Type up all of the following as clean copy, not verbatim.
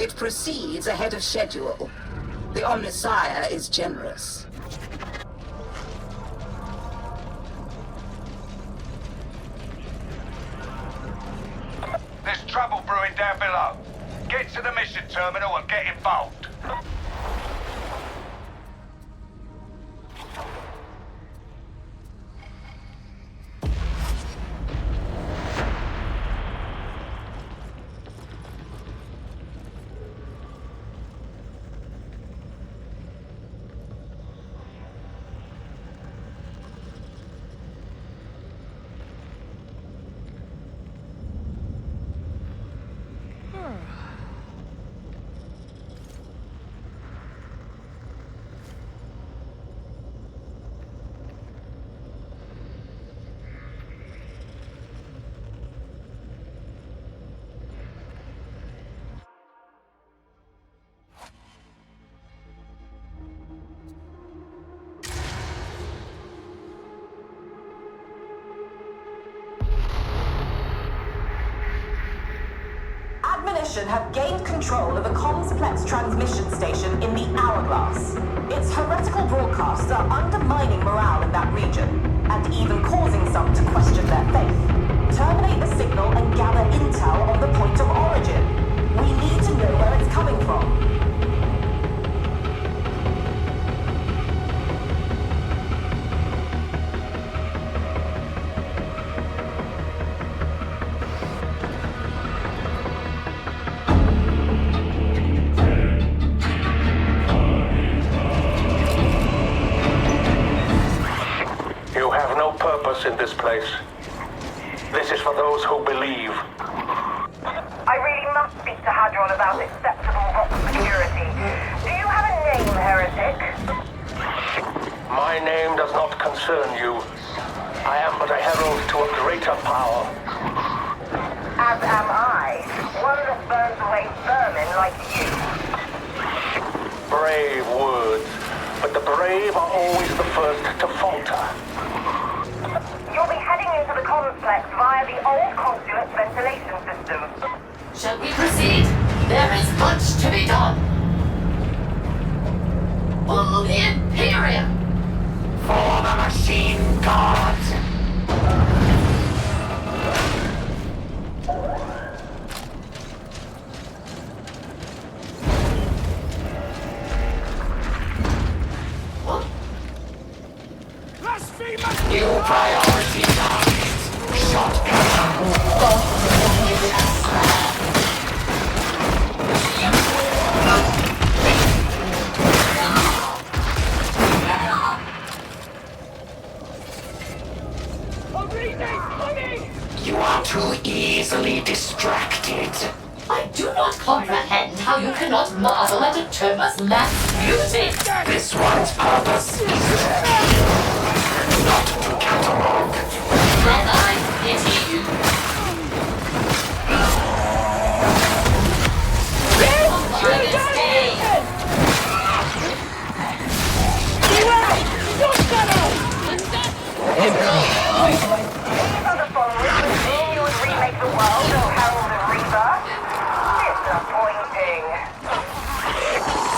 It proceeds ahead of schedule. The Omnissiah is generous. There's trouble brewing down below. Get to the mission terminal and get involved. Admonition have gained control of a complex transmission station in the Hourglass. Its heretical broadcasts are undermining morale in that region, and even causing some to question their faith. Terminate the signal and gather intel on the point of origin. We need to know where it's coming from. In this place. This is for those who believe. I really must speak to Hadron about acceptable rock security. Do you have a name, heretic? My name does not concern you. I am but a herald to a greater power. As am I. One that burns away vermin like you. Brave words, but the brave are always the first to falter. You'll be heading into the complex via the old consulate's ventilation system. Shall we proceed? There is much to be done. For the Imperium! For the machine gods! New priority targets. Shotgun. You are too easily distracted. I do not comprehend how you cannot marvel at a Terma's last beauty. This one's purpose is not to catalog. Then I pity you. For this day. These are the followers who dream you would remake the world, O Herald of Rebirth. Disappointing.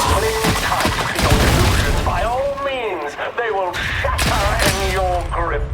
Cling tight to your delusions by all means. They will shatter in your grip.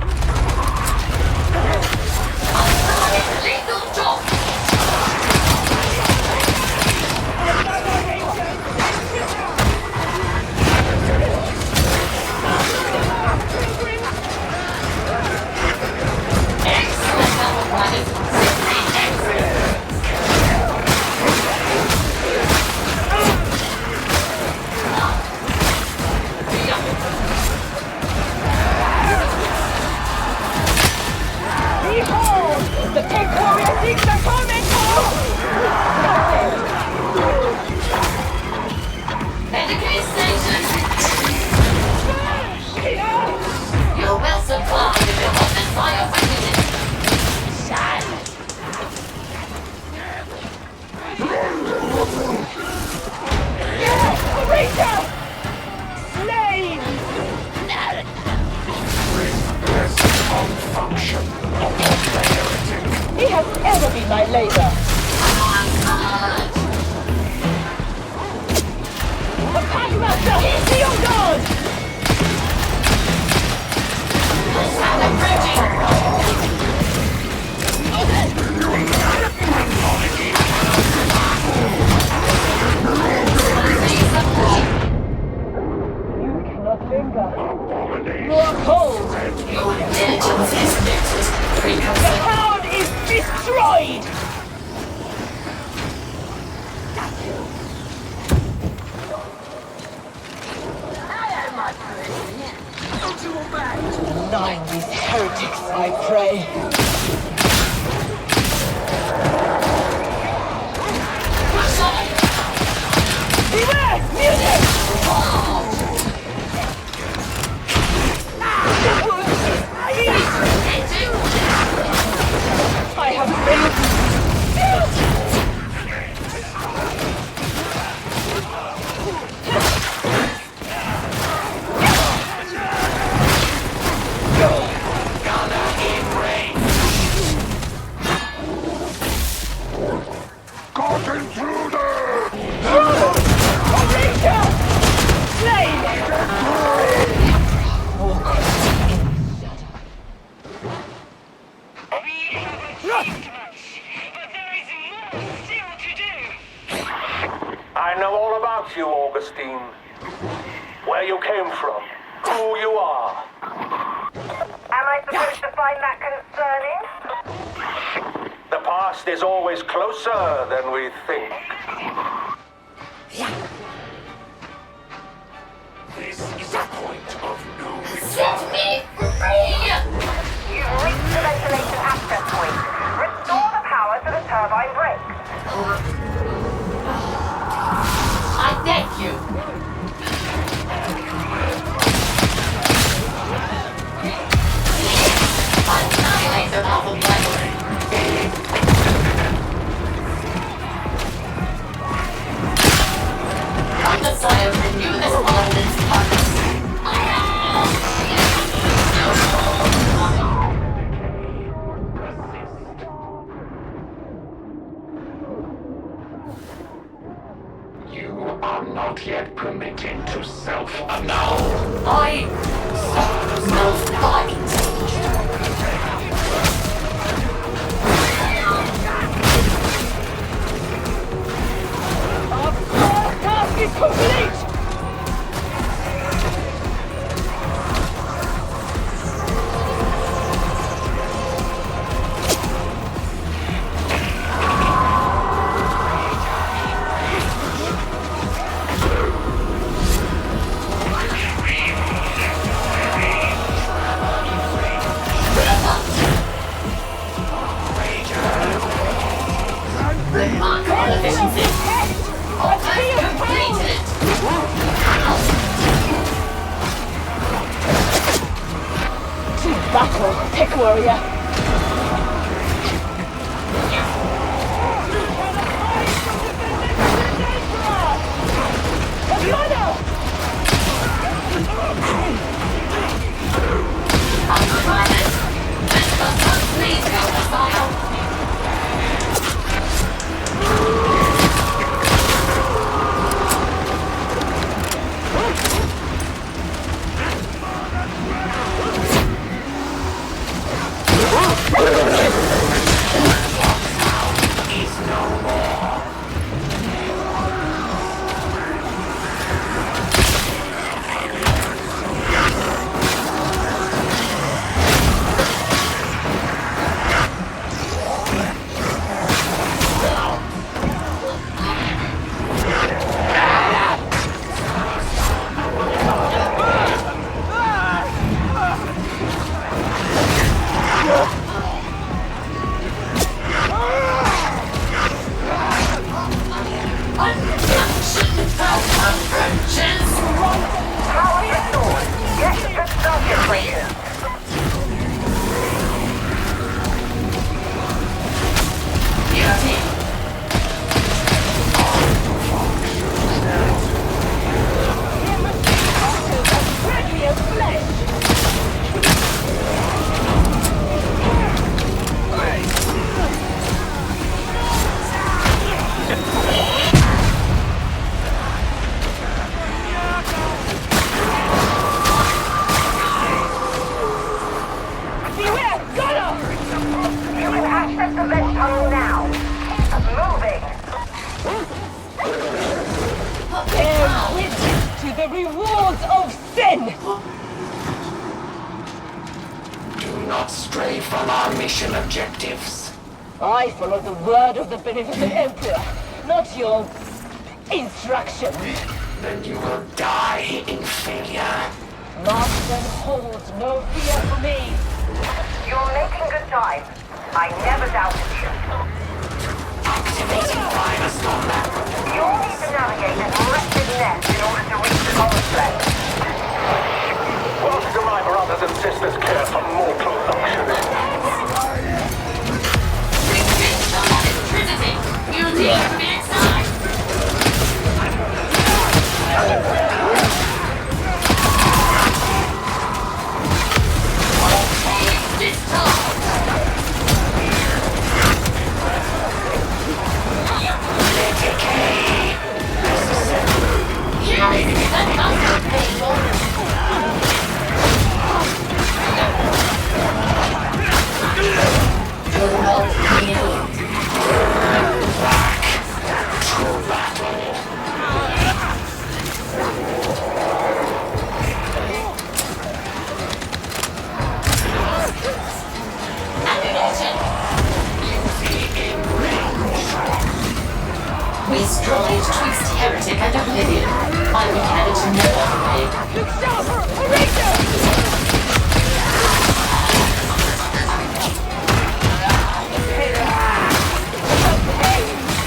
I know all about you, Augustine. Where you came from, who you are. Am I supposed to find that concerning? The past is always closer than we think. This is a point of no Set me free! You've reached the ventilation access point. Restore the power to the turbine brakes. I thank you. Annihilate the novel planet. On the side, renew this ordinance purpose. You are not yet permitted to self-annul. I self-fight. Remarkable efficiency. Almost completed. Battle, pick warrior. Please go to file. Power restored. Get to the circuit breaker. the rewards of sin! Do not stray from our mission objectives. I follow the word of the beneficent Emperor, not your instructions. Then you will die in failure. Marston holds no fear for me. You're making good time. I never doubted you. Activating virus combat. You'll need to navigate this wretched net in order to reach the complex. What do my brothers and sisters care for mortal luxury? Electricity! You need to be inside! This time! Yes! That must be painful! You're not needed. True battle. We strive twixt heretic and oblivion. I would have it no other way. Look sharper! Erasure!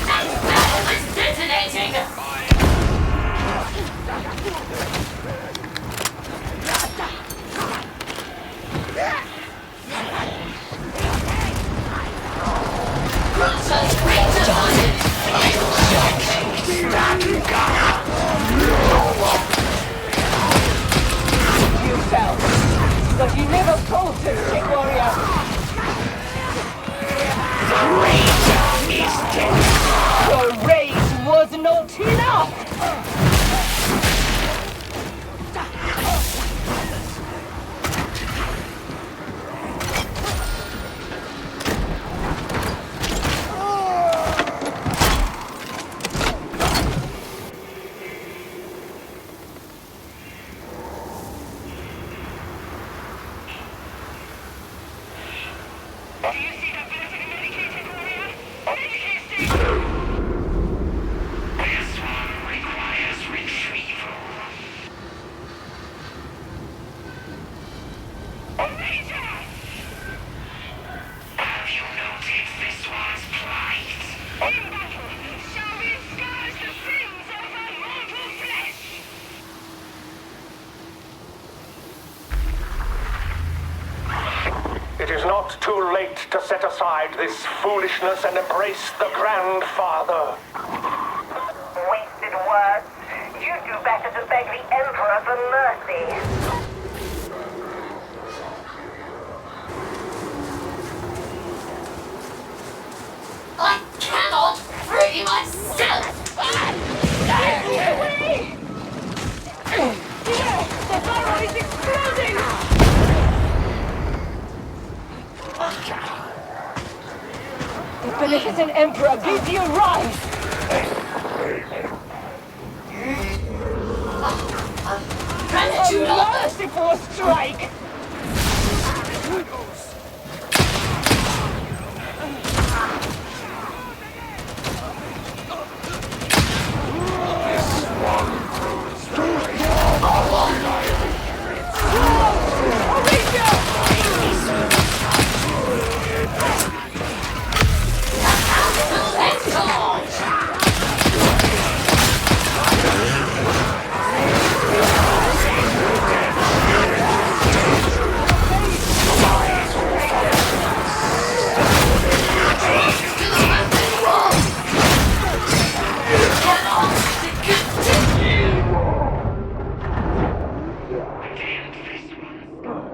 That battle is detonating! You fell, but you never faltered, Shit Warrior! Your rage was not enough! This one requires retrieval. Have you noted this one's plight? In battle, shall we scourge the sins of our mortal flesh? It is not too late to set aside this foolishness and embrace the Grandfather. Wasted words. You'd do better to beg the Emperor for mercy. I cannot free myself! The barrel is exploding! The beneficent Emperor bids you rise! Gratitude A offered! merciful strike! Let's charge!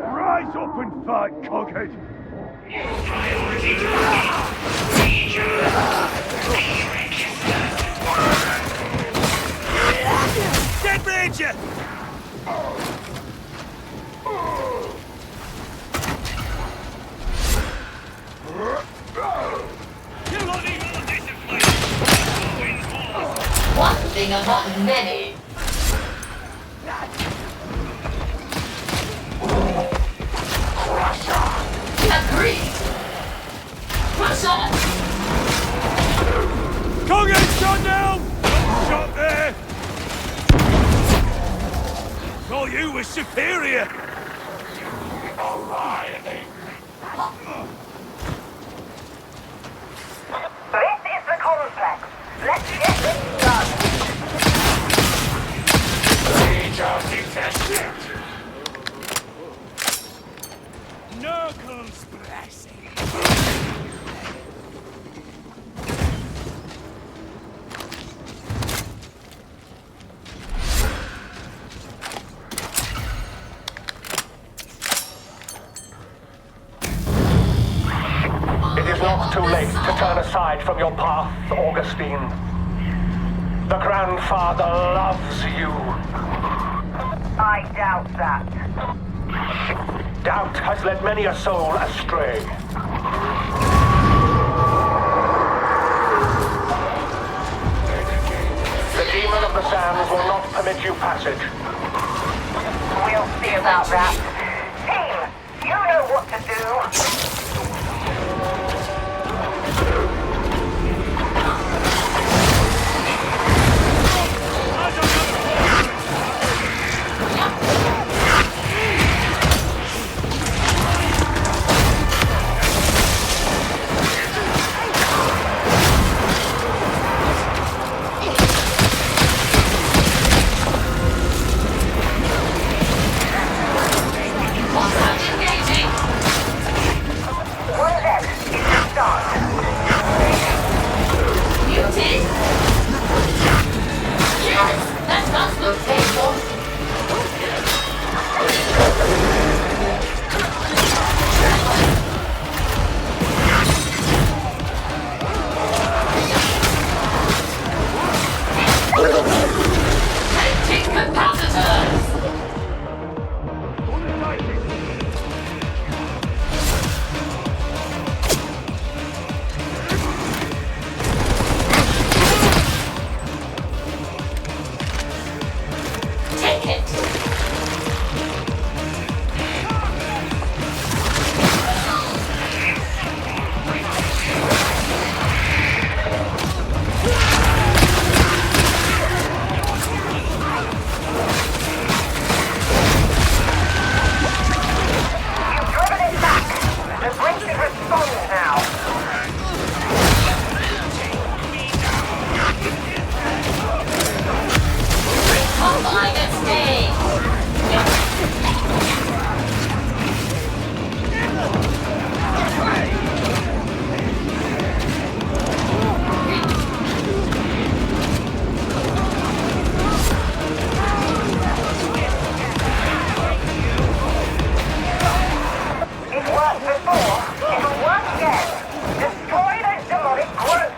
Rise up and fight, coghead! Dead Ranger! One thing among many. Agreed. Push on. Can't get shot down! Shot there! Thought you were superior! This is the complex. Let's get this done. Knuckles blessing! It is not too late to turn aside from your path, Augustine. The grandfather loves you. I doubt that. Doubt has led many a soul astray. The demon of the sands will not permit you passage. We'll see about that. Team, you know what to do. One dead is the start. You did? Yes, that does look painful. Take capacitors! Take it! You've driven it back. The bracing responds now. Combine and stay! It worked before. It'll work again. Destroy those demonic growths.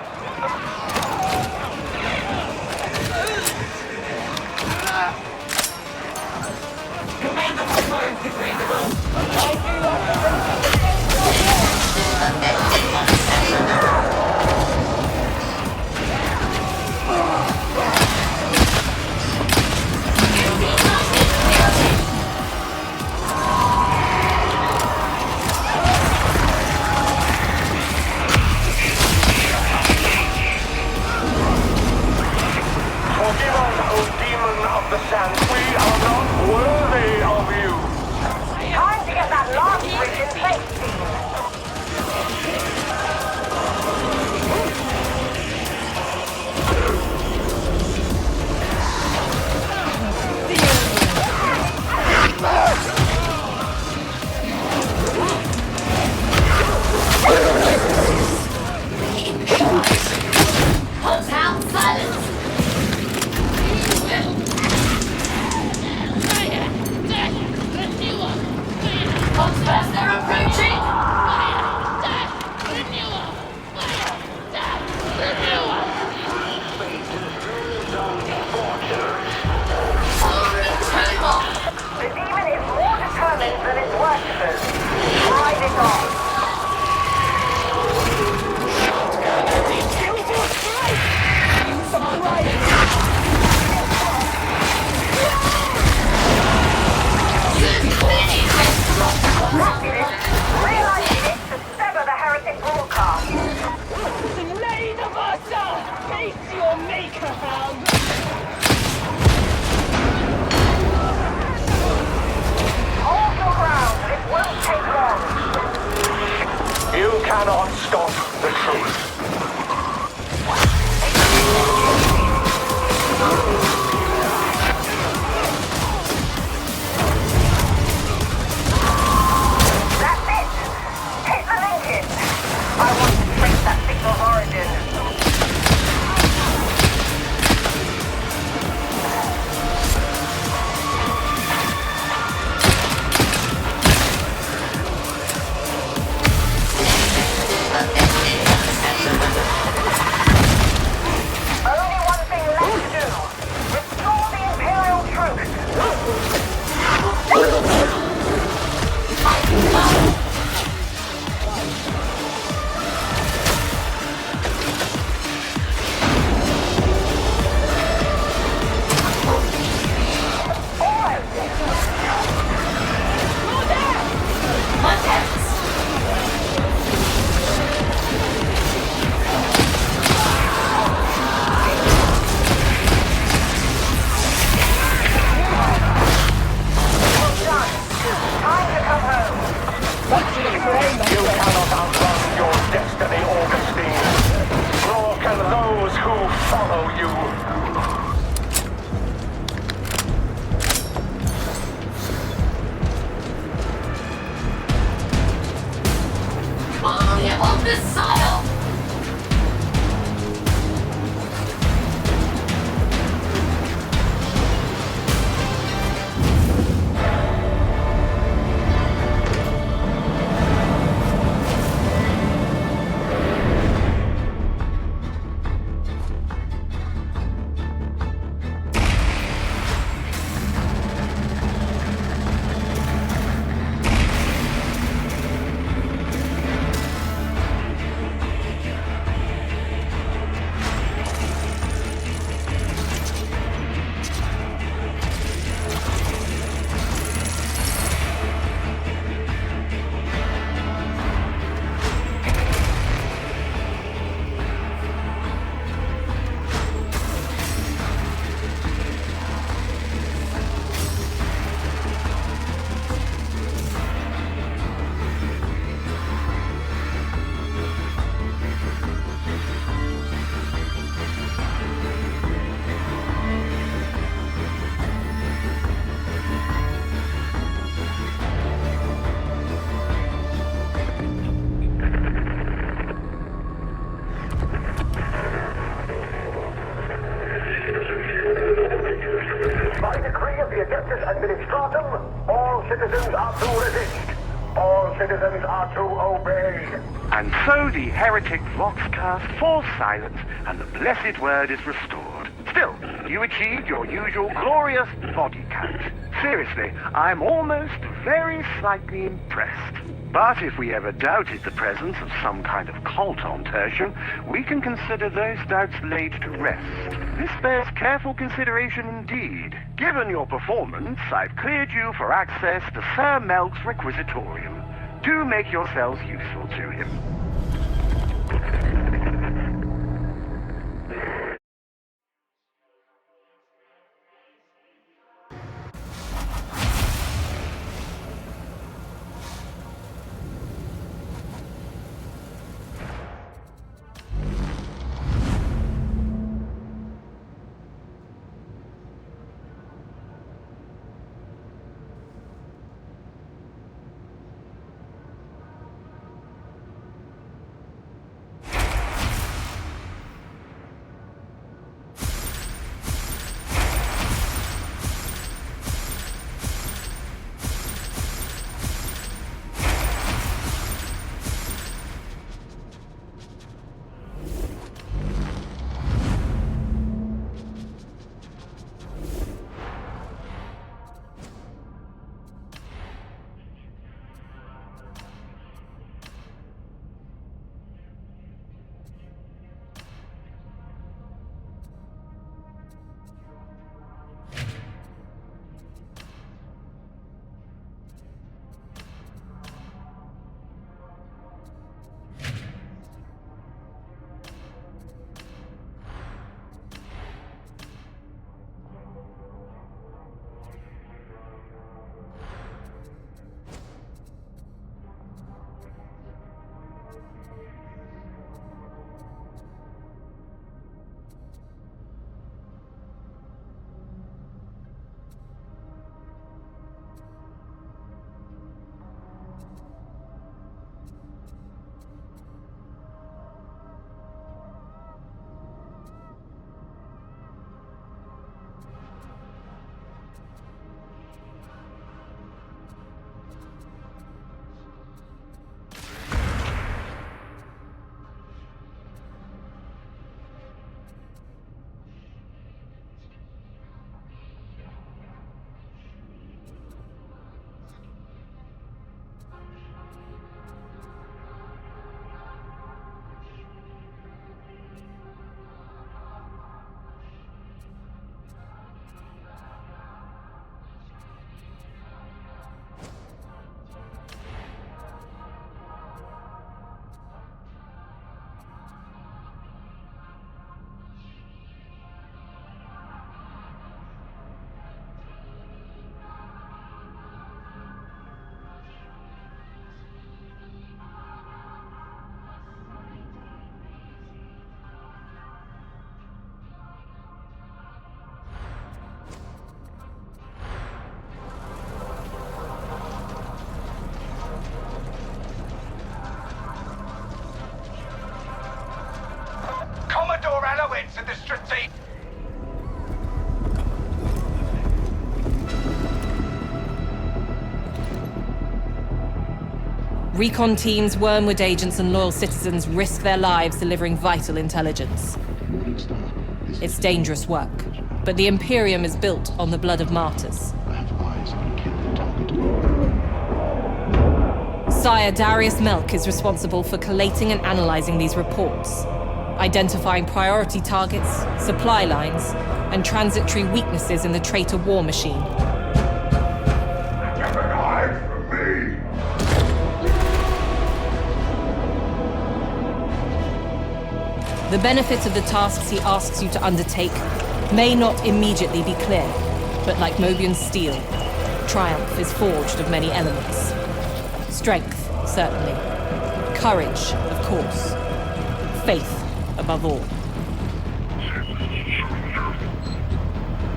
Forgive us, O demon of the sands. We are not worthy of you. Time to get that last bridge in place, team. Hold out silence! Hold fast, they're approaching! Justice Administratum, all citizens are to resist. All citizens are to obey. And so the heretic Voxcast falls silent, and the blessed word is restored. Still, you achieved your usual glorious body count. Seriously, I'm almost very slightly impressed. But if we ever doubted the presence of some kind of cult on Tertium, we can consider those doubts laid to rest. This bears careful consideration indeed. Given your performance, I've cleared you for access to Sir Melk's Requisitorium. Do make yourselves useful to him. To the strategic. Recon teams, Wormwood agents, and loyal citizens risk their lives delivering vital intelligence. It's dangerous work, but the Imperium is built on the blood of martyrs. Sire Darius Melk is responsible for collating and analyzing these reports, identifying priority targets, supply lines, and transitory weaknesses in the traitor war machine. Never hide from me! The benefits of the tasks he asks you to undertake may not immediately be clear, but like Mobian's steel, triumph is forged of many elements. Strength, certainly. Courage, of course. Faith, above all.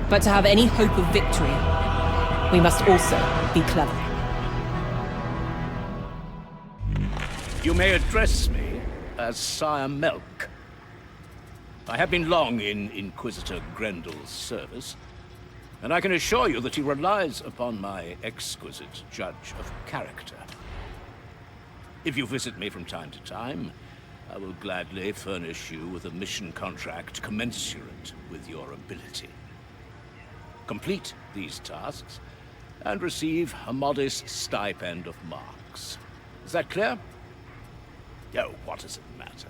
But to have any hope of victory, we must also be clever. You may address me as Sire Melk. I have been long in Inquisitor Grendel's service, and I can assure you that he relies upon my exquisite judge of character. If you visit me from time to time, I will gladly furnish you with a mission contract commensurate with your ability. Complete these tasks, and receive a modest stipend of marks. Is that clear? Oh, what does it matter?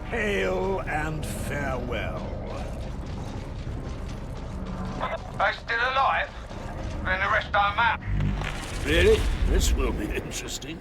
Hail and farewell. They still alive? Then the rest don't matter. Really? This will be interesting.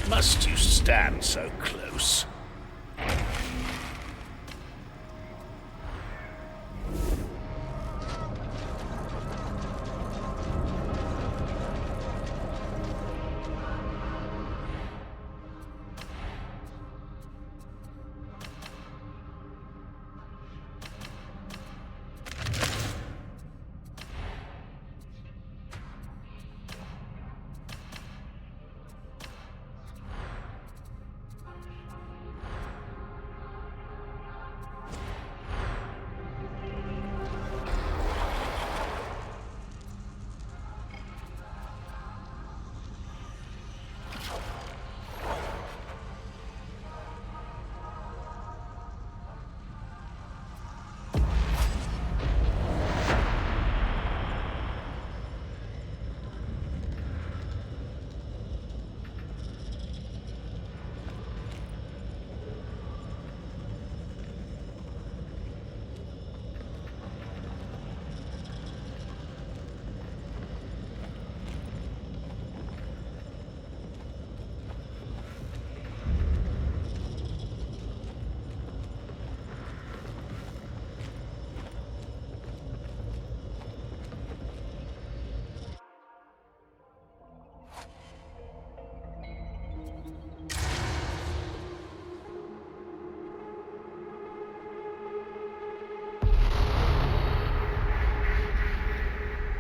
Must you stand so close?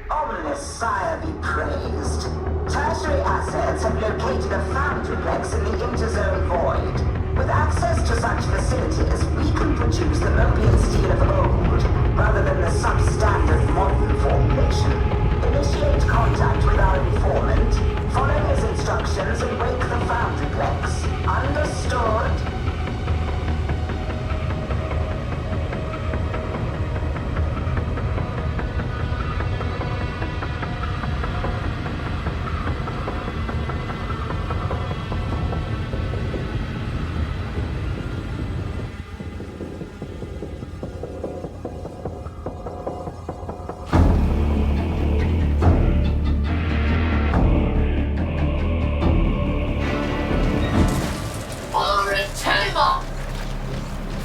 Ominous sire be praised. Tertiary assets have located a foundryplex in the interzone void. With access to such facilities, we can produce the Mobian steel of old, rather than the substandard modern formulation. Initiate contact with our informant, follow his instructions, and wake the foundryplex. Understood?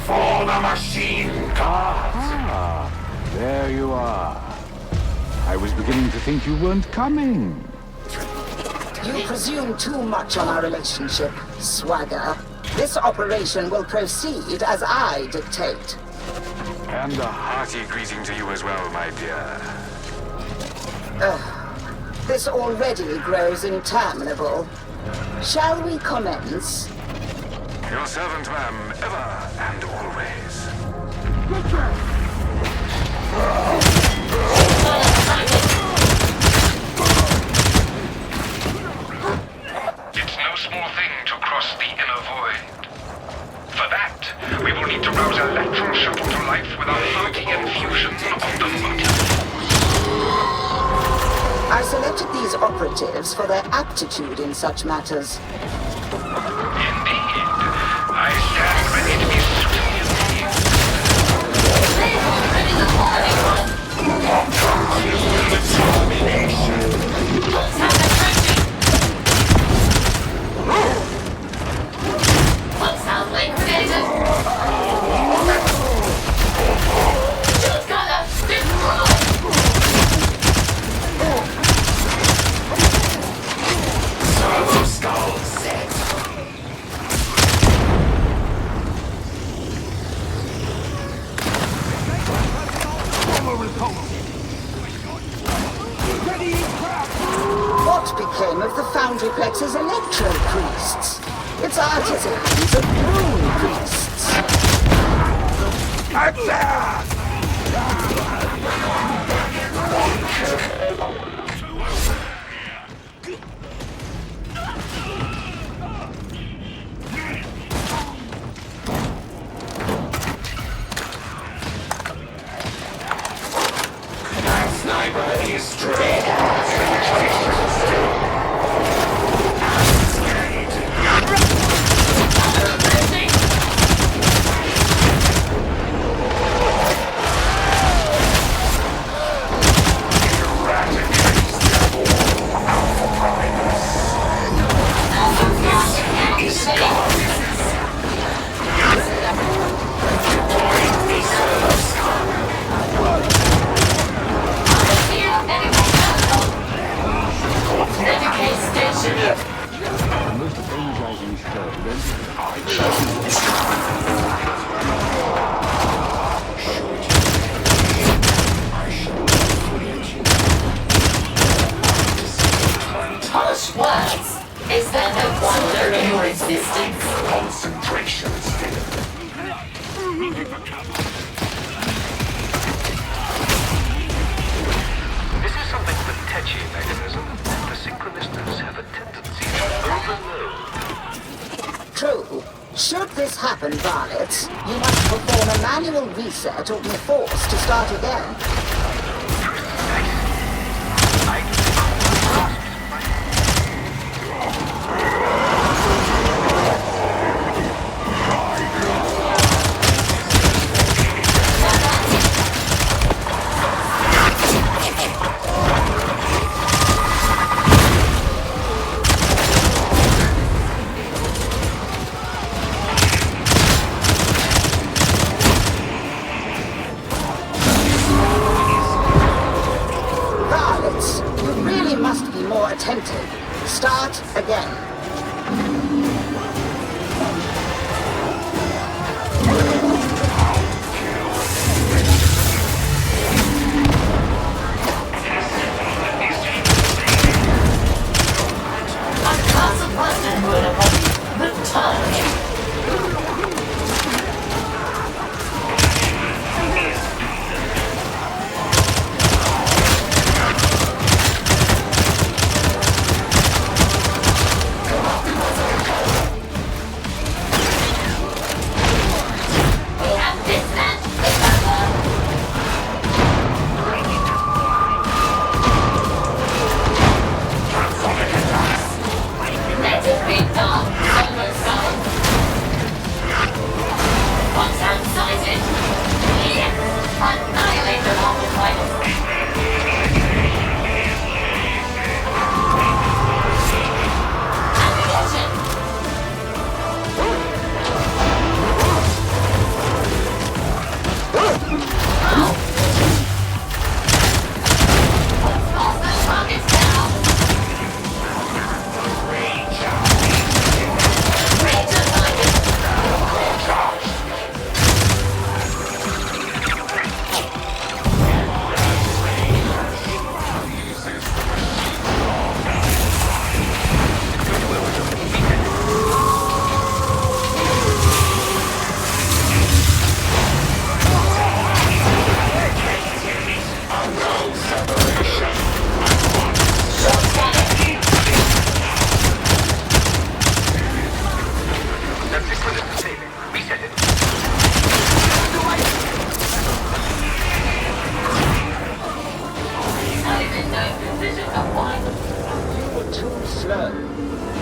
For the machine god! Ah, there you are. I was beginning to think you weren't coming. You presume too much on our relationship, Swagger. This operation will proceed as I dictate. And a hearty greeting to you as well, my dear. This already grows interminable. Shall we commence? Your servant, ma'am, ever and always. It's no small thing to cross the inner void. For that, we will need to rouse a lateral shuttle to life with a hearty infusion of the motive. I selected these operatives for their aptitude in such matters. Indeed. I stand ready Foundryplex's electro priests. It's artisans of moon priests. Sniper is dread. The most energizing show. Harsh words. Is there no wonder in your existence? Concentration still. This is something of a tetchy mechanism. The synchronistas have a tendency to overload. True. Should this happen, Varlet, you must perform a manual reset or be forced to start again. Attentive. Start again.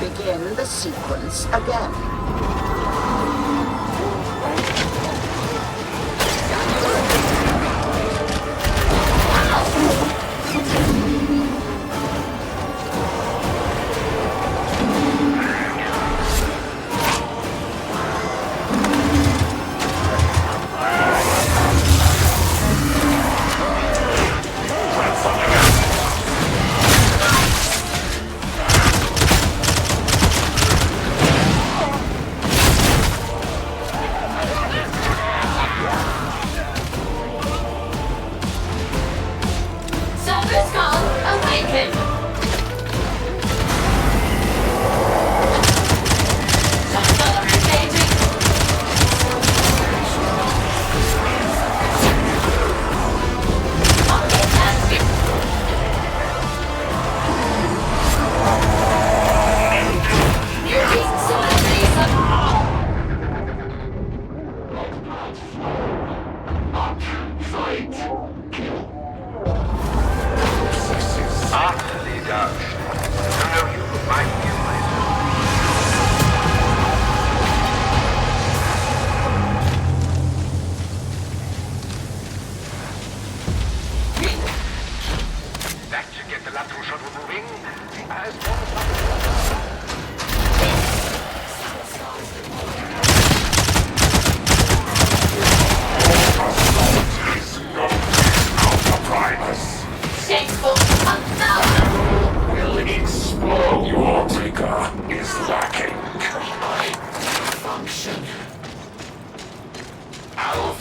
Begin the sequence again.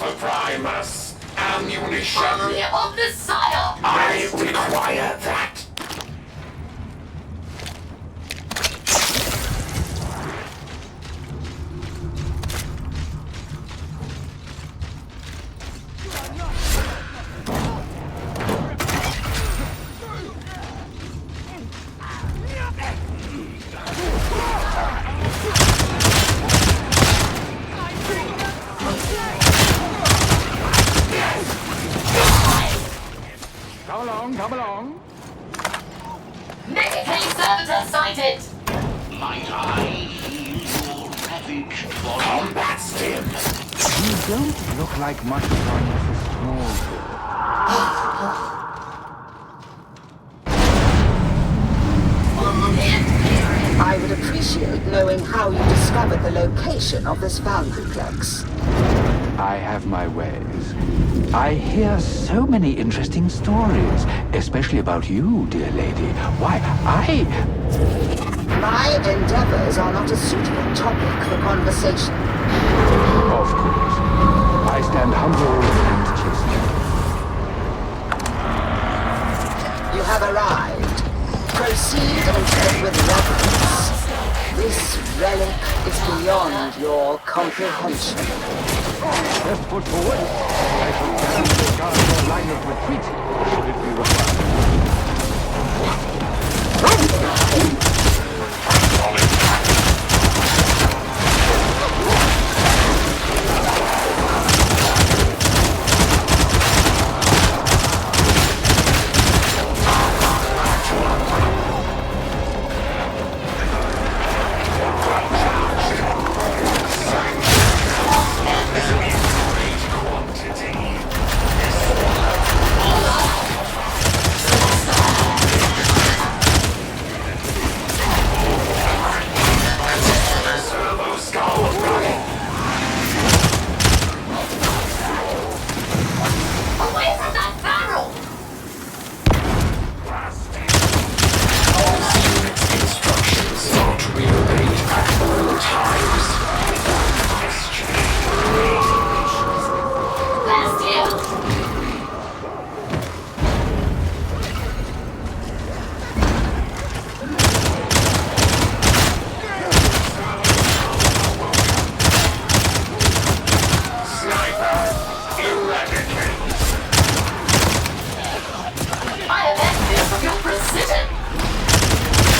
Alpha Primus. Ammunition. Eye of the Sire! I require that. Come along. Medicaid servitor sighted! My eye will ravage for combat stim. You don't look like much fun with a small boy. I would appreciate knowing how you discovered the location of this foundryplex. I have my ways. I hear so many interesting stories, especially about you, dear lady. Why, My endeavors are not a suitable topic for conversation. Of course. I stand humble and chastened. You have arrived. Proceed and tread with reverence. This relic is beyond your comprehension. Best foot forward. I shall carefully guard your line of retreat, should it be required. Away from that barrel! Instructions are to be obeyed at all times. Bastion! I have evidence of your precision!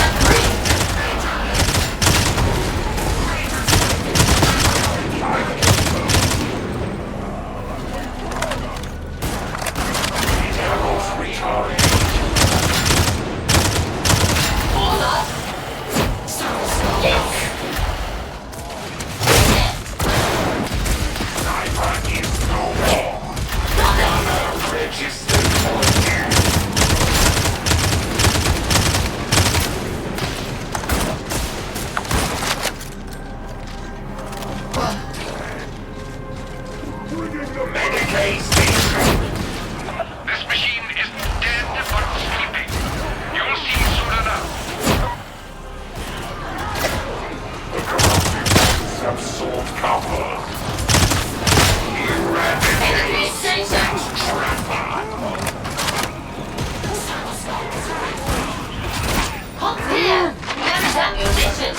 Agree! Order! Yes! This machine isn't dead, but sleeping. You'll see soon enough. Absorb cover. Enemy station! Hold here! There is ammunition!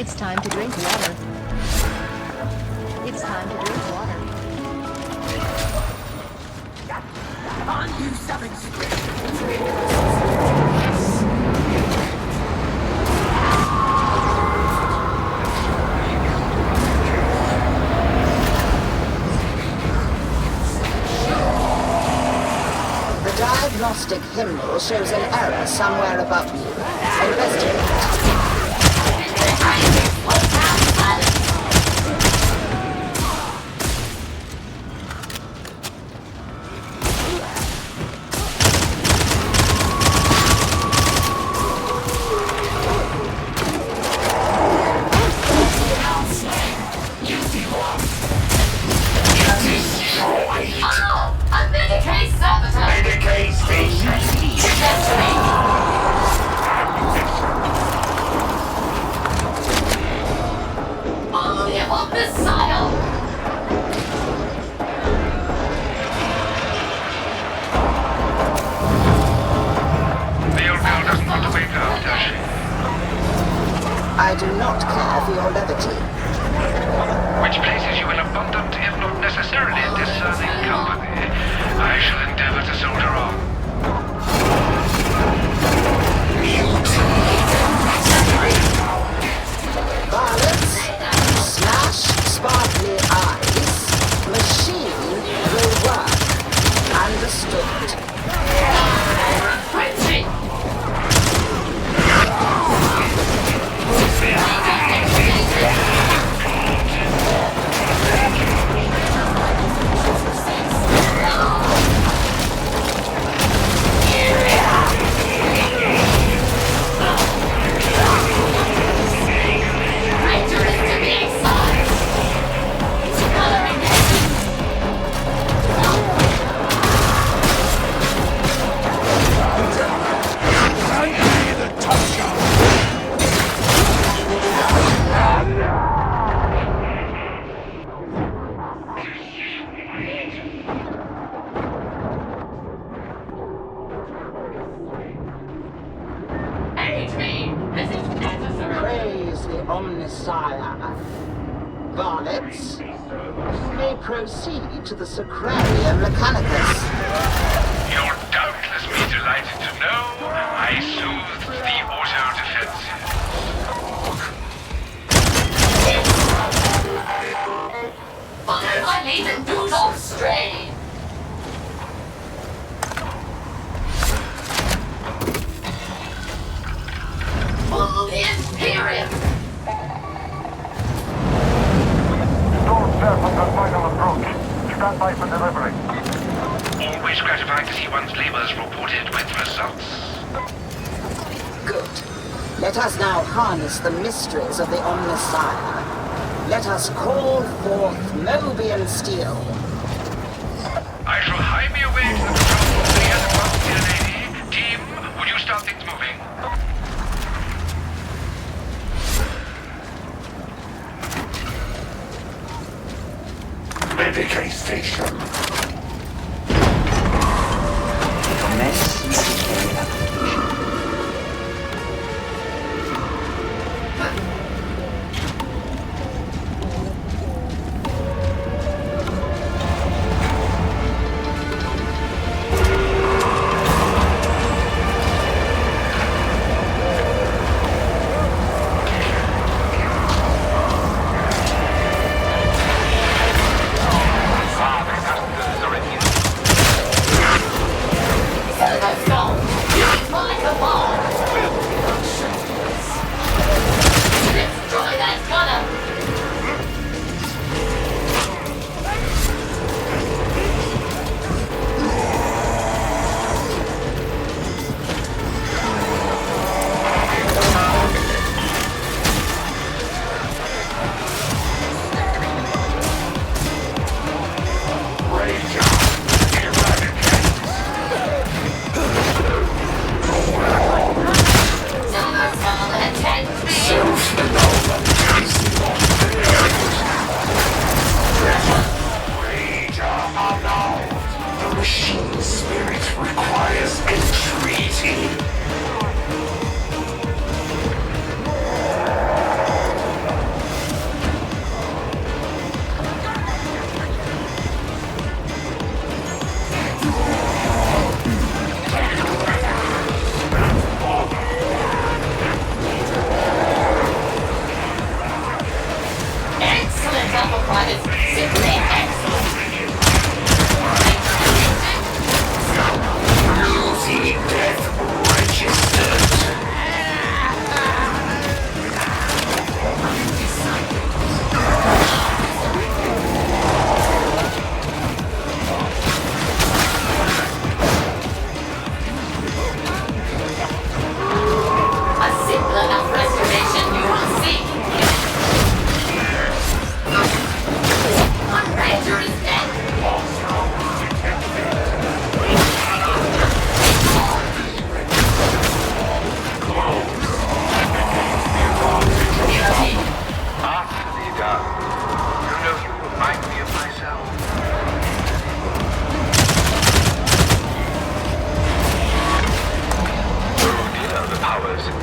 It's time to drink water. It's time to drink water. The diagnostic hymnal shows an error somewhere above you. Investigate. I do not care for your levity. Which places you in abundant, if not necessarily discerning company. I shall endeavor to soldier on. Violence, smash sparkly eyes, machine will work. Understood. Praise the Omnissiah. Varlets, you may proceed to the Sacrarium Mechanicus. You'll doubtless be delighted to know I soothed the auto-defensive. Follow my lead and do not stray! For the Imperium! Storm Serpent on final approach. Stand by for delivery. Always gratifying to see one's labors reported with results. Good. Let us now harness the mysteries of the Omnissiah. Let us call forth Mobian steel. I shall hie me away to the patrol of the advanced dear lady. Team, would you start things moving? Medicaid station.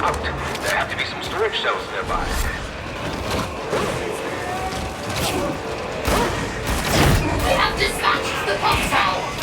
out. There have to be some storage cells nearby. We have dispatched the pump tower.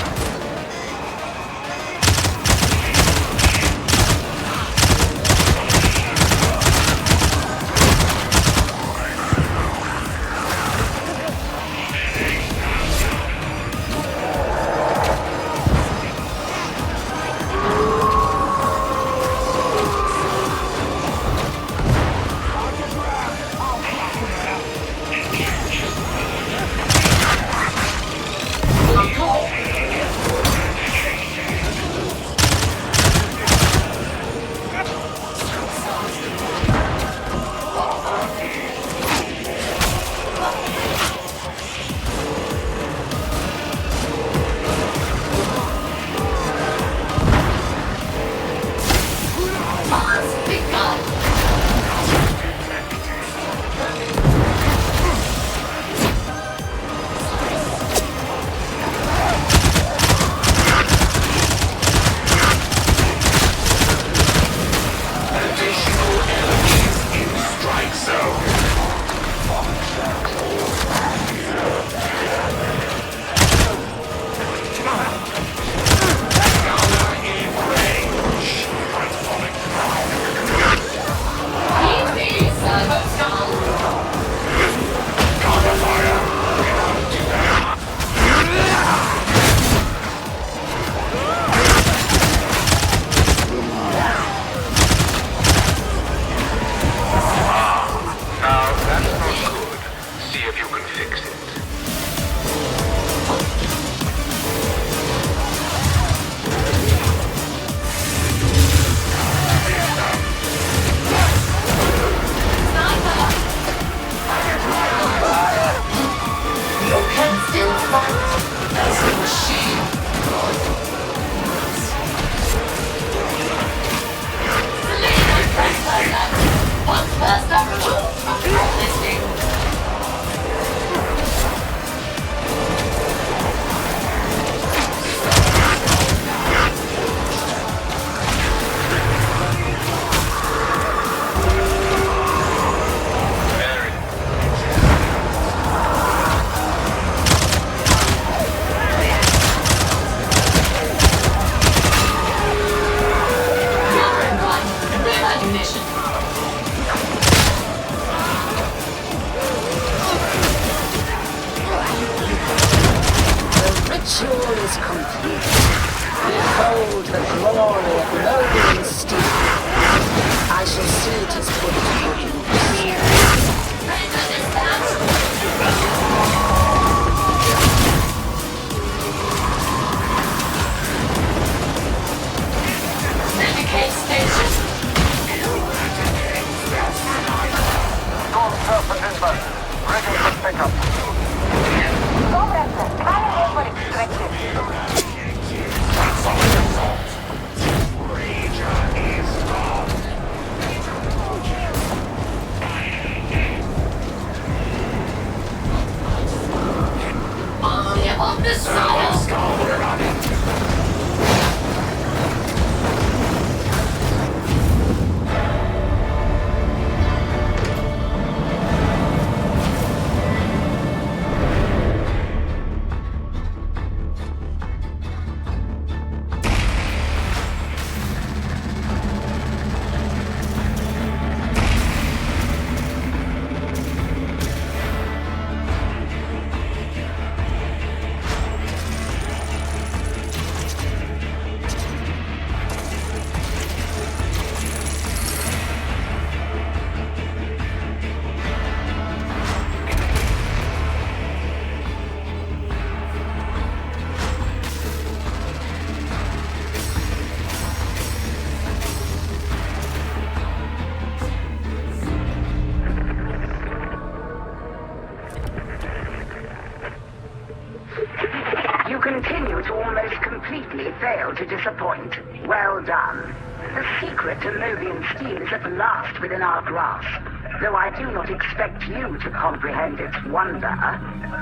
continue to almost completely fail to disappoint. Well done. The secret to Mobian steel is at last within our grasp, though I do not expect you to comprehend its wonder.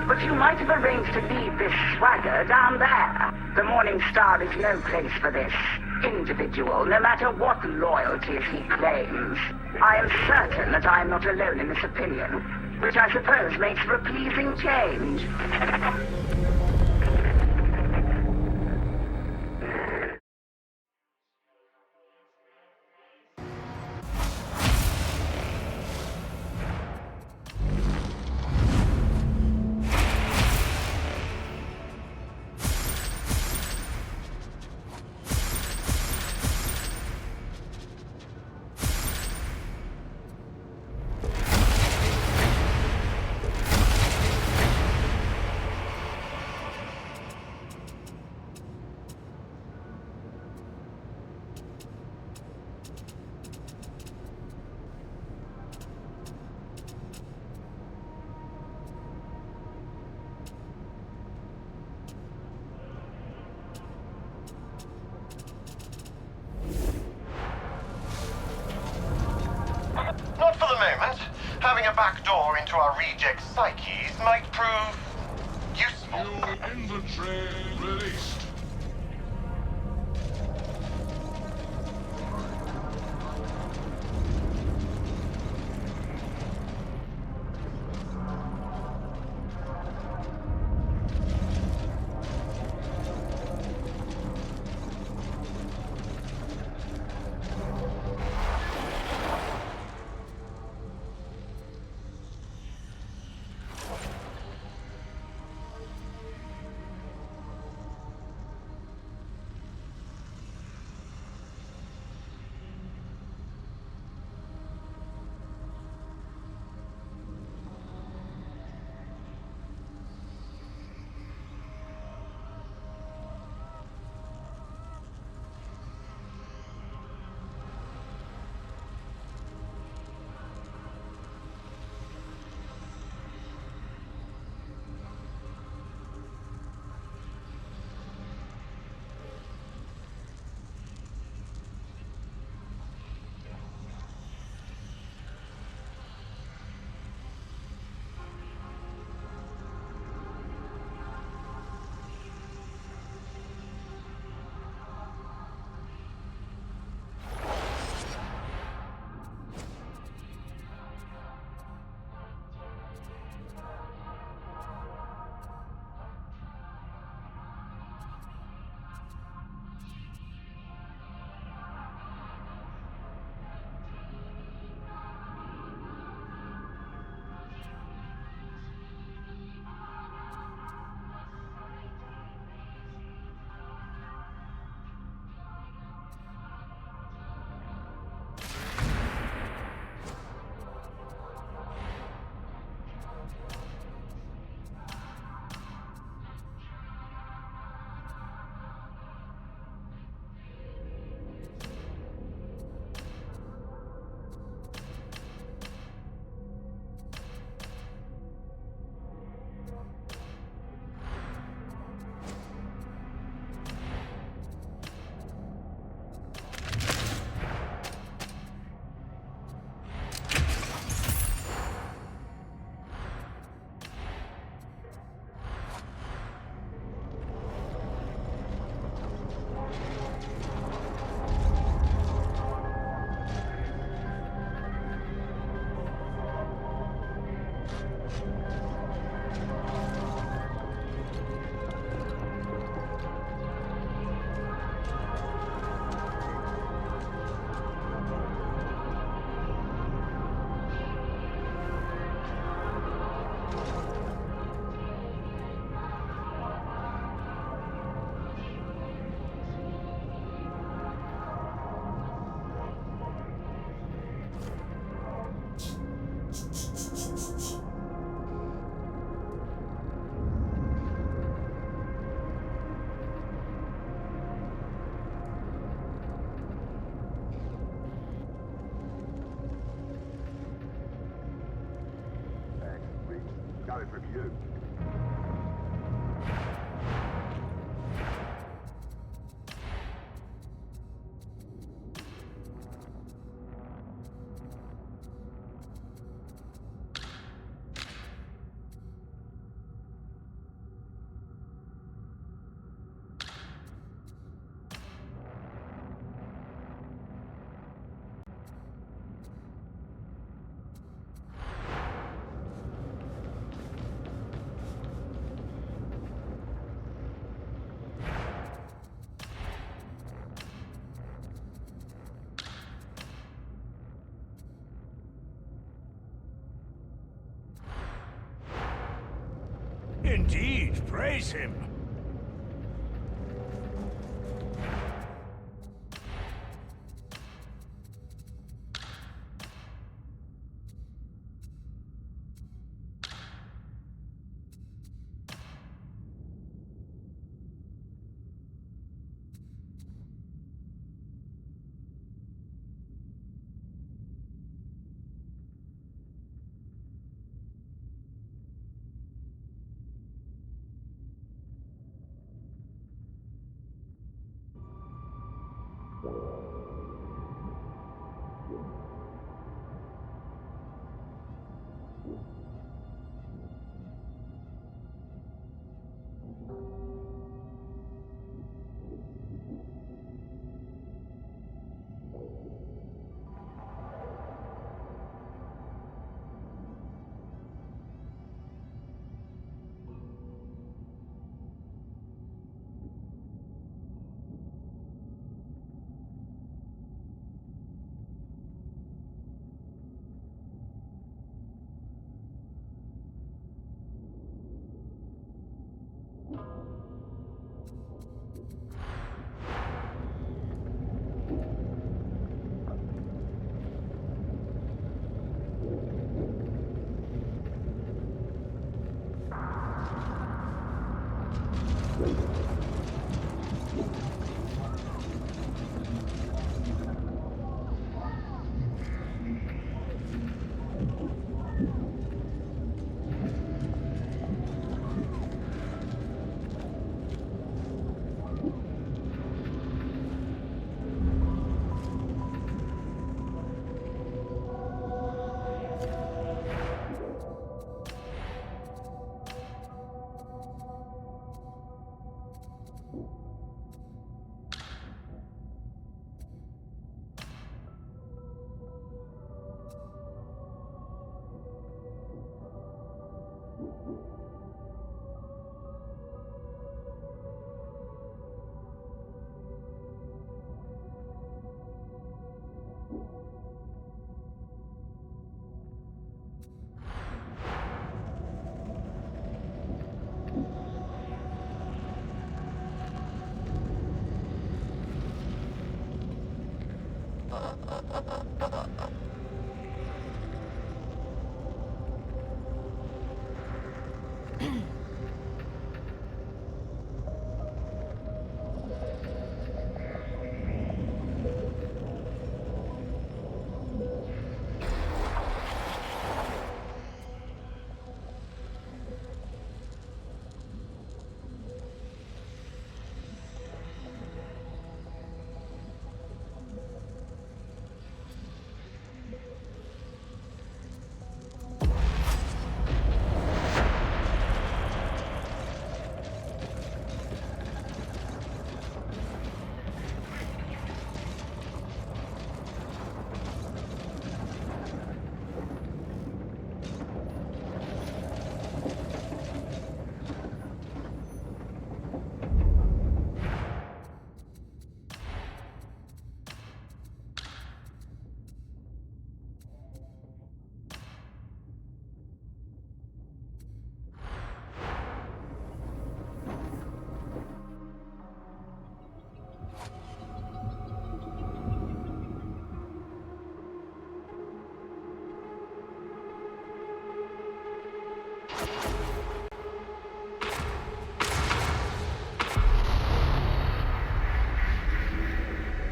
But you might have arranged to leave this swagger down there. The Morning Star is no place for this. individual, no matter what loyalties he claims. I am certain that I am not alone in this opinion, which I suppose makes for a pleasing change. Not for the moment. Having a back door into our reject psyches might prove useful. New inventory released. Got it from you. indeed. Praise him.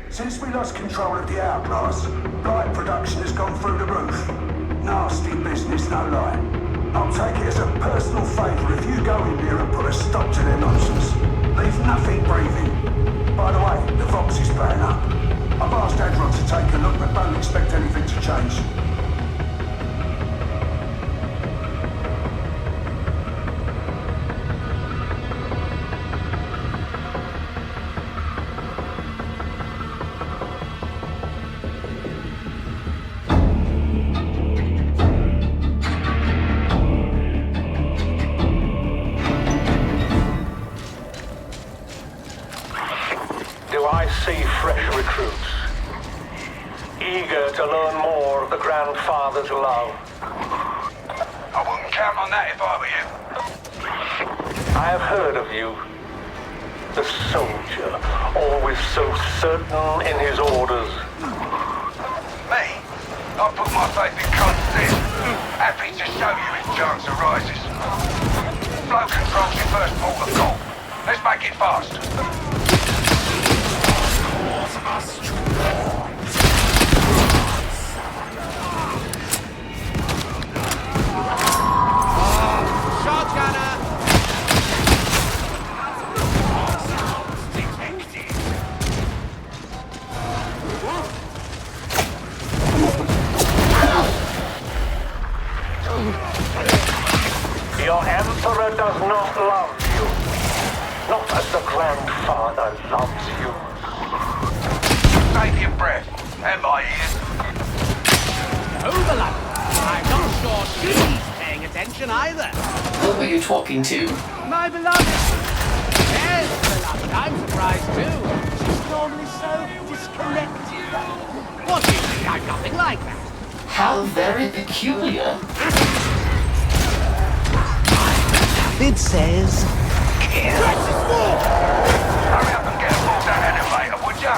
Since we lost control of the hourglass, light production has gone through the roof. Nasty business, no lie. I'll take it as a personal favour if you go in there and put a stop to their nonsense. Leave nothing breathing. By the way, the Fox is playing up. I've asked Adron to take a look, but don't expect anything to change. See fresh recruits, eager to learn more of the Grandfather's love. I wouldn't count on that if I were you. I have heard of you. The soldier, always so certain in his orders. Me? I put my faith in constant. Happy to show you if chance arises. Flow controls your first port of call. Let's make it fast. Shotgunner! Your Emperor does not love you. Not as the Grandfather loves you. Save your breath. And my ears. Overlap! I'm not sure she's paying attention either. Who are you talking to? My beloved. Yes, beloved. I'm surprised too. She's normally so disconnected. What do you think? I'm nothing like that. How very peculiar. It says... Hurry up and get aboard that elevator, would ya?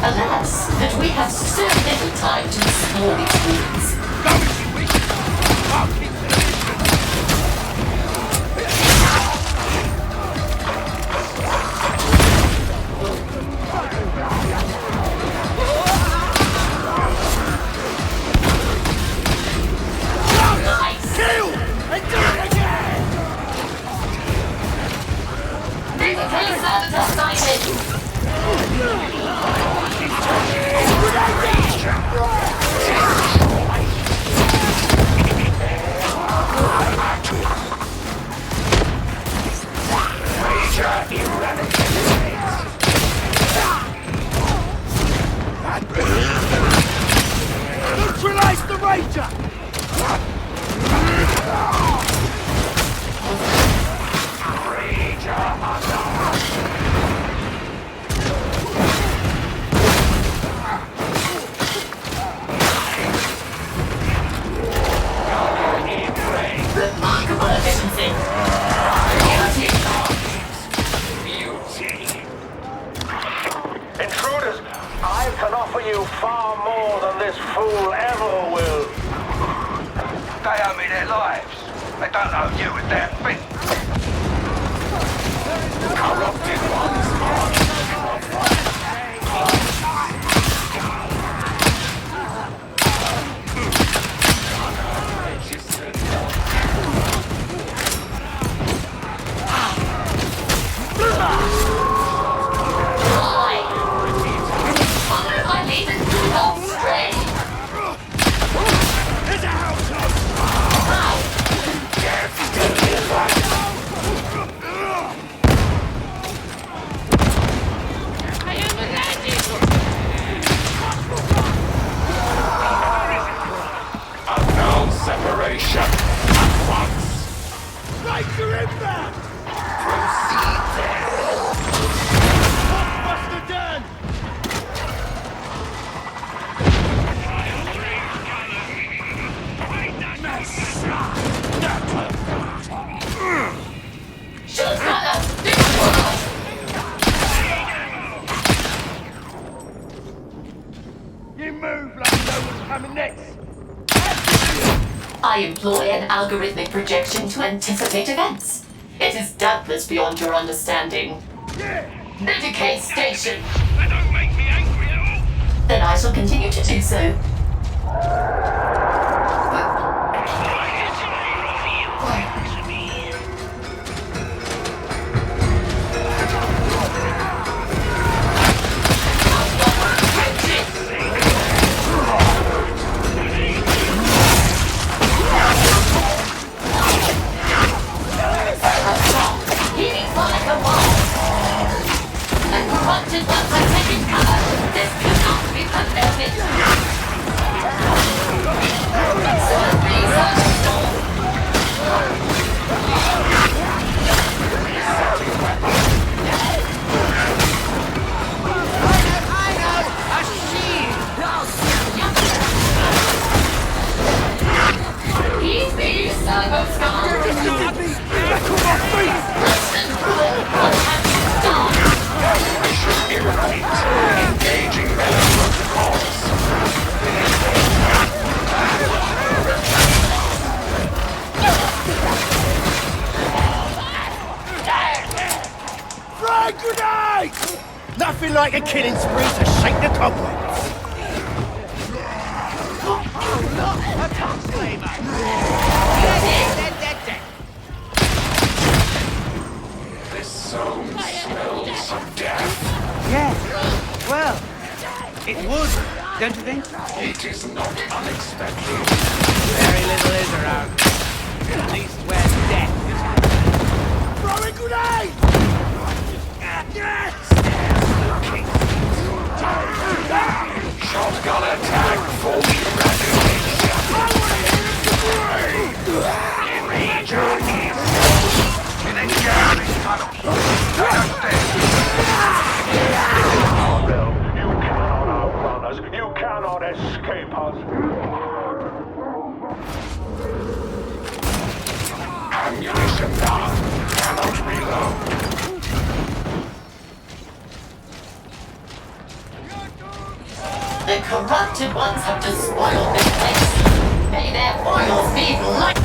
Alas, that we have so little time to explore these ruins. Neutralize the Ranger! Remarkable efficiency. Intruders, I can offer you far more than this fool ever will. They owe me their lives. They don't owe you a damn thing. Corrupted ones march. Separation at once. Right, you're in there! Proceed there. Buster done! You move like no one's coming next! I employ an algorithmic projection to anticipate events. It is doubtless beyond your understanding. Dedicate station. That don't make me angry at all. Then I shall continue to do so. Engaging metal protocols. Frag grenade! Nothing like a killing spree to shake the cobwebs. A tough flavor. This zone smells of death. Yeah. Well, it would, don't you think? It is not unexpected. Very little is around. At least where death is happening. Throw a grenade! Yes! Shotgun attack for eradication. Ranger is You need to get out of these tunnels. Stay upstairs. Rebel, you cannot outrun us. You cannot escape us. ammunition down. Cannot reload. The corrupted ones have despoiled this place. May their boils be light.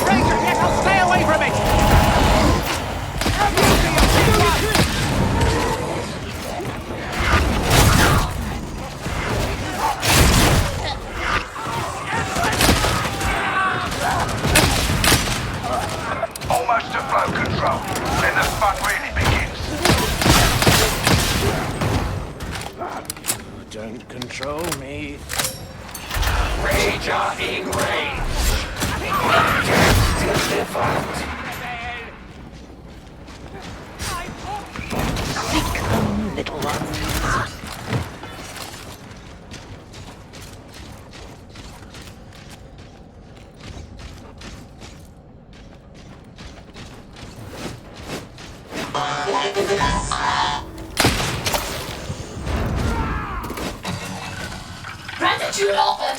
Ranger, yes, I'll stay away from it! Almost to flow control. Then the fun really begins. Don't control me. Ranger in range. Death delivered. Seek them, little ones. Gratitude offered.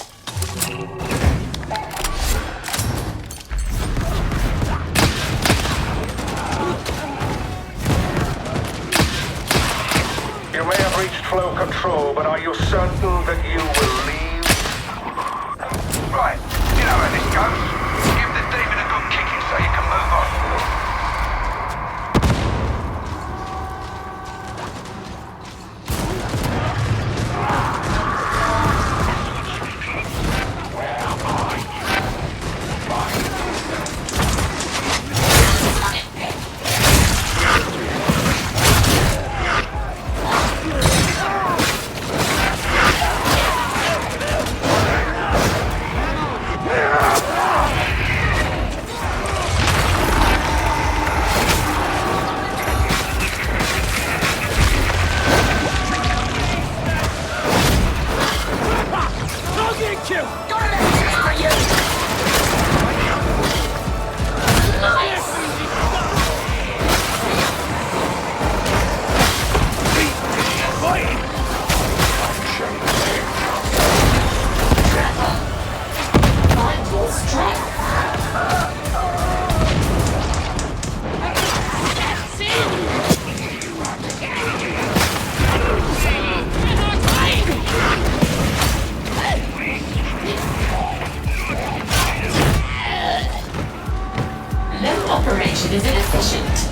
You may have reached flow control, but are you certain that you will leave? Right, you know how this goes. Give the demon a good kicking so you can move on. Vital strength. No operation is inefficient.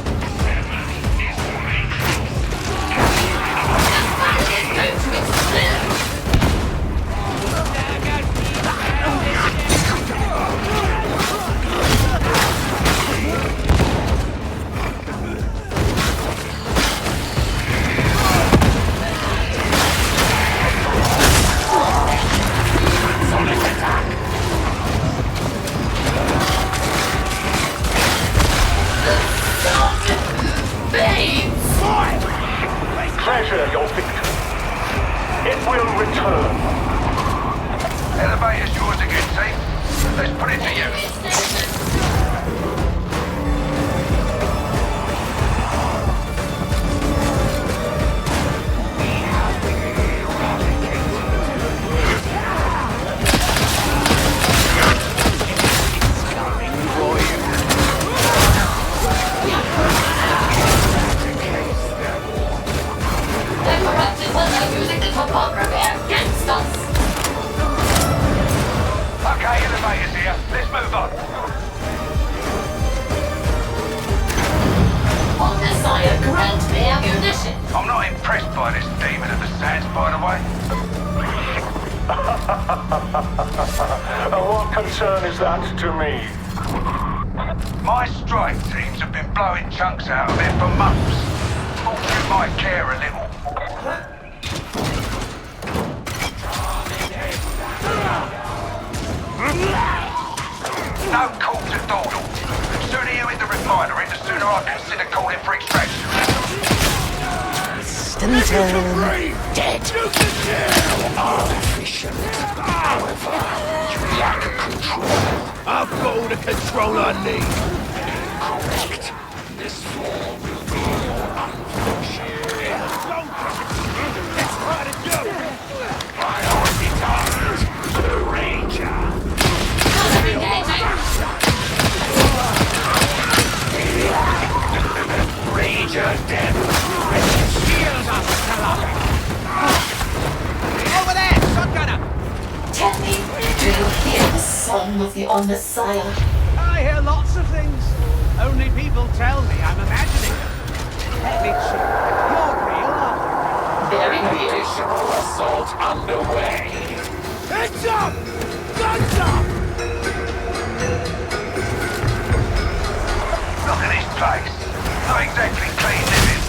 Going to explode. Treasure your victory. It will return. Elevator's yours again, team. Let's put it to use. What concern is that to me? My strike teams have been blowing chunks out of it for months. Thought you might care a little. No call to dawdle. The sooner you hit the refinery, the sooner I consider calling for extraction. Dead. Artificial. However, you lack control. I've got all the control I need. Incorrect. This floor will be your unfunction. Let's try to jump. Priority target. The Ranger. Ranger dead. Shields up, over there, shotgunner! Tell me, do you hear the song of the Messiah? I hear lots of things. Only people tell me I'm imagining them. Let me check. You're real, aren't you? Very real. Additional assault underway. Heads up! Guns up! Look at this place. Not exactly clean living.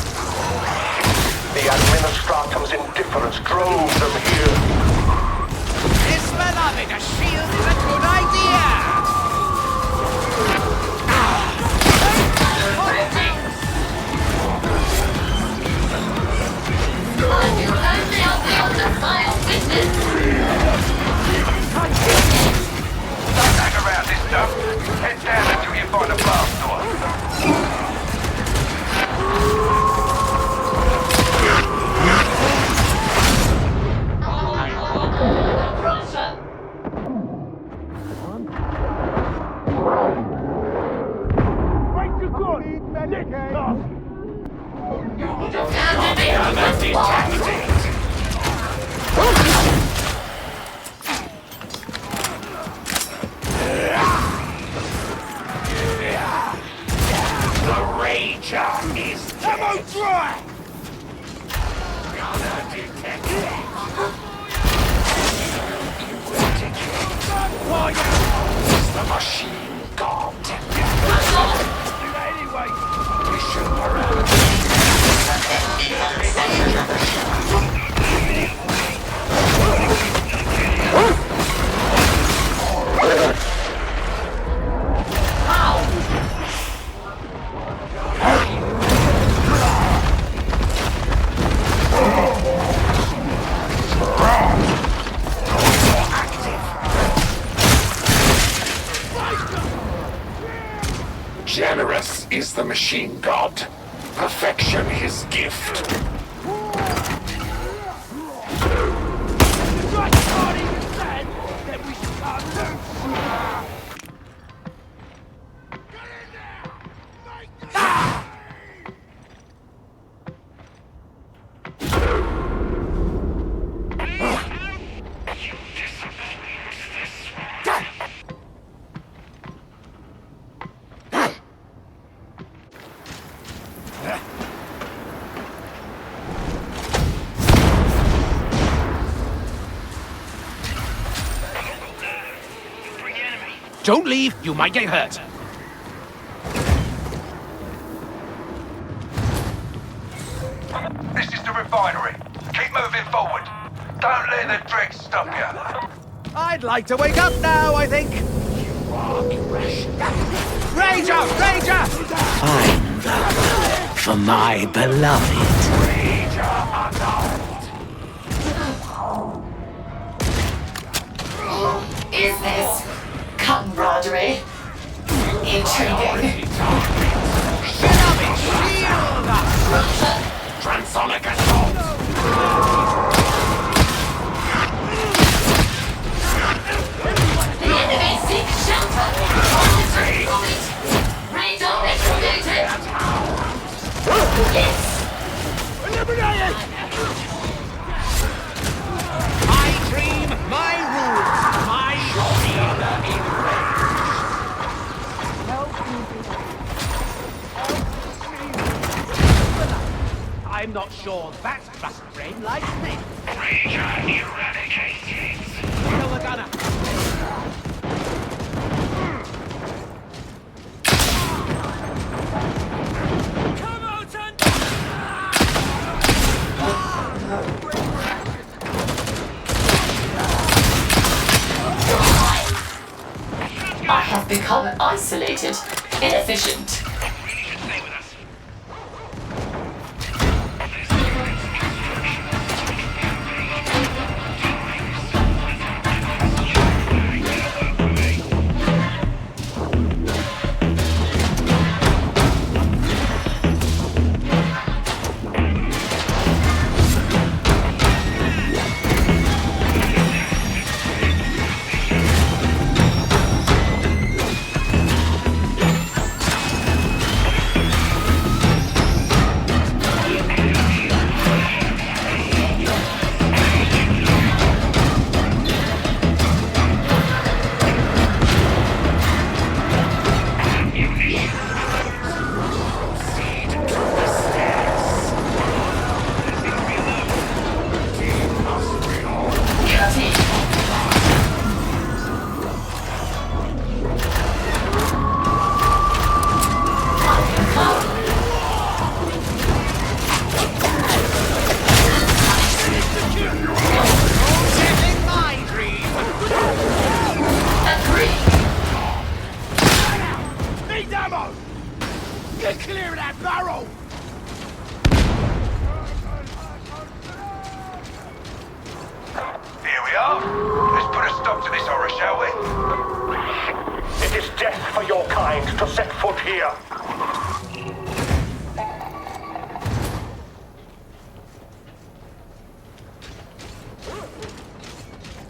The Administratum's indifference drove them here. Miss Beloved, a shield is a good idea! You only are the final witness. Don't hang around this stuff. Head down until you find a blast door. The Ranger is Ammo dry! gonna detect it. The machine god. Anyway, Mission around. Generous is the machine god. Perfection his gift. Don't leave, you might get hurt. This is the refinery. Keep moving forward. Don't let the dregs stop you. I'd like to wake up now, I think. Ranger! Ranger! Find them for my beloved. Is this camaraderie intriguing? Beloved, shield up! Transonic assault. The enemy seeks shelter. Monitoring point. Radar activated. Yes. eliminated! My dream, my rules, my shield. I'm not sure that must rain like this. Ranger eradicated. No become isolated, inefficient.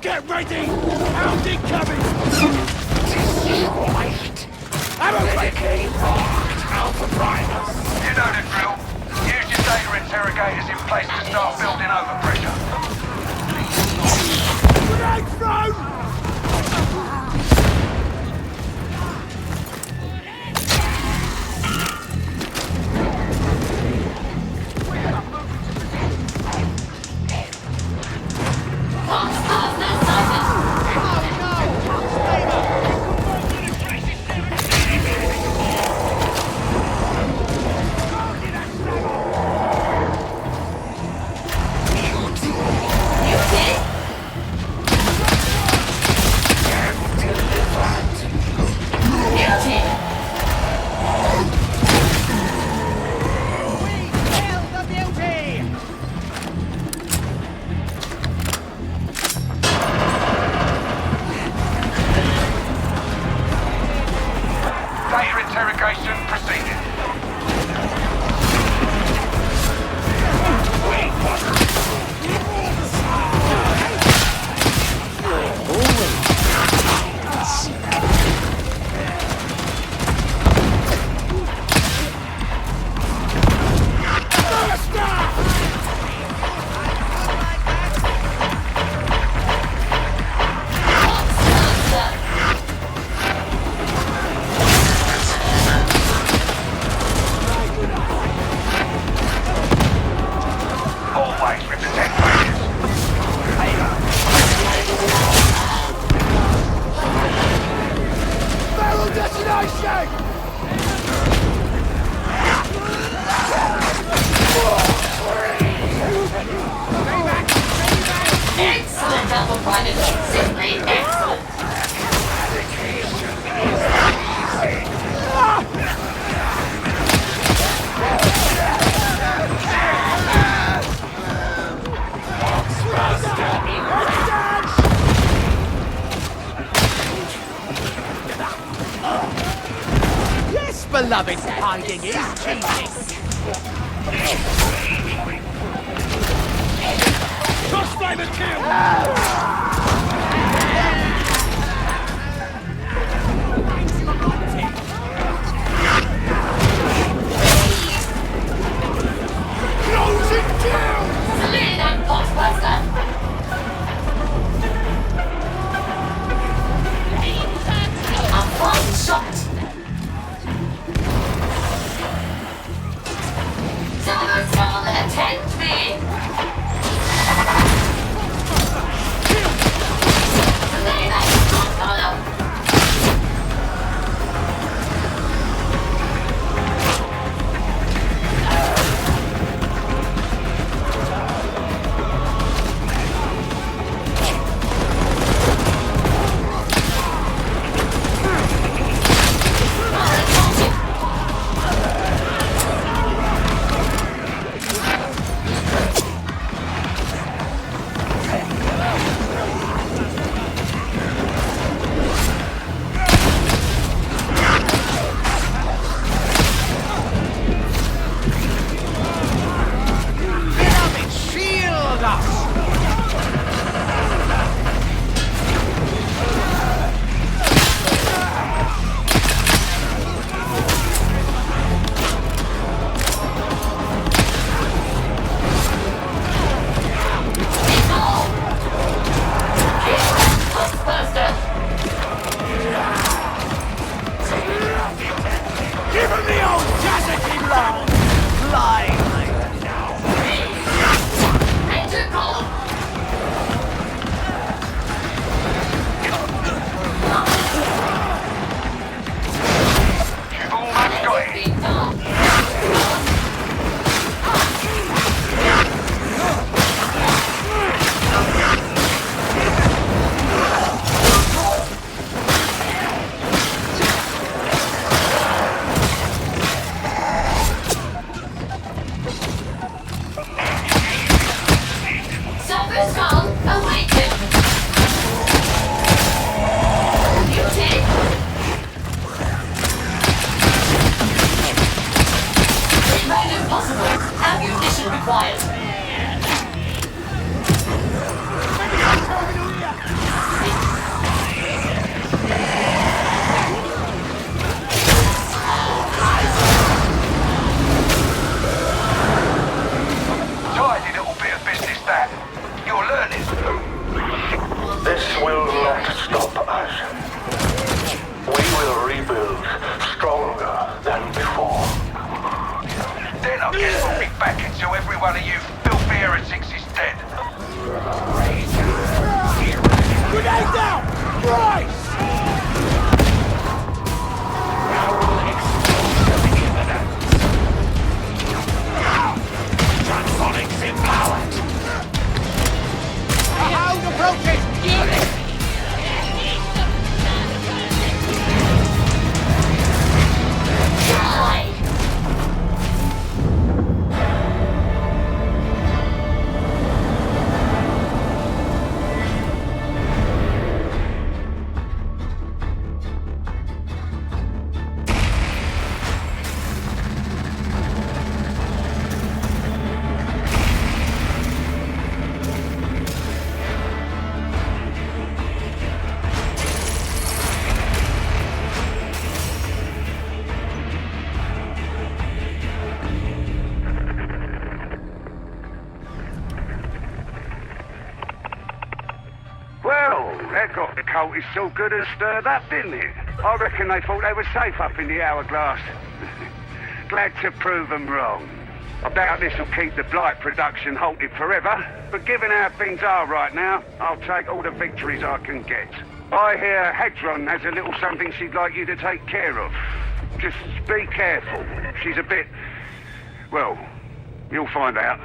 Get ready! Hound incoming! Destroyed! Medicaid marked Alpha Primus. You know the drill. Use your data interrogators in place to start building overpressure. Grenade thrown! Excellent, Alpha Private. Simply excellent. Yes, beloved, hiding is cheating. Crossfire and kill! Closing kill! Slay that potbuster! A fine shot! Silverstone, attend me! Slay that potbuster! required. Tidy little bit of business that. You're learning. This will not stop us. We will rebuild stronger than before. Then I guess we'll be back until every one of you filthy heretics is dead. Grenade down! Christ! Transonics empowered. Hold approaches! Unit! That got the cultists so good and stirred up, didn't it? I reckon they thought they were safe up in the hourglass. Glad to prove them wrong. I doubt this will keep the Blight production halted forever, but given how things are right now, I'll take all the victories I can get. I hear Hadron has a little something she'd like you to take care of. Just be careful. She's a bit... well, you'll find out.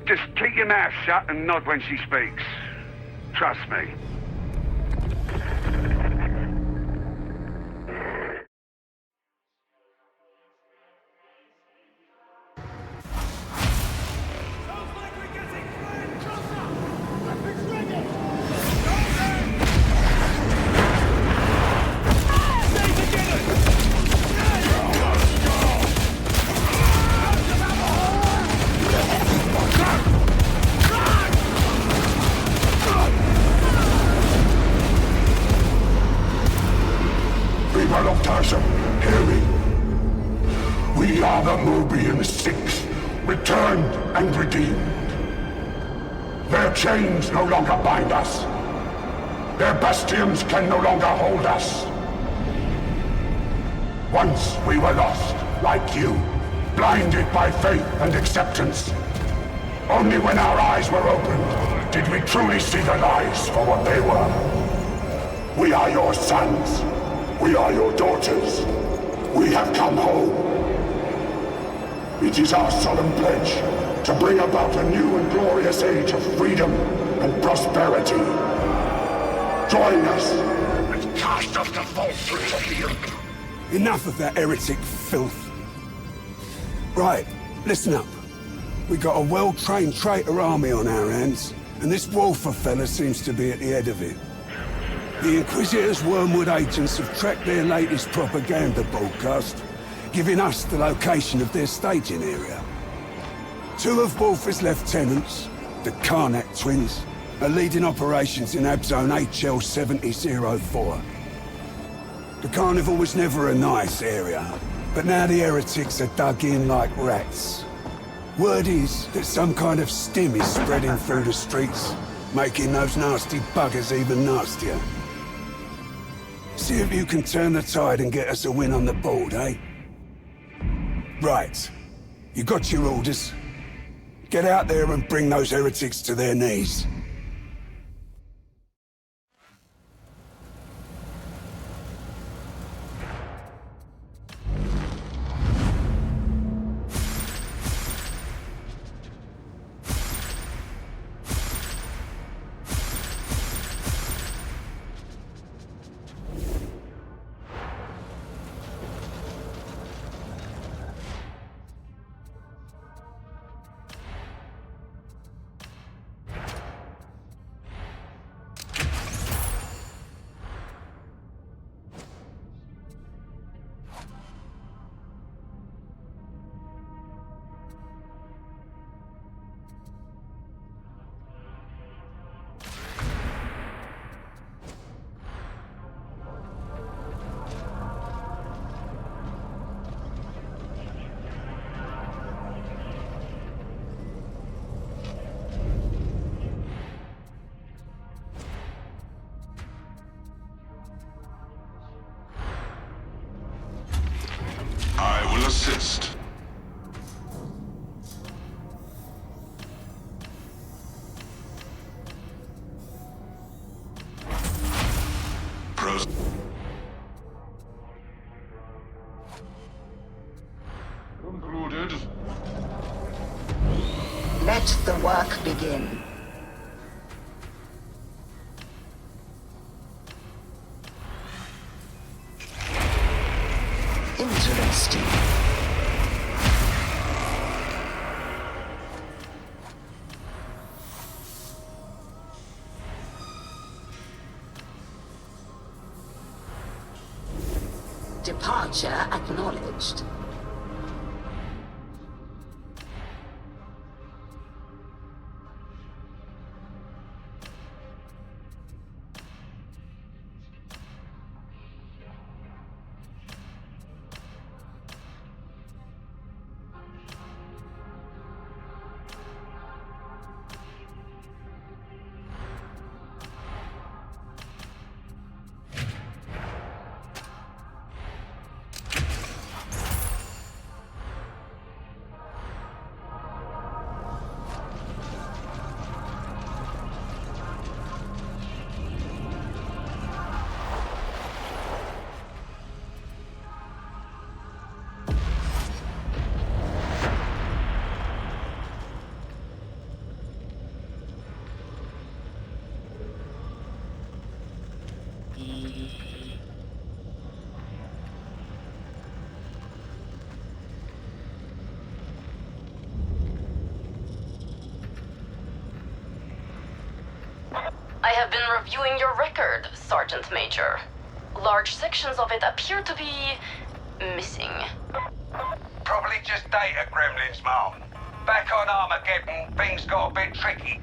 Just keep your mouth shut and nod when she speaks. Trust me. Hear me. We are the Mobian Six, returned and redeemed. Their chains no longer bind us. Their bastions can no longer hold us. Once we were lost, like you, blinded by faith and acceptance. Only when our eyes were opened did we truly see the lies for what they were. We are your sons. We are your daughters. We have come home. It is our solemn pledge to bring about a new and glorious age of freedom and prosperity. Join us and cast off the falsehoods of the Earth. Enough of that heretic filth. Right, listen up. We got a well-trained traitor army on our hands, and this Wolfer fella seems to be at the head of it. The Inquisitor's Wormwood agents have tracked their latest propaganda broadcast, giving us the location of their staging area. Two of Wolfer's lieutenants, the Karnak twins, are leading operations in Abzone HL 7004. The Carnival was never a nice area, but now the heretics are dug in like rats. Word is that some kind of stim is spreading through the streets, making those nasty buggers even nastier. See if you can turn the tide and get us a win on the board, eh? Right. You got your orders. Get out there and bring those heretics to their knees. resist. Concluded. Let the work begin. Interesting. Departure acknowledged. I have been reviewing your record, Sergeant Major. Large sections of it appear to be missing. Probably just data gremlins, Mom. Back on Armageddon, things got a bit tricky.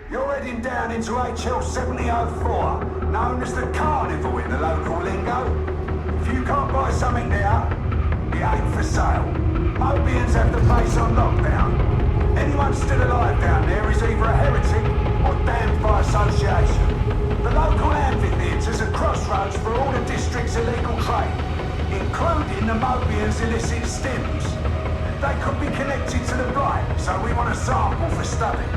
You're heading down into HL 7004, known as the Carnival in the local lingo. If you can't buy something there, it ain't for sale. Mobians have the place on lockdown. Anyone still alive down there is either a heretic or damned by association. The local amphitheatre's a crossroads for all the district's illegal trade, including the Mobians' illicit stims. They could be connected to the Blight, so we want a sample for study.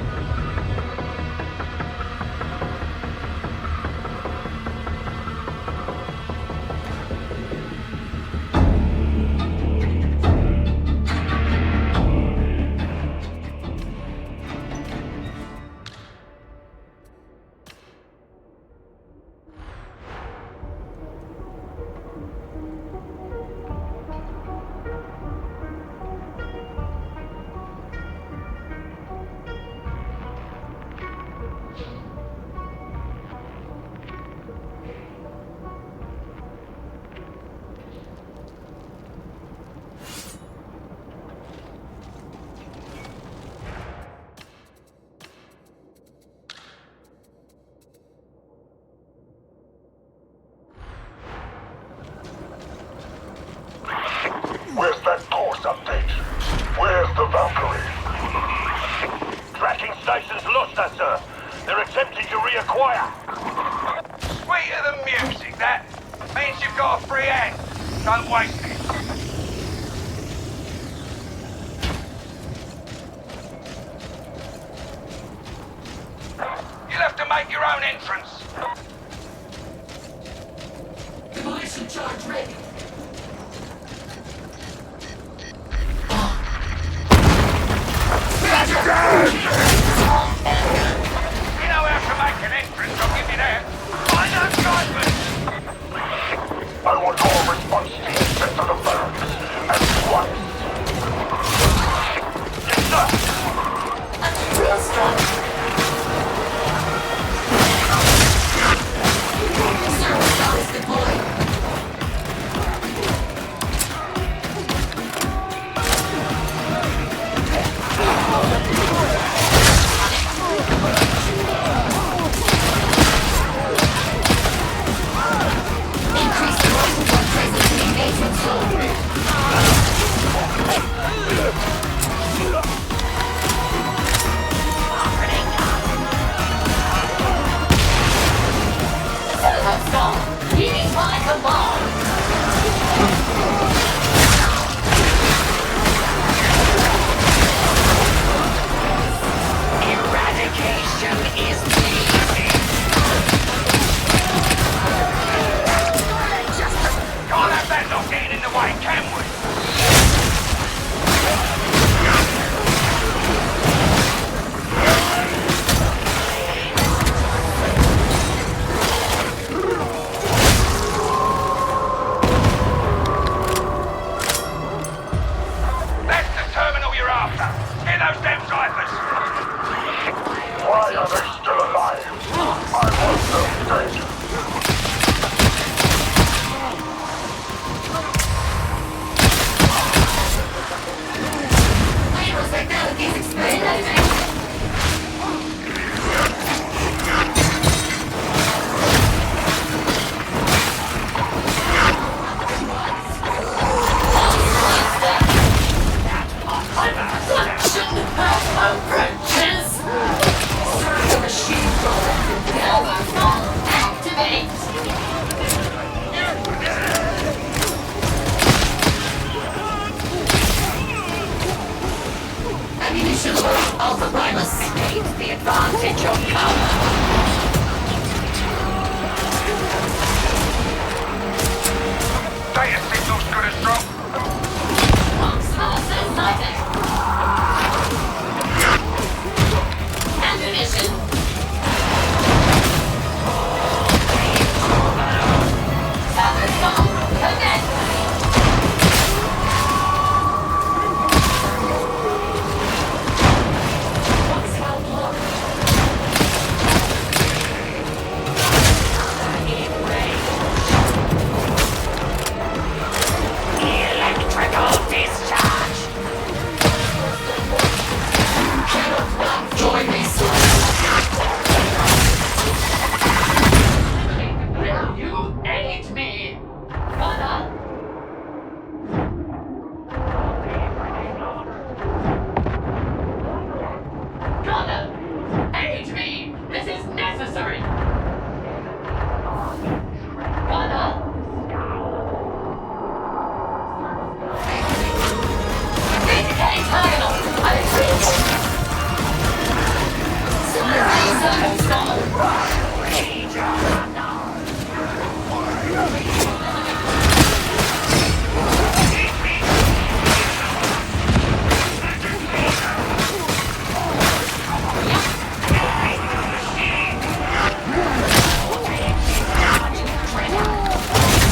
Where's that course update? Where's the Valkyrie? Tracking station's lost us, sir. They're attempting to reacquire. Sweeter than music, that. Means you've got a free hand. Don't waste it. You'll have to make your own entrance. Demolition charge ready. You know how to make an entrance, I'll give you that. I know drivers. I want all response teams sent to the barracks at once. Yes, sir. Real strong. those damn ciphers! Why are they still alive? I want them dead. Virus technologies experiencing. Approaches! Server machine overfall activate! Ammunition load Alpha Primus takes the advantage of cover. Data signal's good as strong. Sources sighted. Ammunition. Thunderstorm, connect. Electrical discharge. Join me, sir. Will you aid me? Father? Father, aid me. This is necessary. Father? Indicate terminal. I agree.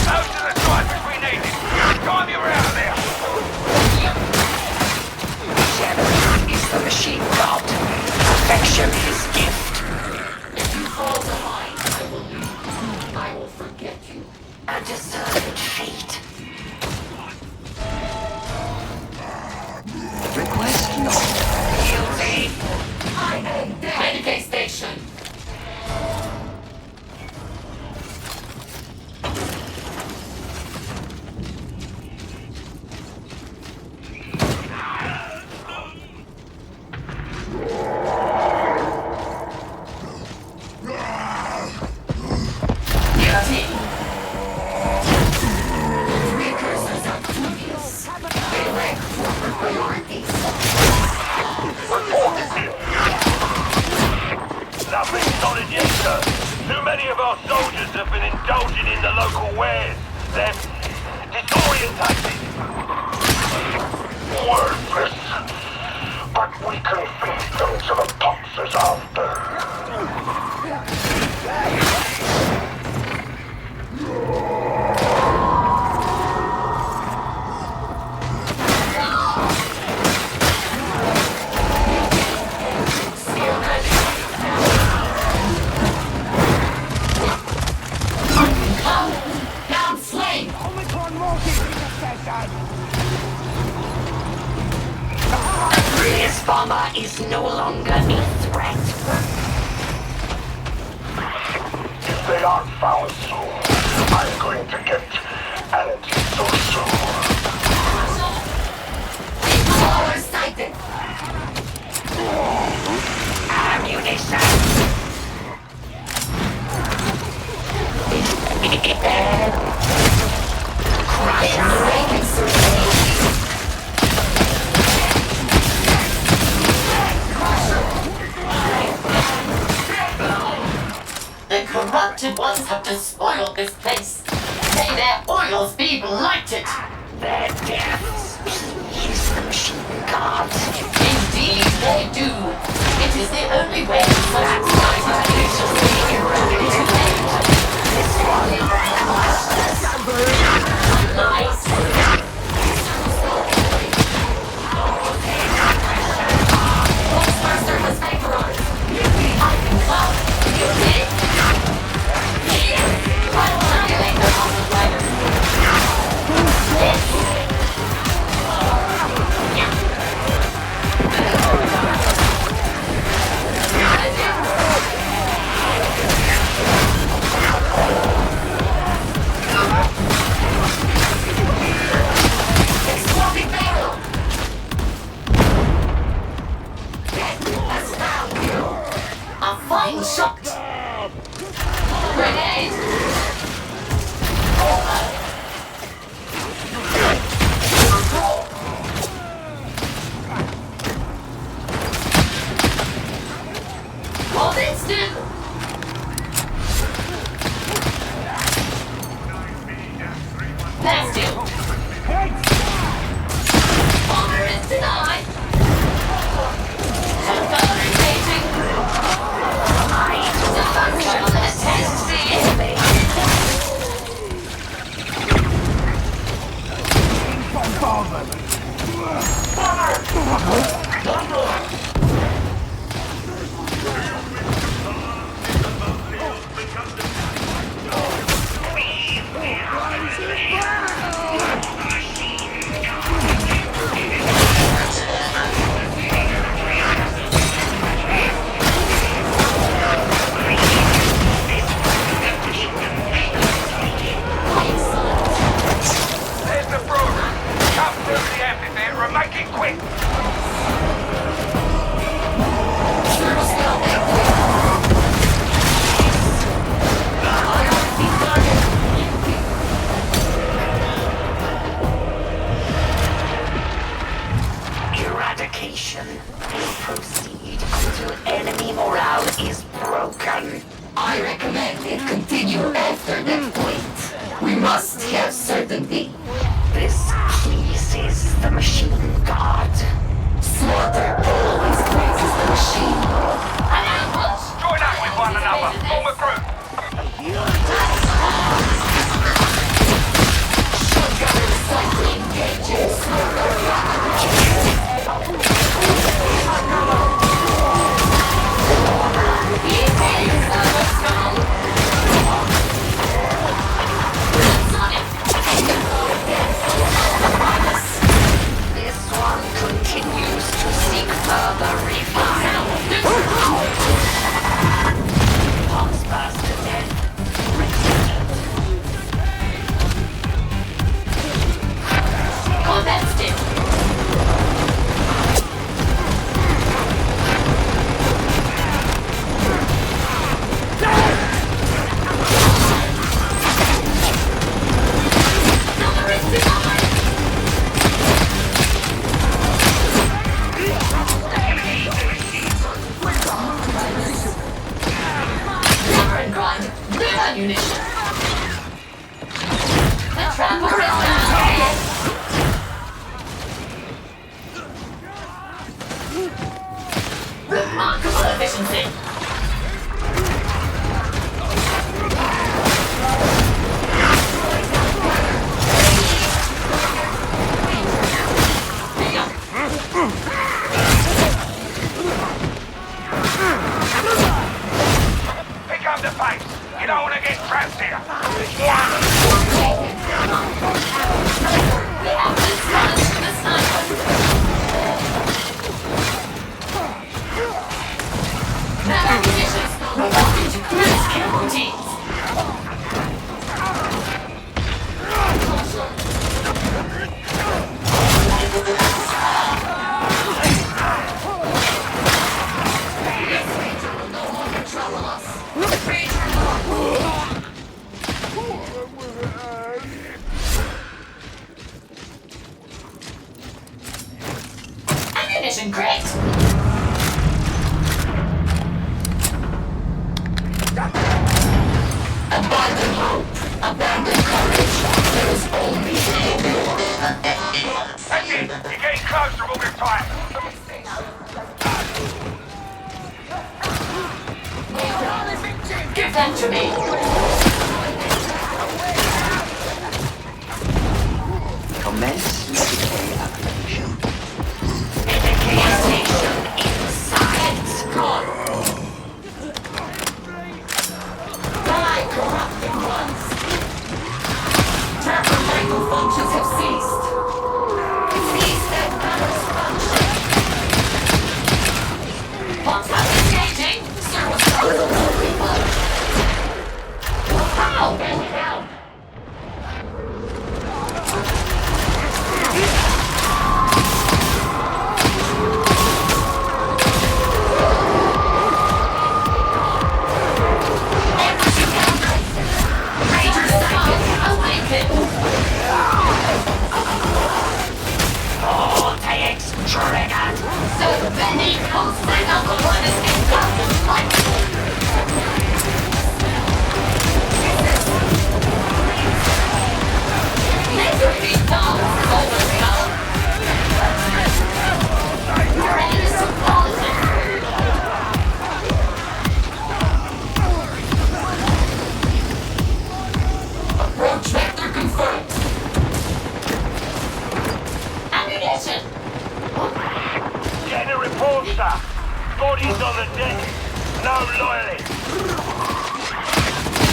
Those are the ciphers we needed. Time you were out of there. Shepard is the machine god. Perfection is gift. If you fall behind, I will leave you. I will forget you. A deserved fate. Request not guilty. I am the Renegade Station. Guilty. Precursors are dubious. They lack proper priorities. Nothing solid yet, sir. Too many of our soldiers have been indulging in the local wares. They're disorientated. Worthless. But we can feed them to the boxes after. Down slain! The Breeze Bomber is no longer a threat. If they aren't found soon, I'm going to get anti-social. Power sighted! Ammunition. The corrupted ones have despoiled this place. May their oils be blighted. Their deaths please the machine gods. Indeed they do. It is the only way such mighty creatures may be eradicated. This nice. shocked. Grenade! Hold it still! Past you! Honor is denied! Shotgun engaging! Dysfunctional attach There's the brewery. Come through the amphitheater and make it quick. Eradication will proceed until enemy morale is broken. I recommend it continue after that point. We must have certainty. This pleases the machine god. Slaughter always pleases the machine god. Join up with one another. Form a group. This one continues to seek further refinement. Pumps past the dead. Combat still! Cover and grind. Good ammunition. The trapper is down. Remarkable efficiency. Pick up the pace. You don't want to get trapped here. We have to challenge the sniper. That ammunition will walk into cruise kill routines. Ammunition crate! Abandon hope. Abandon courage. There is only failure. That's it. You're getting closer all the time. Give them to me! Commence military operation. Medication inside. Gone. Die, corrupting ones. Trapper vital functions have ceased. Cease their balance function. Pumps are engaging! Service Triggered! So many constant alkalinous encounters like literally dogs overcome. Ready to polish. Approach vector confirmed. Ammunition. Getting a report, sir. Bodies on the deck. No loyalists.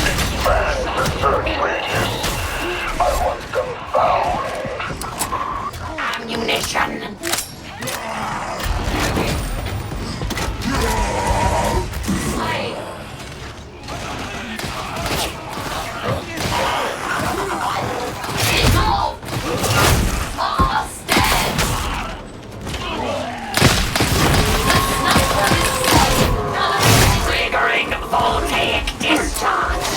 Expand the search radius. I want them found. Ammunition. Triggering voltaic discharge.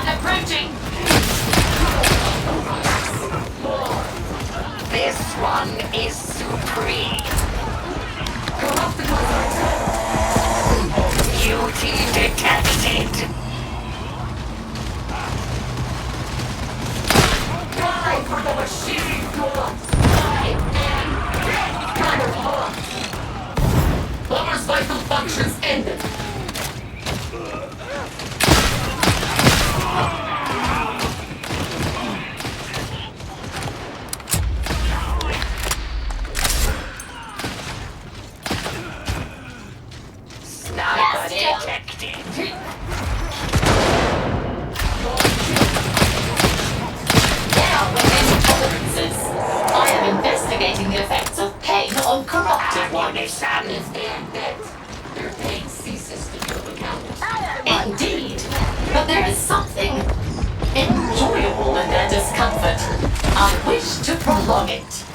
Approaching. This one is supreme. Duty detected. Die for the machine! Bomber's vital functions ended. Sniper detected. Now within tolerances. I am investigating the effects of pain on corrupted ones. Their pain ceases to go account. Indeed. But there is something enjoyable in their discomfort. I wish to prolong it.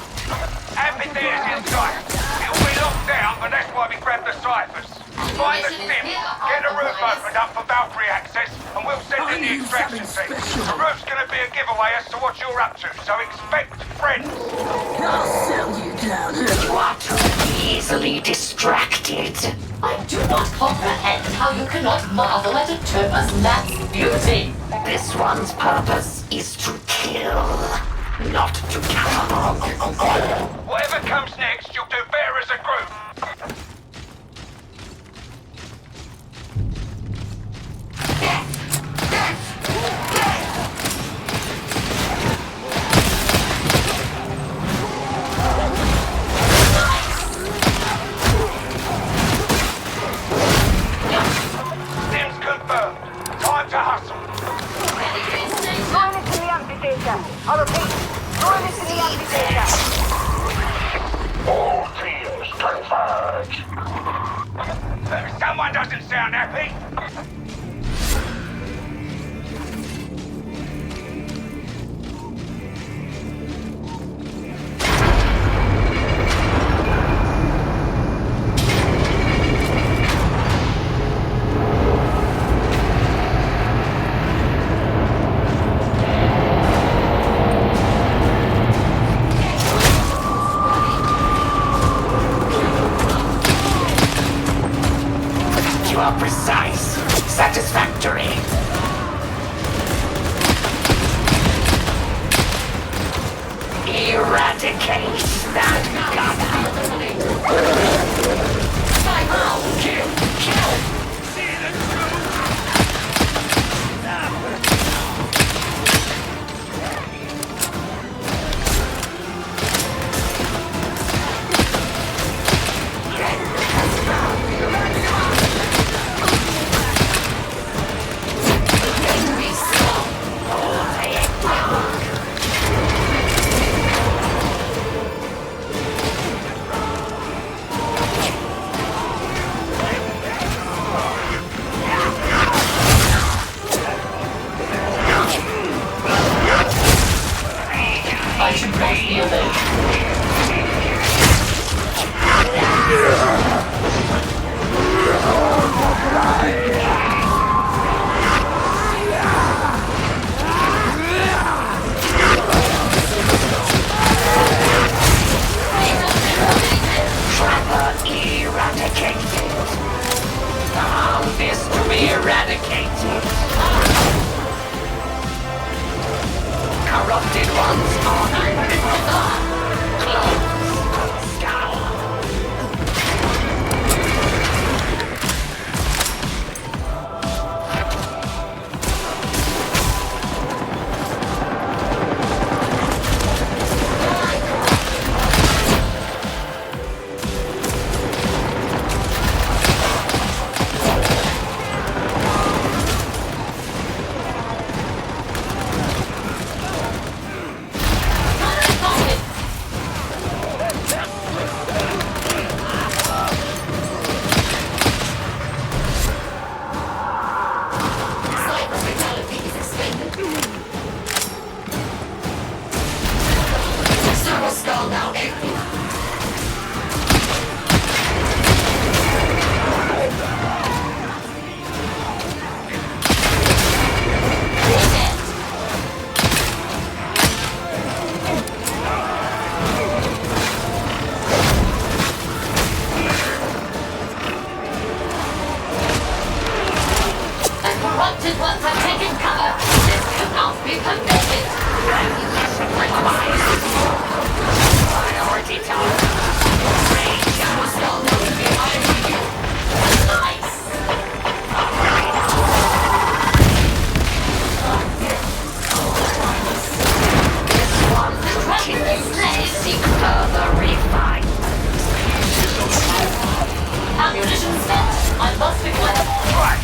Amphitheater's inside. It'll be locked down, but that's why we grabbed the ciphers. Find the sim, get the roof opened up for Valkyrie access, and we'll send in the extraction team. The roof's gonna be a giveaway as to what you're up to, so expect friends. I'll sell you down. You are too easily distracted. I do not comprehend how you cannot marvel at a Turbo's lad's beauty. This one's purpose is to kill, not to cover. Whatever comes next, you'll do better as a group. Sim's confirmed. Time to hustle. Join us in the amphitheater. I repeat, join us in the amphitheater. All teams converge. Someone doesn't sound happy. You are precise, satisfactory. Eradicate that gun. Kill. I should cross the alert. skull now empty. Corrupted ones have taken cover. This cannot be permitted. Regulation required. Priority target. Range skull known behind you. Nice. This one continues. Seek further refine. Ammunition spent. I must be quiet. Right.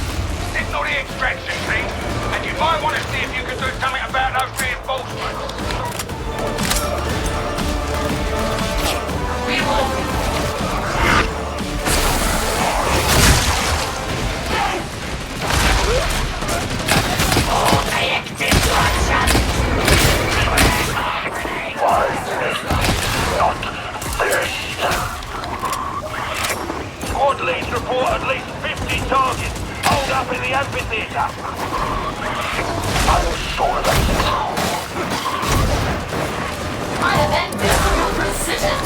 Signal the extraction team, and you might want to see if you can do something about those reinforcements. We will. Oh, take destruction! Not this. Squad leads report at least 50 targets. Hold up in the amphitheater. I have envied your precision.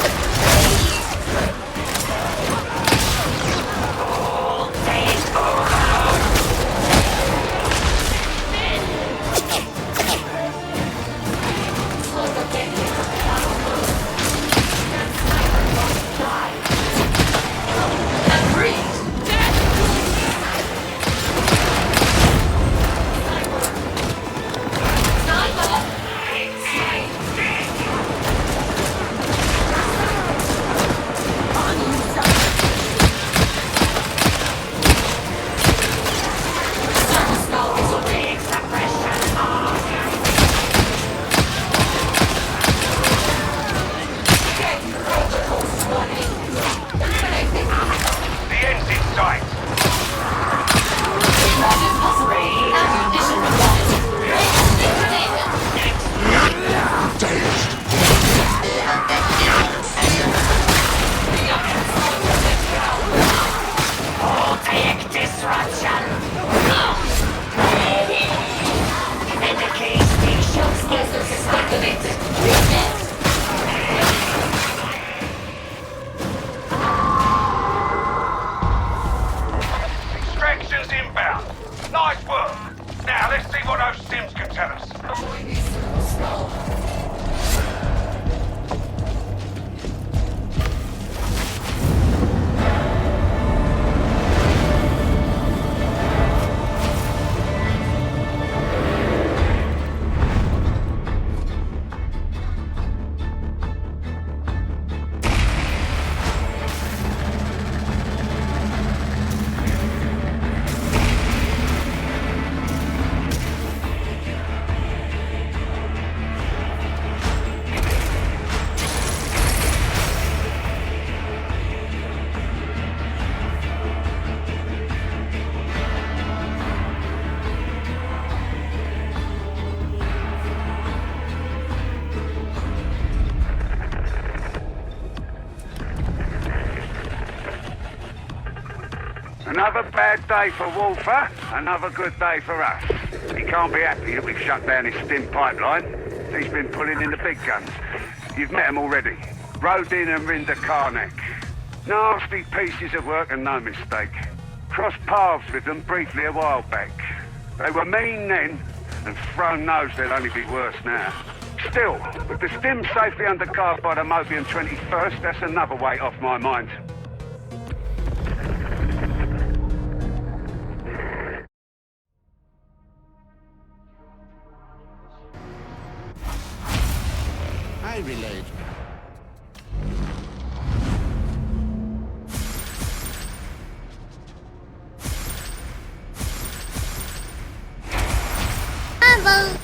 Another bad day for Wolfer, another good day for us. He can't be happy that we've shut down his stim pipeline. He's been pulling in the big guns. You've met him already. Rodin and Rinda Karnak. Nasty pieces of work and no mistake. Crossed paths with them briefly a while back. They were mean then, and Throne knows they'll only be worse now. Still, with the stim safely undercarved by the Mobian 21st, that's another weight off my mind. I relayed. Bravo!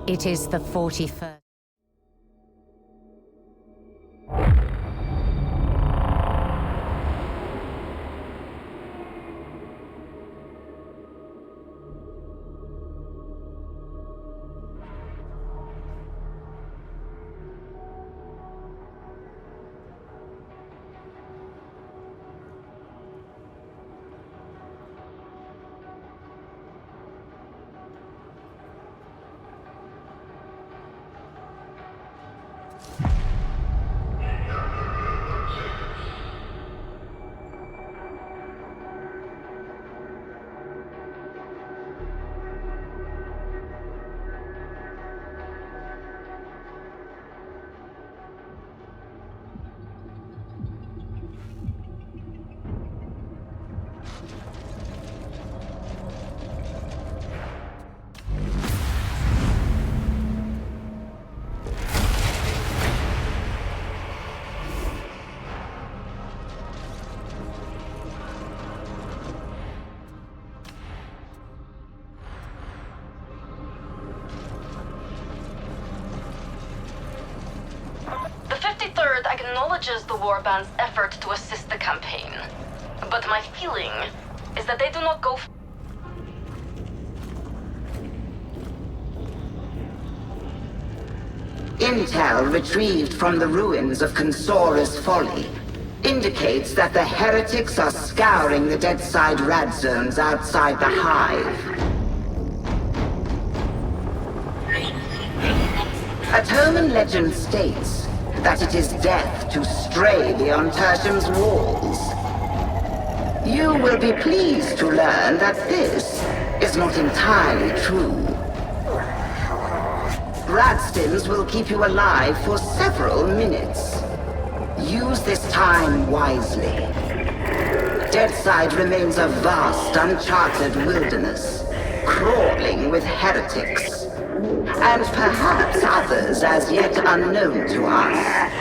It is the 41st. Acknowledges the Warband's effort to assist the campaign. But my feeling is that they do not go... Intel retrieved from the ruins of Consora's Folly indicates that the heretics are scouring the Deadside rad zones outside the Hive. Atoman legend states that it is death to stray beyond Tertium's walls. You will be pleased to learn that this is not entirely true. Radstins will keep you alive for several minutes. Use this time wisely. Deadside remains a vast, uncharted wilderness, crawling with heretics. And perhaps others as yet unknown to us.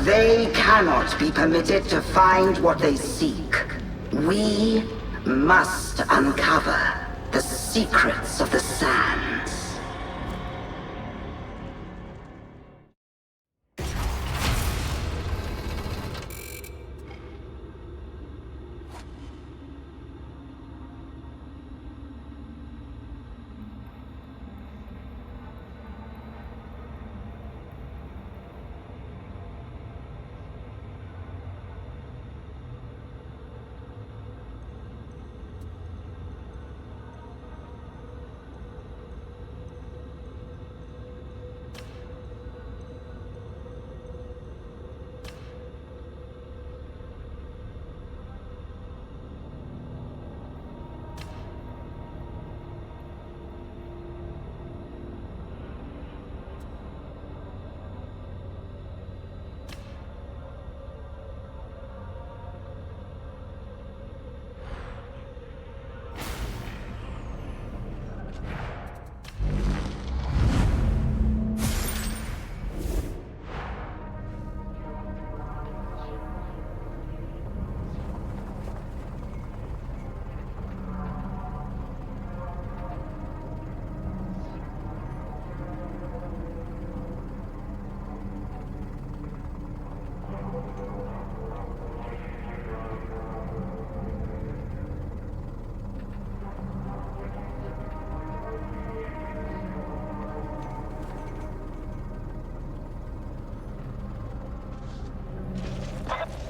They cannot be permitted to find what they seek. We must uncover the secrets of the sands.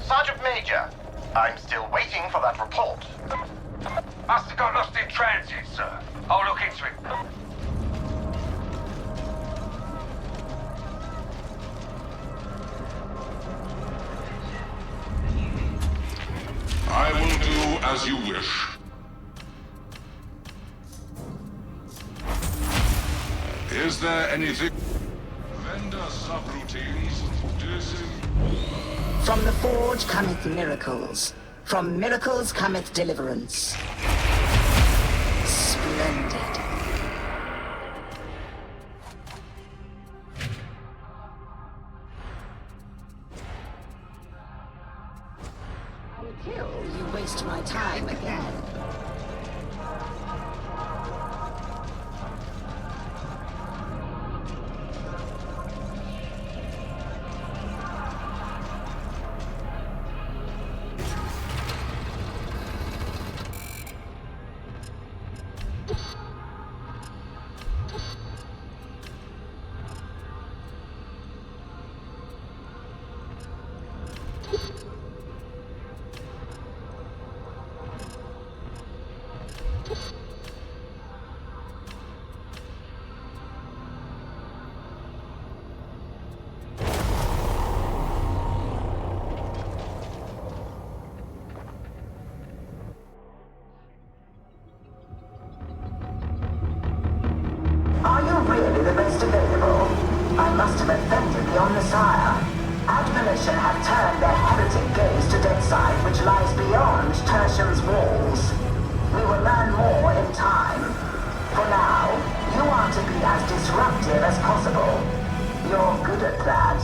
Sergeant Major, I'm still waiting for that report. Must have got lost in transit, sir. I'll look into it. I will do as you wish. Is there anything? From the forge cometh miracles. From miracles cometh deliverance. Splendid. Until you waste my time again. Are you really the best available? I must have offended the Omnissiah. Admonition have turned their heretic gaze to Darktide, which lies beyond Tertium's walls. We will learn more in time. For now, you are to be as disruptive as possible. You're good at that.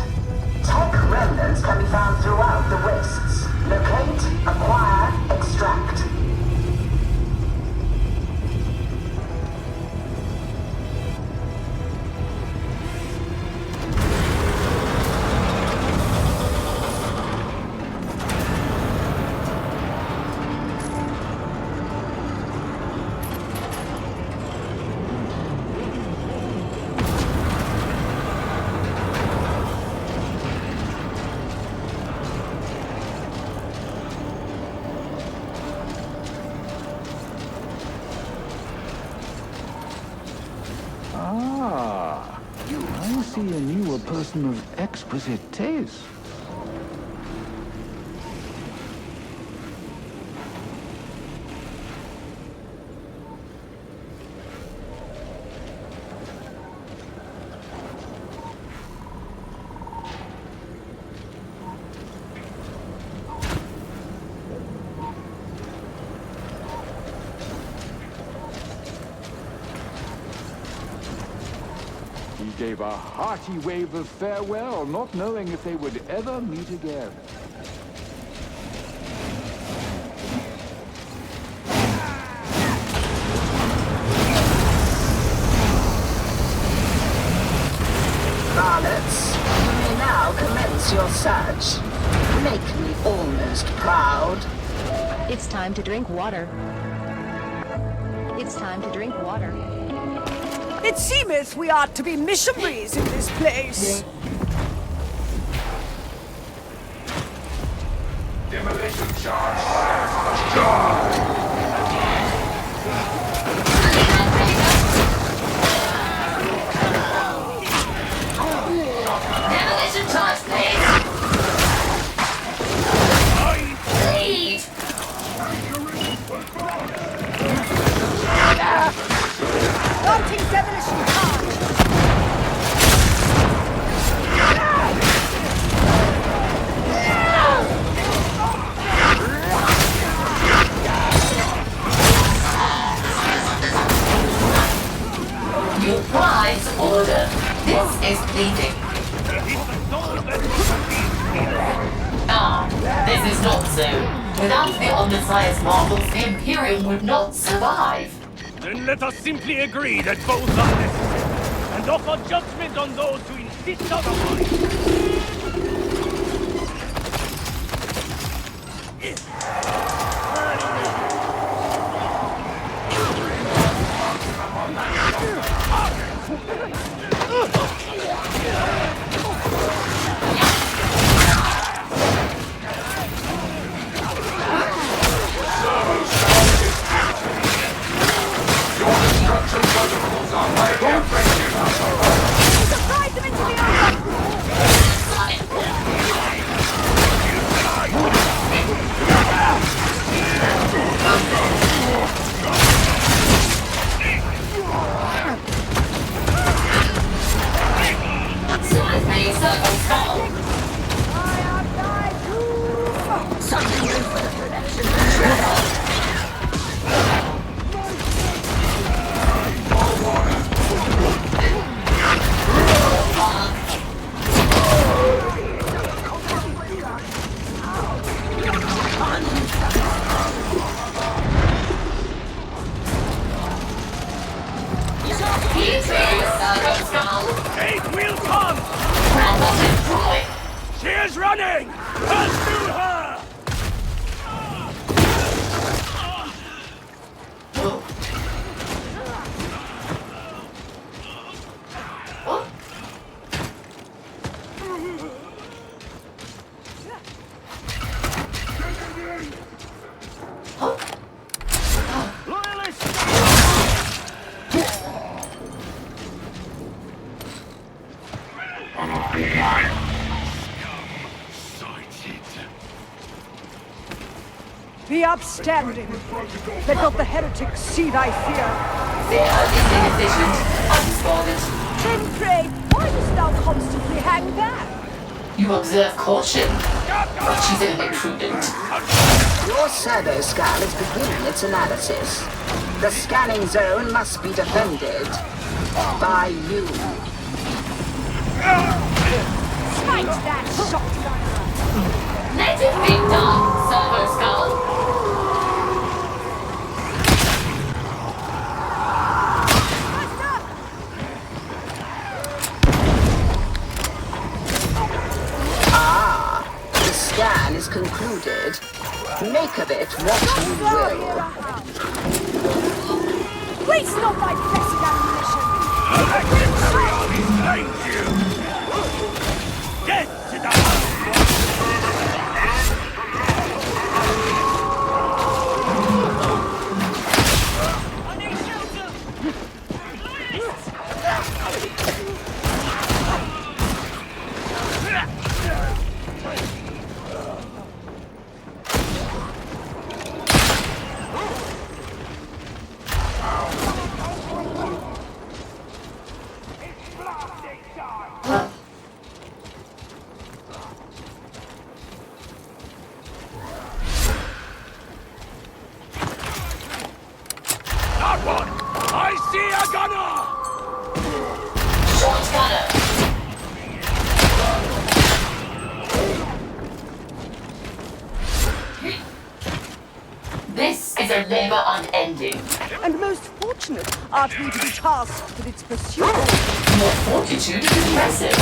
Tech remnants can be found throughout the Wastes. Locate, acquire, extract. I see in you a person of exquisite taste. He gave a hearty wave of farewell, not knowing if they would ever meet again. Varlets, you may now commence your search. Make me almost proud. It's time to drink water. It's time to drink water. It seemeth we are to be missionaries in this place. Demolition charge. Demolition charge, please. Lead. Launching demolition charge. Your prize order. This is bleeding. This is not so. Without the Omnissiah's marvels, the Imperium would not survive. Then let us simply agree that both are necessary, and offer judgment on those who insist otherwise. Surprise them into the open! Be upstanding. Let not the heretics see thy fear. They are inefficient, unspoiled. Then pray, why dost thou constantly hang back? You observe caution, but she's only prudent. Your servo scan is beginning its analysis. The scanning zone must be defended by you. Smite that shotgun! Let it be done, Servo Skull. The scan is concluded. Make of it what you will. Waste not thy blessed ammunition! Thank you! Get to the house! This is a labor unending. And most fortunate art we to be tasked with its pursuit. Your fortitude is impressive,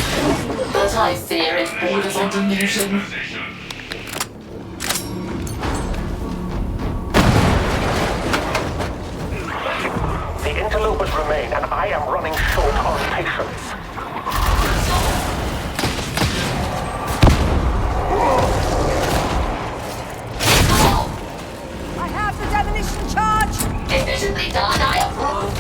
but I fear it borders on delusion. The interlopers remain, and I am running short on patience. I have the demolition charge! Efficiently done, I approve.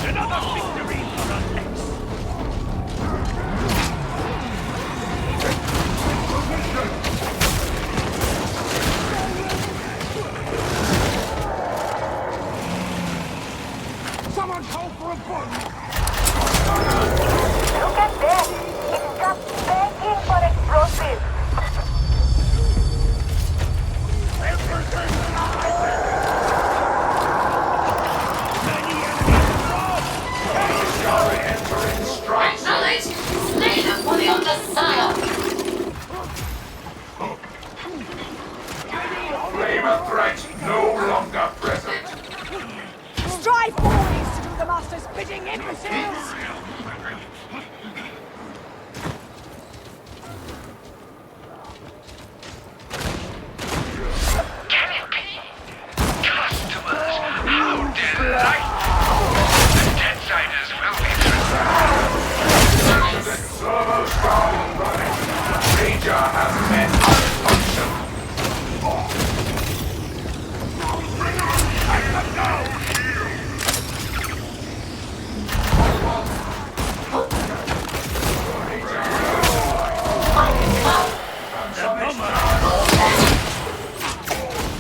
Another victory for us! Someone call for a bomb! Look at that! It's just begging for explosives! Acknowledge! Slay them for the Undersire! Flame of threat no longer present. Strive always to do the Master's bidding, imbeciles! Can it be? Customers, how delightful! The Deadsiders will be The servo skull running. Ranger has met malfunction.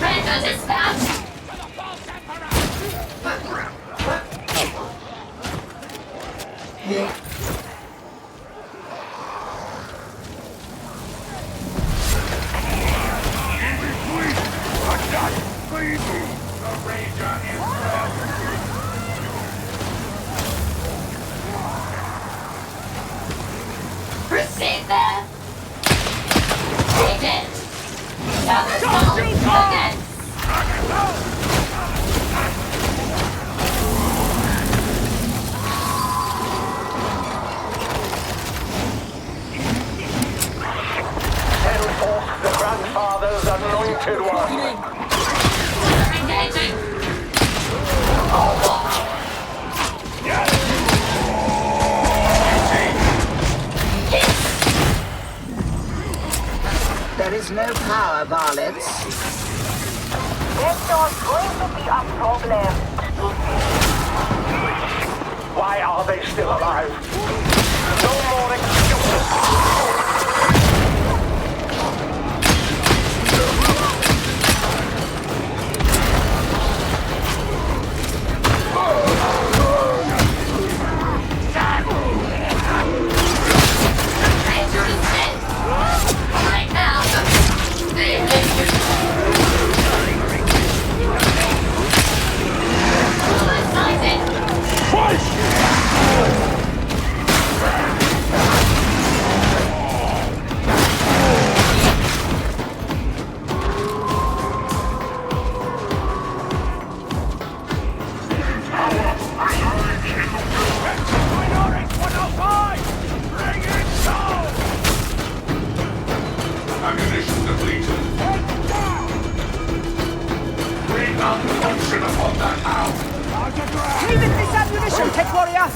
Ranger dispatch! Proceed there. Take it. Now the skull again. Engaging! There is no power, varlets. There's going to be a problem. Why are they still alive? No more excuses! Right now, Ammunition depleted. Bring up function upon that hound. Leave it this ammunition, Tech Warrior!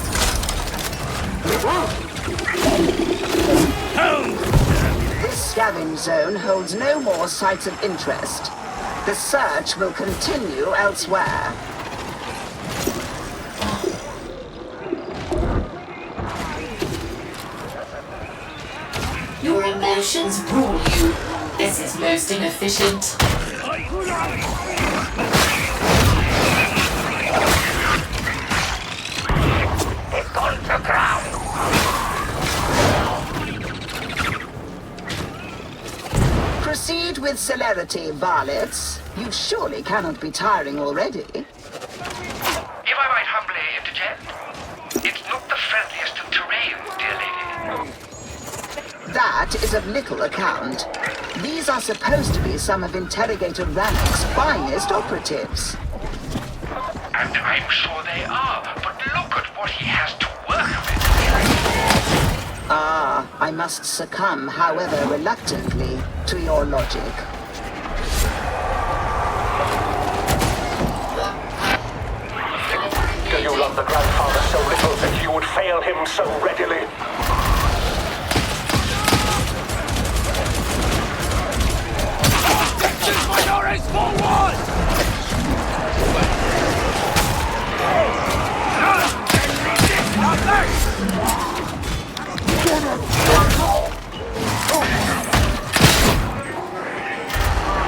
This scavenge zone holds no more sites of interest. The search will continue elsewhere. your emotions rule you. This is most inefficient. It's gone to ground. Proceed with celerity, varlets. You surely cannot be tiring already. If I might humbly interject, it's not the friendliest of terrain, dear lady. That is of little account. These are supposed to be some of Interrogator Rannoch's finest operatives. And I'm sure they are, but look at what he has to work with. Ah, I must succumb, however reluctantly, to your logic. Do you love the grandfather so little that you would fail him so readily? Minores forward!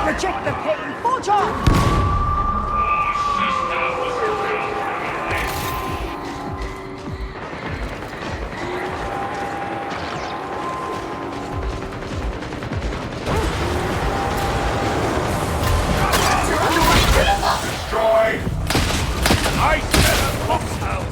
Reject the pain! Forge on! Destroyed. I smell a foxhound!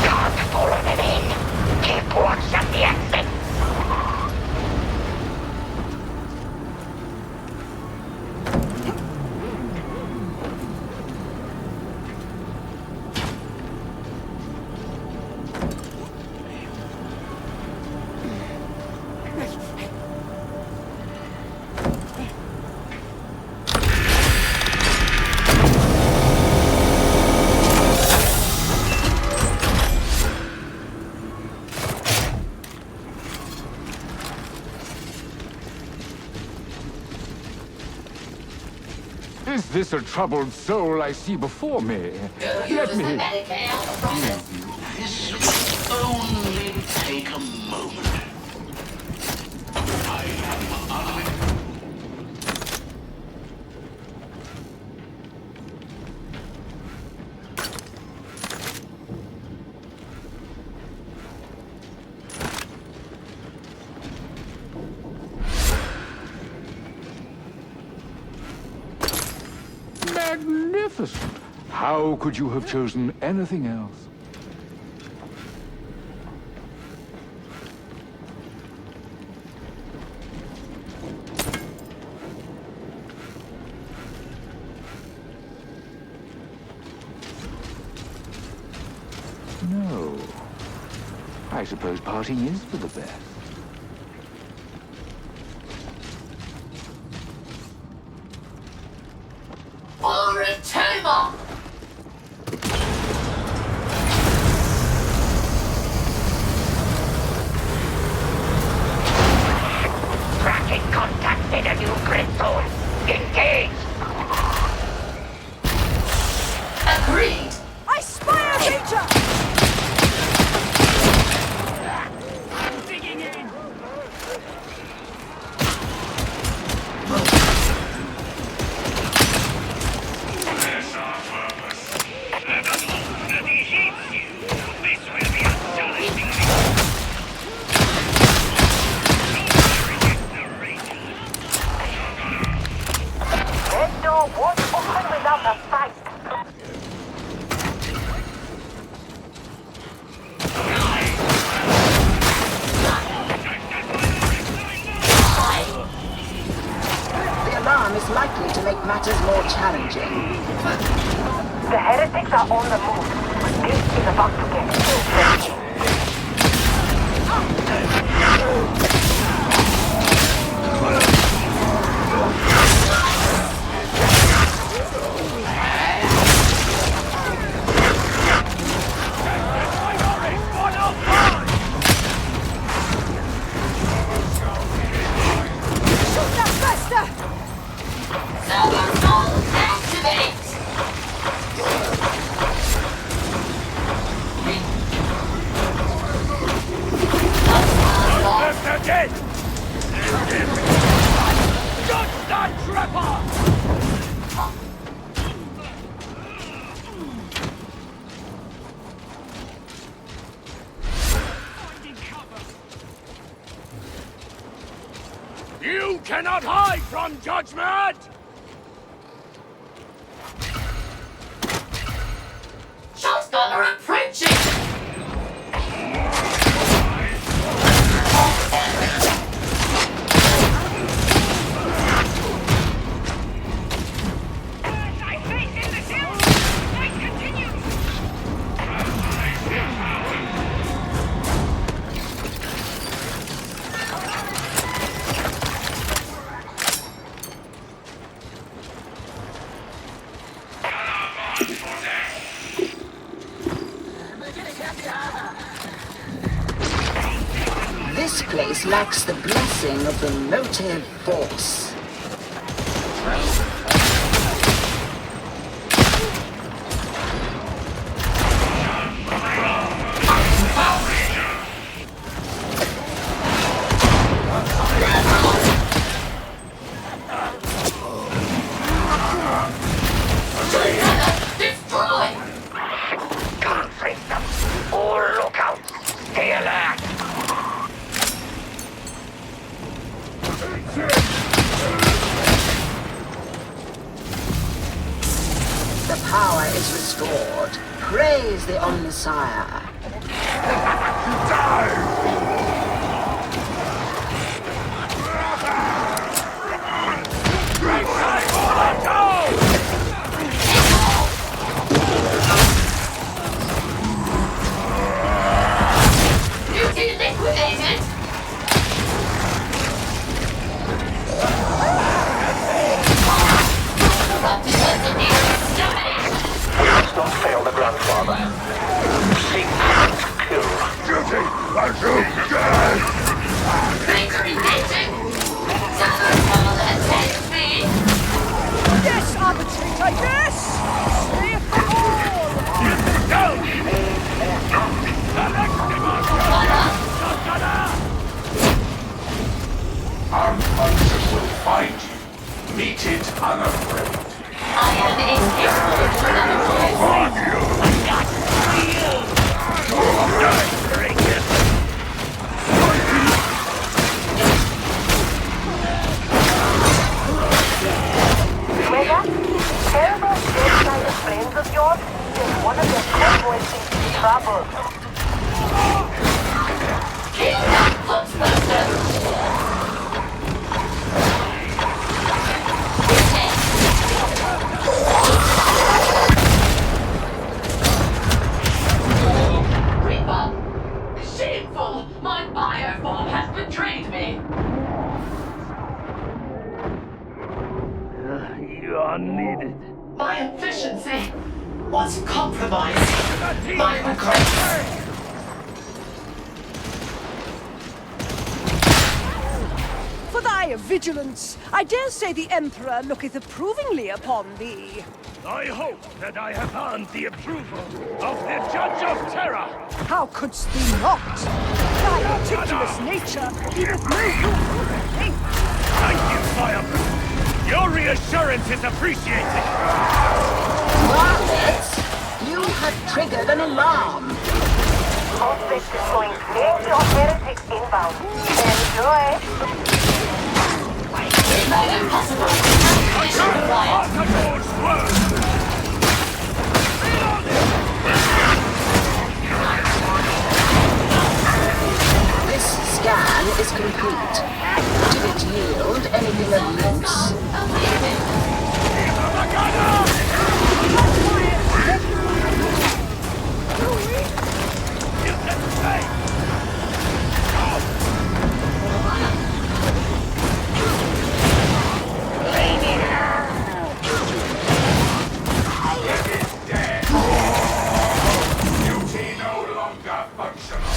Can't follow them in. Keep watch at the exit. Is this a troubled soul I see before me? Let me... This will only take a moment. I am unable. Magnificent! How could you have chosen anything else? I suppose parting is for the best. For a timer! Tracking contact in a new grid zone. Engage! Agreed! I spy a creature! Digging in! There's our purpose. That he hits you. This will be a challenging That door won't open without a fight. The alarm is likely to make matters more challenging. The heretics are on the move. This is about to get interesting. Shoot that faster! Silver Soul activate! Left her dead! Shut that trapper! You cannot hide from judgment! Shotgunner approaching! This place lacks the blessing of the motive force. Destroy! Can't face them. All lookouts. Stay alert. The power is restored. Praise the Omnissiah. Duty liquidated! Corrupted entity exterminated! We must not fail the grandfather. Seek and kill. Duty unto death! Breaker engaging! Silver Soul attacks me! Yes, arbitrator, yes! Save them all! Our punches will find you. Meet it unafraid. I am incapable of another choice. Whether terrible dead-side friends of yours is one of their convoys in trouble. Kill that Putzbuster! painful! My bioform has betrayed me! You are needed. My efficiency was compromised. My regrets. For thy vigilance, I dare say the Emperor looketh approvingly upon thee. I hope that I have earned the approval of the Judge of Terror. How couldst thee not? Thy meticulous nature leaveth no room for complaint. Thank you, Fireproof. Your reassurance is appreciated. Margaret, you have triggered an alarm. Hostess is going clear to heretic inbound. Enjoy. Impossible. Mission required. This scan is complete. Did it yield anything of use? Duty no longer functional.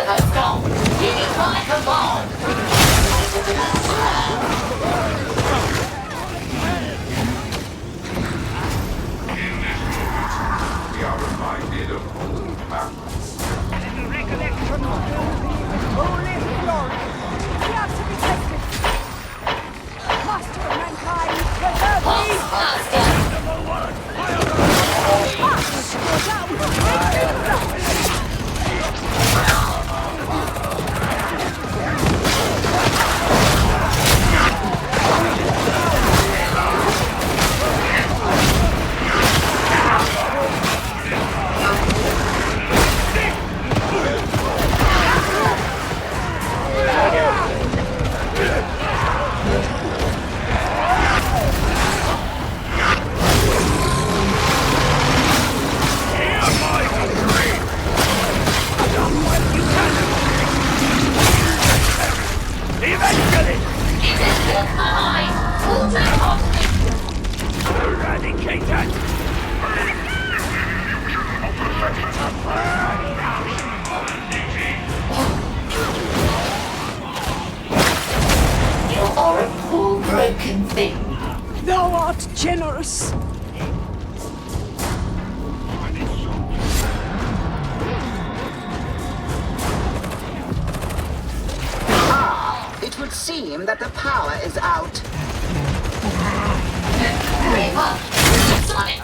Let's go. Heed my command. We are reminded of old battles. The recollection of holy glory. We have to be tested. Master of mankind, preserve me! Master. Down the raging blood! Eventually! Eradicated! You are a poor broken thing. Thou art generous. It would seem that the power is out. Reaper. Sonic.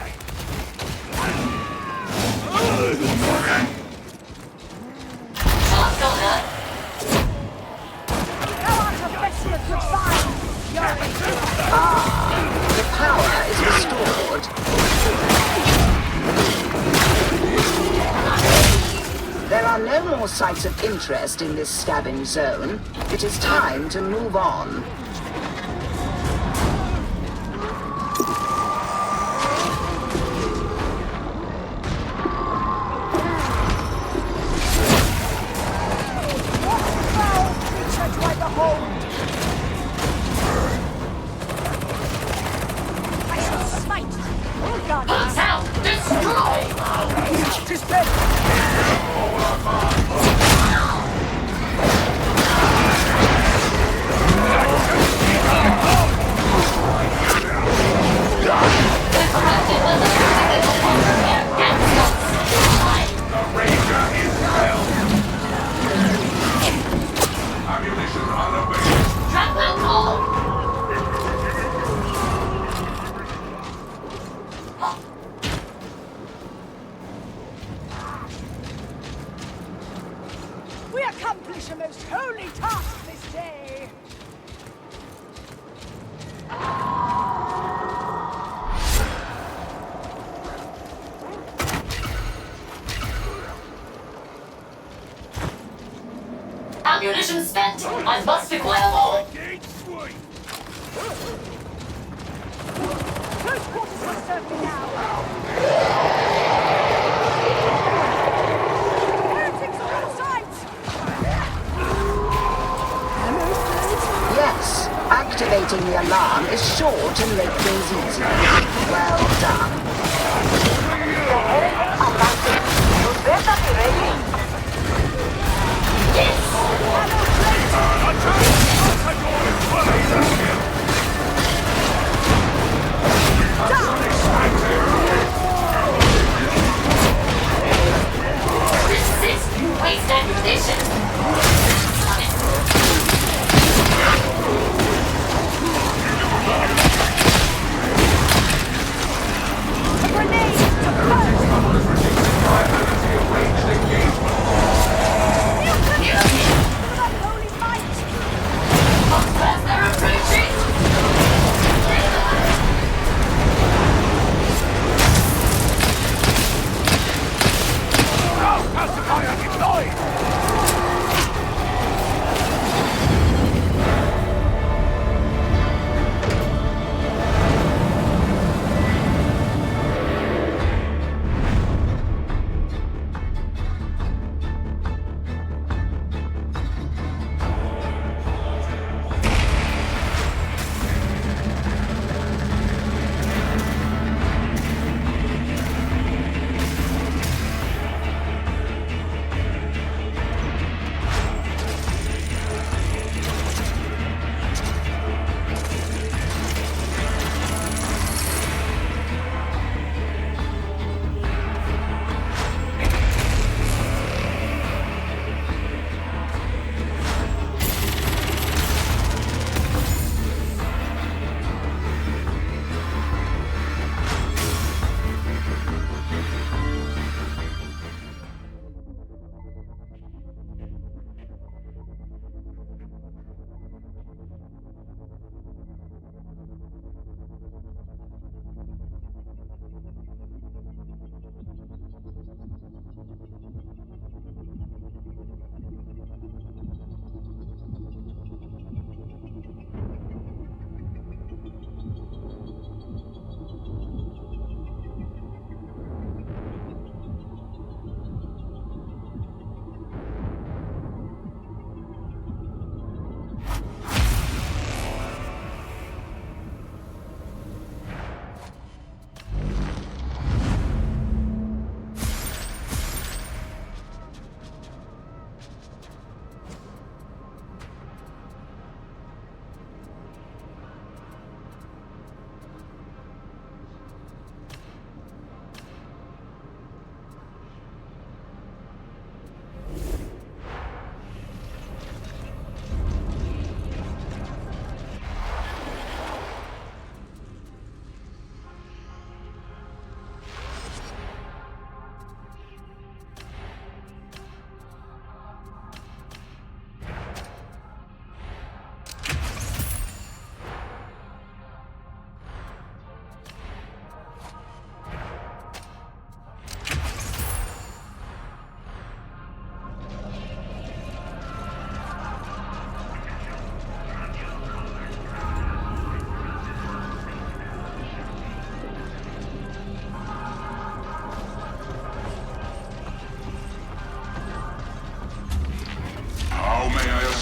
Just on her. Thou art a vessel of divine fury. The power is restored. There are no more sites of interest in this scavenge zone. It is time to move on. What foul creature do I behold? I shall smite. Oh God. Peace out. Destroy. Tis dead. Ammunition unavailable. We accomplish a most holy task this day. Ammunition Munitions spent. I must acquire more. Close quarters will serve me now. Heretics on all sides! Yes, activating the alarm is sure to make things easier. Well done. The heretics are mounted. You better be ready. Resist, you waste ammunition. A grenade to burst! Unholy might! They're approaching. Pacifier deployed!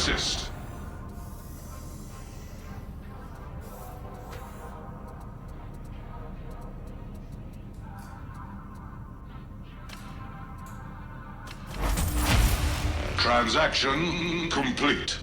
assist. Transaction complete.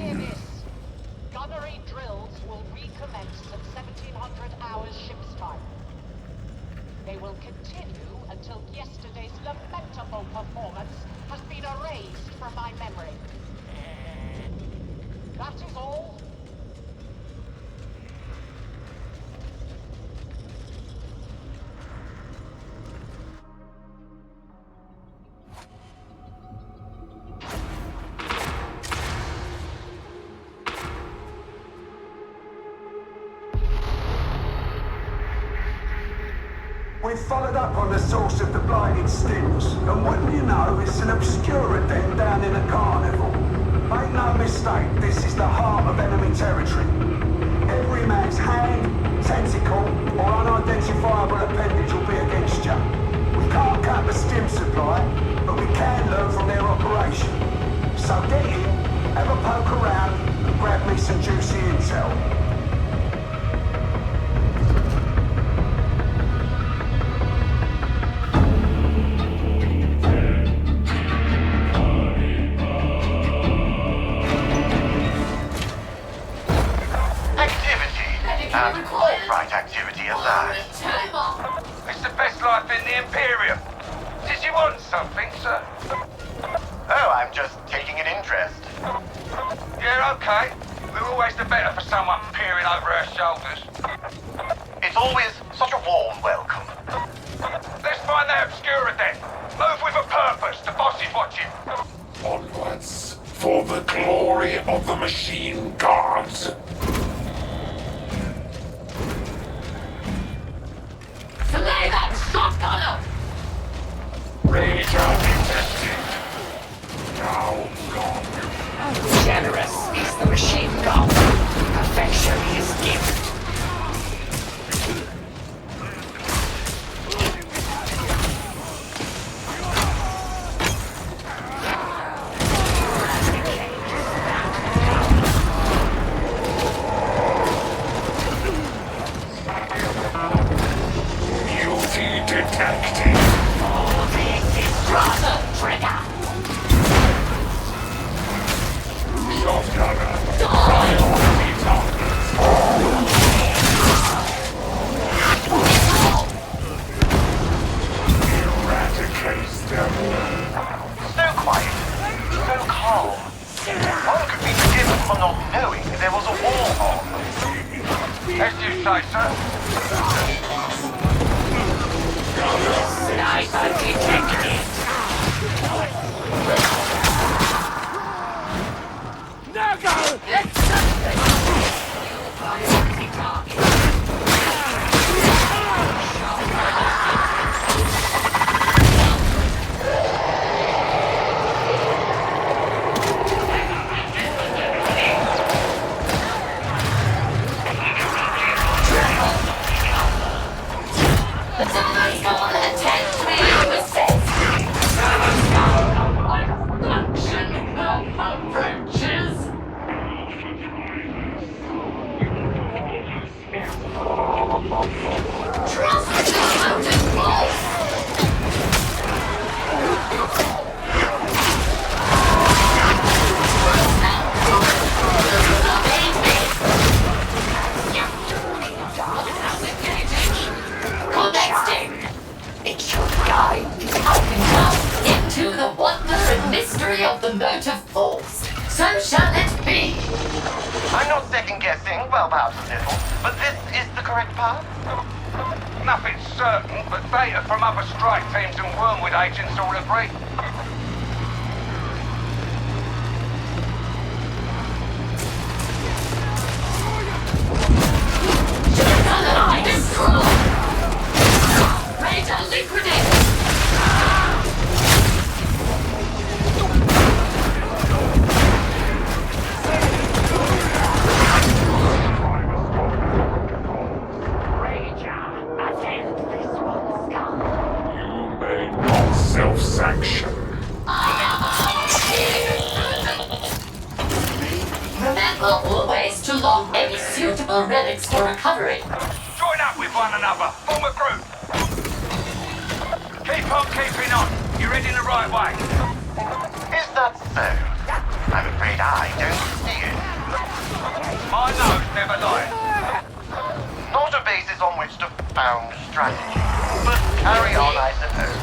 Hear this. Gunnery drills will recommence at 1700 hours ship's time. They will continue until yesterday's lamentable performance has been erased from my memory. That is all. We've followed up on the source of the blighted stims, and wouldn't you know, it's an obscure den down in a carnival. Make no mistake, this is the heart of enemy territory. Every man's hand, tentacle, or unidentifiable appendage will be against you. We can't cut the stim supply, but we can learn from their operation. So get in, have a poke around, and grab me some juicy intel. Right activity at that. It's the best life in the Imperium. Did you want something, sir? Oh, I'm just taking an interest. Yeah, okay. We're always the better for someone peering over our shoulders. It's always such a warm welcome. Let's find that obscura then. Move with a purpose. The boss is watching. Onwards, for the glory of the machine gods. Slay that shotgunner! Rager detected. Now gone. Generous is the machine god. Perfection is gift. Detected. Shotgunner. Priority targets. Eradicate them. So quiet. So calm. One could be forgiven for not knowing there was a war on. As you say, sir. Sniper detected. Now go! Of the motive force. So shall it be. I'm not second-guessing, well, perhaps a little, but this is the correct path? Nothing's certain, but data from other strike teams and Wormwood agents all agree. I destroy! Ready to liquidate! Self-sanction. Remember always to log any suitable relics for recovery. Join up with one another. Form a group. Keep on keeping on. You're heading the right way. Is that so? I'm afraid I don't see it. never lie. Not a basis on which to found strategy. But carry on, I suppose.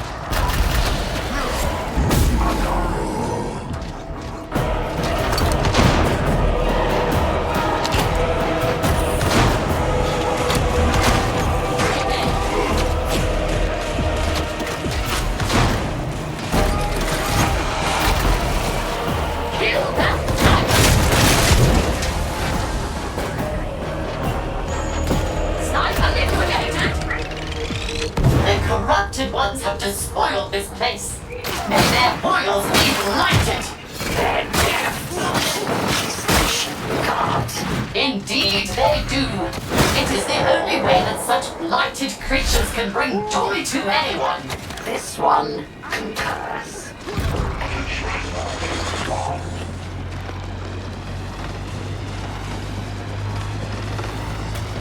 Corrupted ones have despoiled this place. May their boils be blighted. Their death. God. Indeed, they do. It is the only way that such blighted creatures can bring joy to anyone. This one concurs.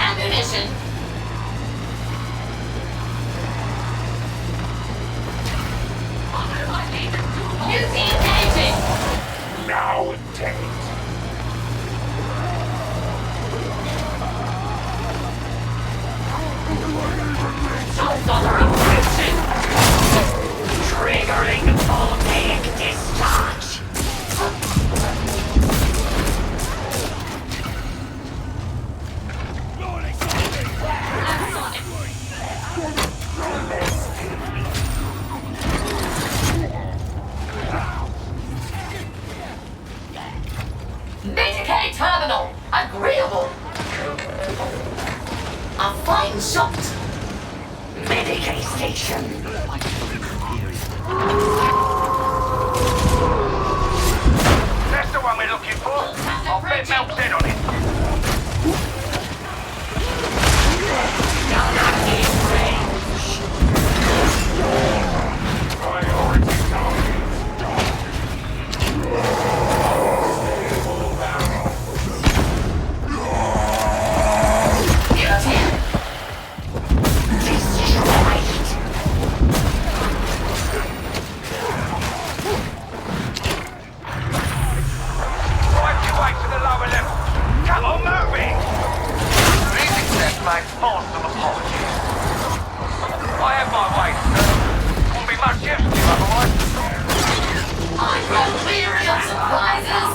Ammunition. Now take it. Triggering voltaic discharge. Medicaid terminal. Agreeable. A fine shot. Medicaid station. That's the one we're looking for. I'll bet Mel's in on it. My awesome apologies. I have my way, sir. Won't be much use to you otherwise. I grow weary of surprises.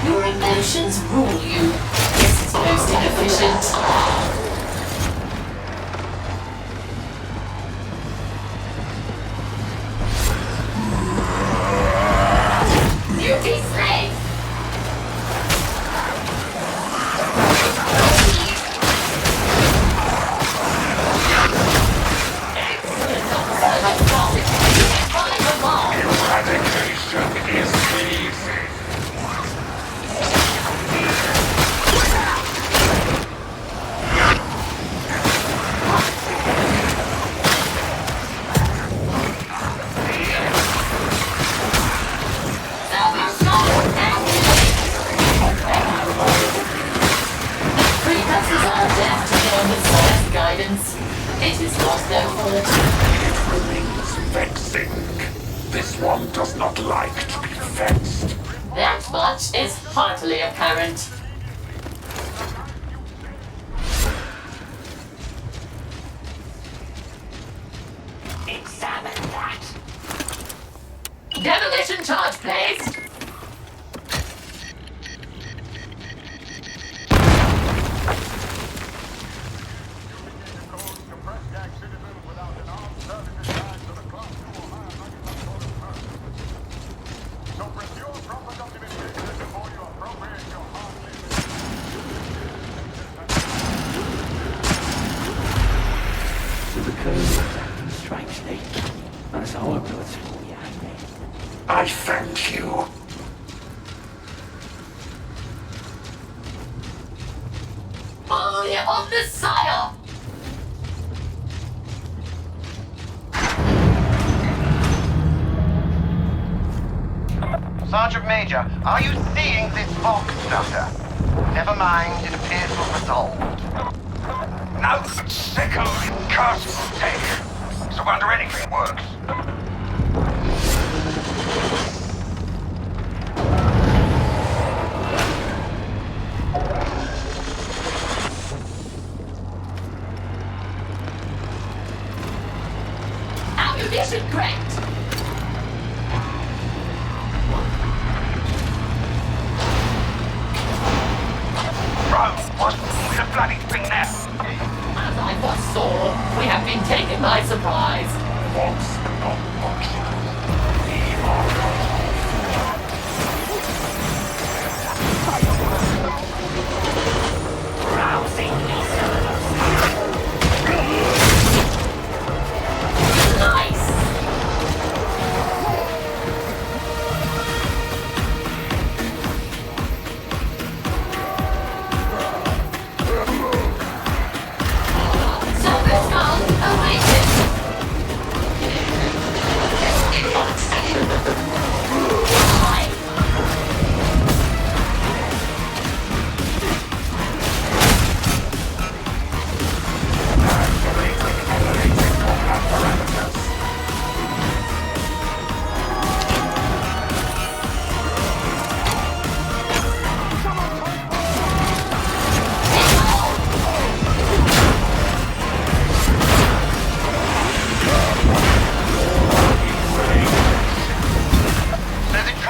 Your emotions rule you. This is most inefficient. Beauty slave! Eradication is easy. Precursors are deaf to government science guidance. It is not their fault. It remains vexing. This one does not like to be vexed. That much is heartily apparent. Examine that. Demolition charge placed. Strangely, that's how I put it. I thank you. Eye of the Sire! Sergeant Major, are you seeing this box stutter? Never mind, it appears to have resolved. No sicko in castle tech. So wonder anything works.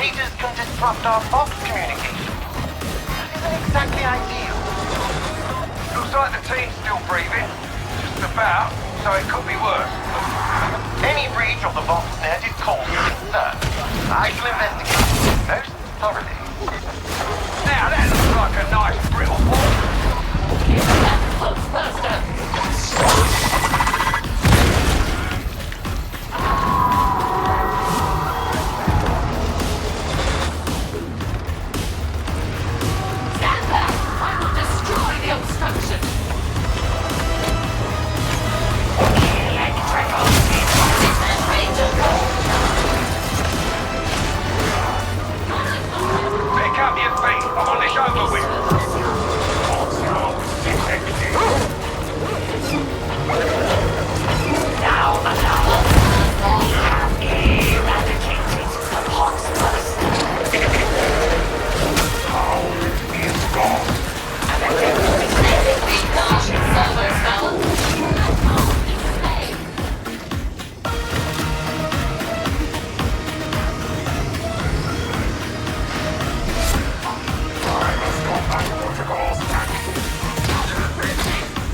Raiders can disrupt our Fox communication. That isn't exactly ideal. Looks like the team's still breathing. Just about, so it could be worse. Any breach of the Vox net is cause for concern. I shall investigate most thoroughly. Now that looks like a nice brittle wall. Stand back! I will destroy the obstruction! Electrical Pick up your feet. I'm on this overwheel. Now another. We have eradicated the monsters. Power is gone.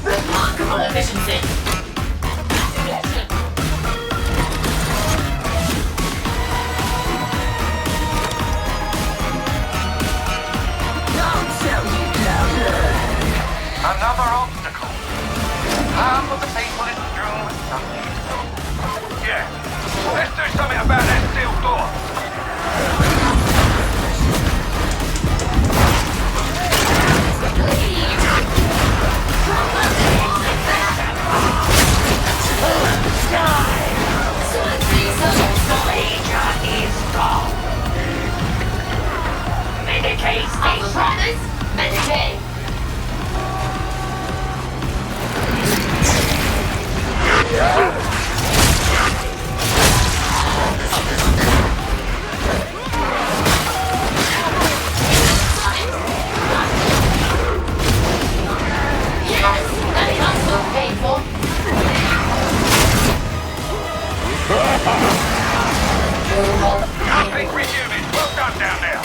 Remarkable efficiency! Another obstacle. Half of the people is strewn with something. Yeah. Let's do something about that sealed door. Medicaid station. Medicaid! Yes! That is also painful! Traffic resuming. Well done down there.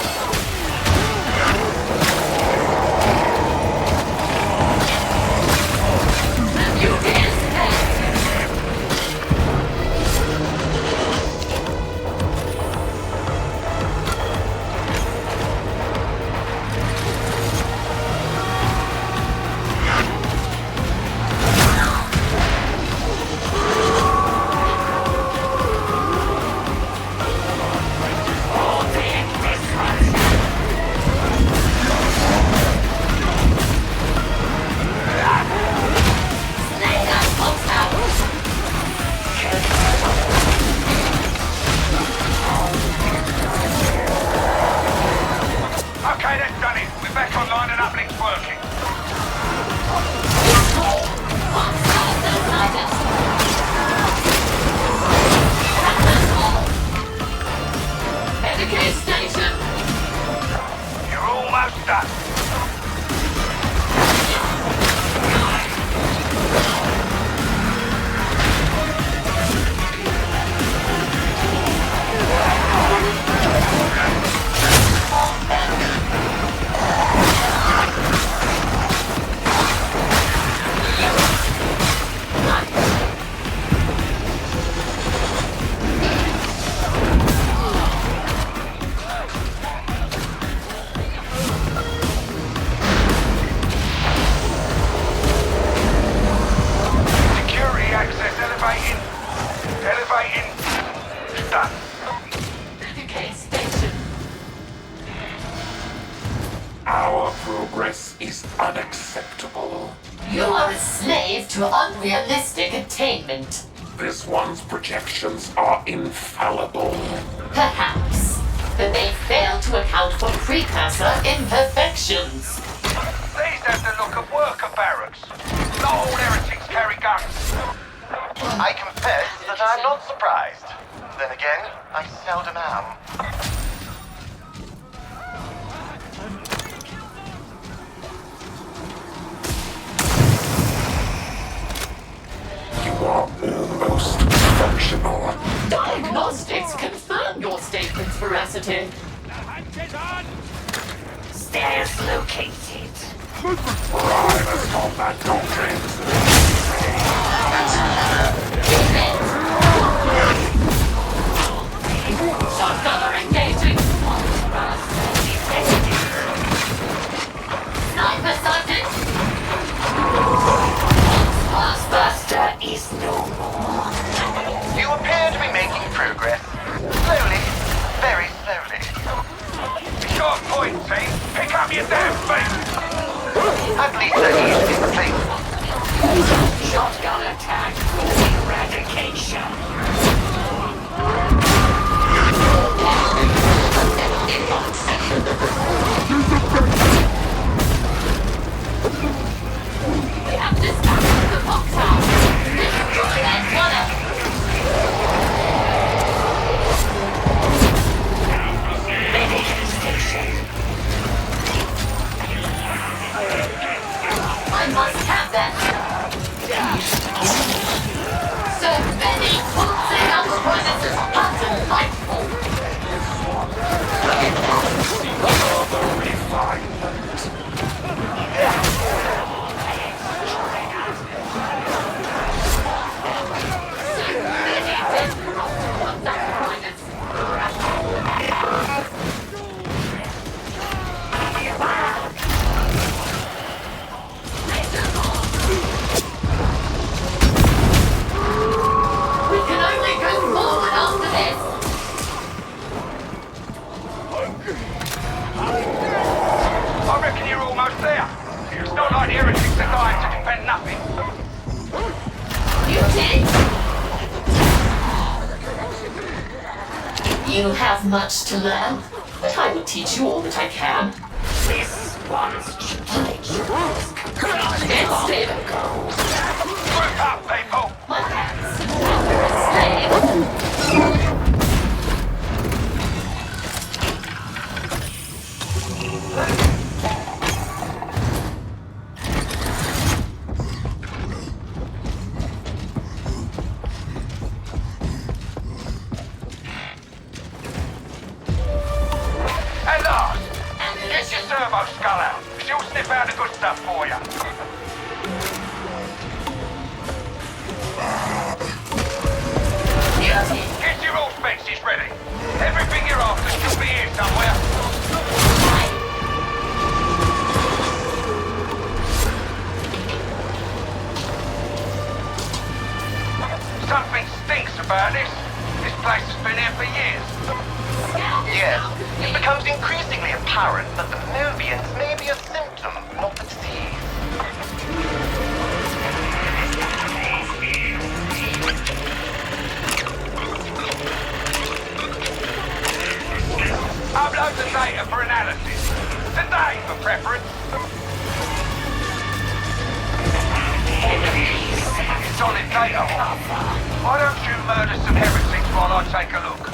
Okay, that's done it. We're back online and uplink's working. Medicaid station! You're almost done. Security access elevating. Elevating. Done. Medicaid station! Our progress is unacceptable. You are a slave to unrealistic attainment. This one's projections are infallible. Perhaps. But they fail to account for precursor imperfections. These have the look of worker barracks. Not all heretics carry guns. I confess that I'm not surprised. Then again, I seldom am. You are almost functional. Diagnostics confirm your statement's veracity. Stairs located. Primus combat doctrines. Shotgunner engaging. Sniper sighted. Buster is no more. You appear to be making progress. Slowly. Very slowly. Short point, team. Pick up your damn feet. At least I need to replace. Shotgun attack for eradication. We have dispatched the box house. Destroy that runner. Medical station. I must have that. So many pulsing out premises hot and delightful. We can only go forward after this. I reckon you're almost there. It's not like the heretics are dying to defend nothing. You did? You have much to learn, but I will teach you all that I can. This one's tribulation was completed It's long David. ago. Group up, people. My hands slave. At last. Get your servo skull out. She'll sniff out the good stuff for you. Get your all fences ready. Everything you're after should be here somewhere. Something stinks about this. This place has been here for years. Yes, it becomes increasingly apparent that the Novians may be a symptom, not the disease. Upload the data for analysis. Today, for preference. Solid data. Why don't you murder some heretics while I take a look?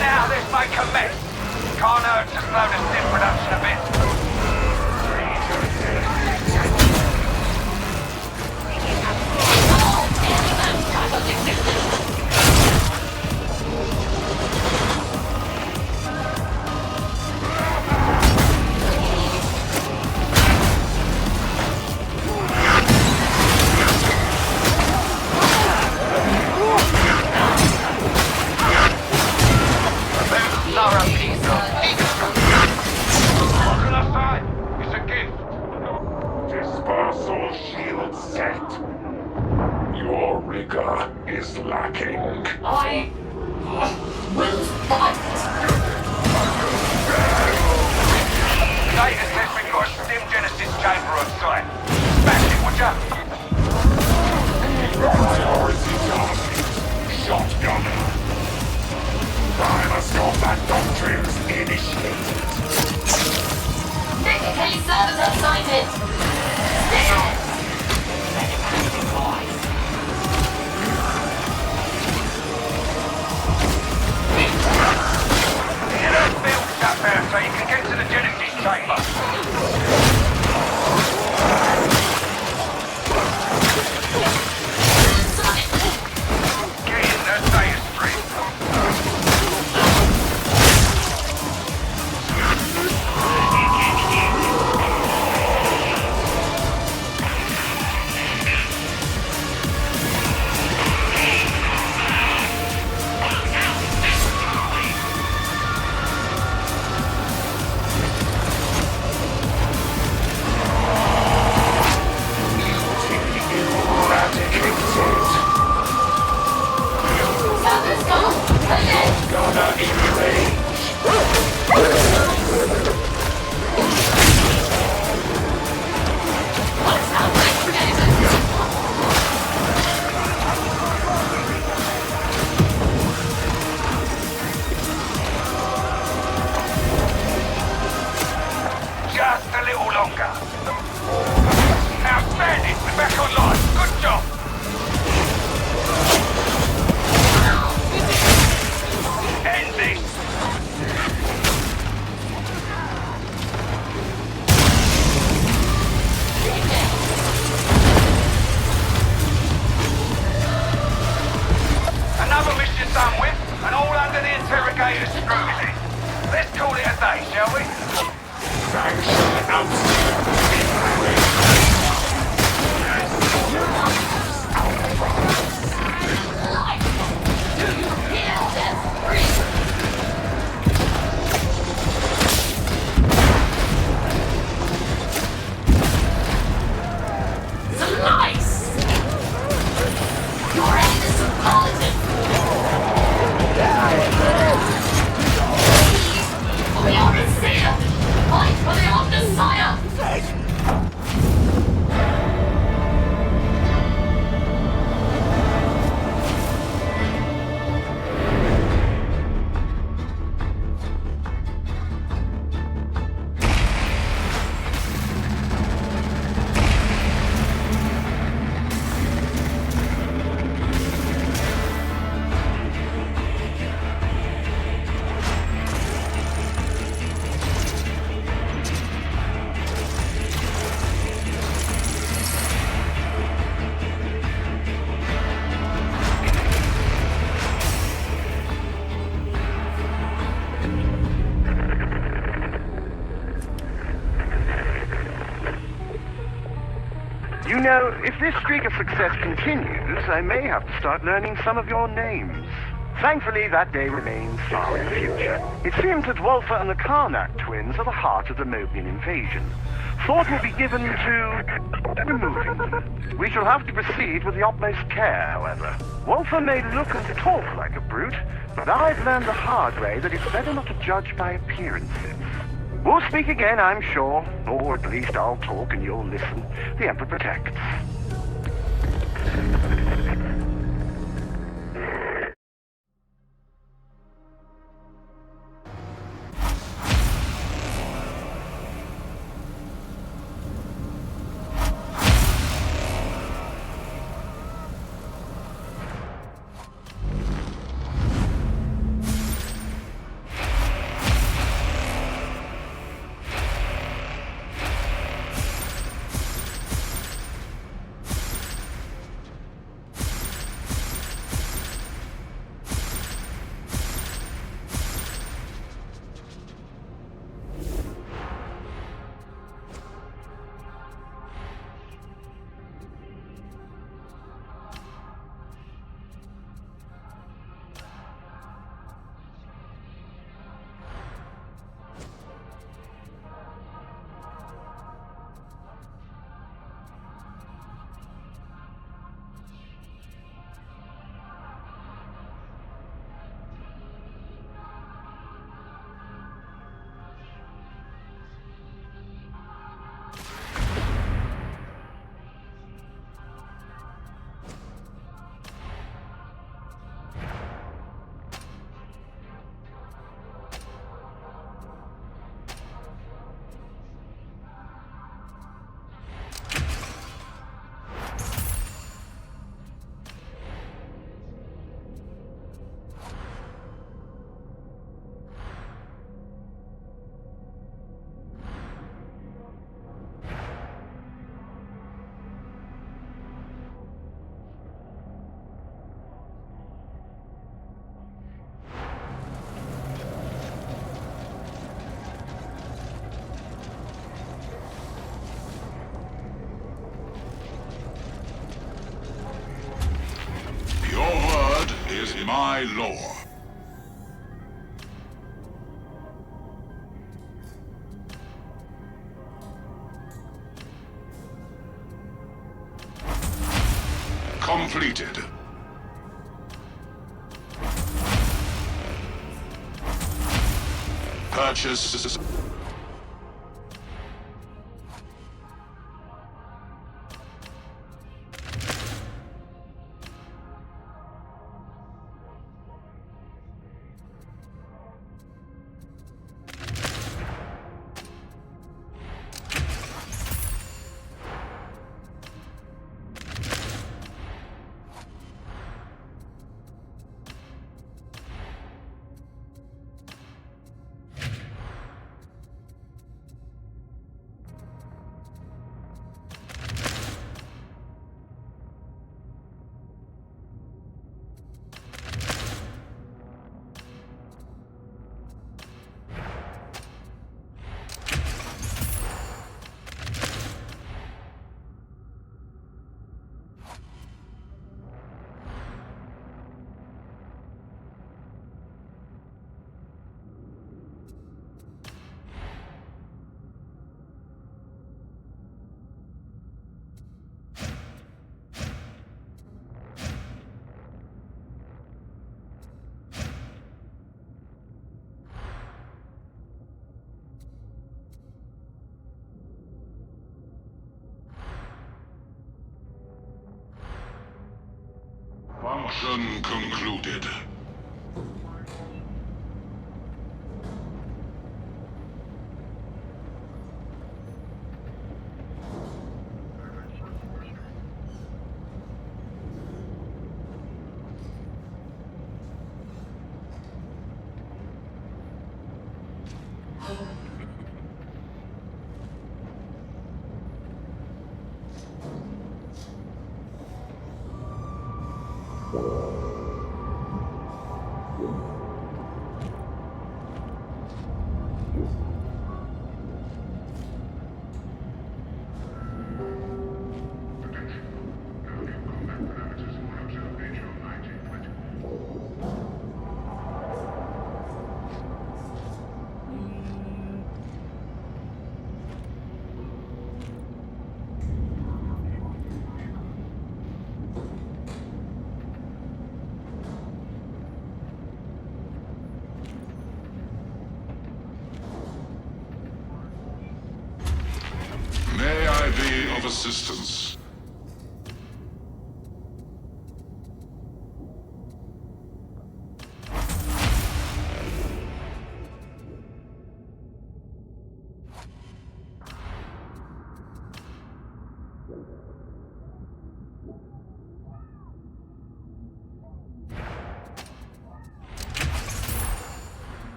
Now let's make a mess. Can't hurt to slow the stim production a bit. What can I say? It's a gift. Dispersal shield set. Your rigor is lacking. I will fight. Data says we've got a stim genesis chamber on site. Smash it, would ya? Priority target. Shotgunner. Primus combat doctrines initiated. Nick K servers are sighted. Stay data screw with it. Let's call it a day, shall we? Faction ousted. Nice! Your end is superlative! For the Overseer! Fight for the Omnissiah! You know, if this streak of success continues, I may have to start learning some of your names. Thankfully, that day remains far in the future. It seems that Wolfer and the Karnak twins are the heart of the Mobian invasion. Thought will be given to removing them. We shall have to proceed with the utmost care, however. Wolfer may look and talk like a brute, but I've learned the hard way that it's better not to judge by appearances. We'll speak again, I'm sure. Or at least I'll talk and you'll listen. The Emperor protects. Is my law. Completed. Purchase. Construction concluded. May I be of assistance?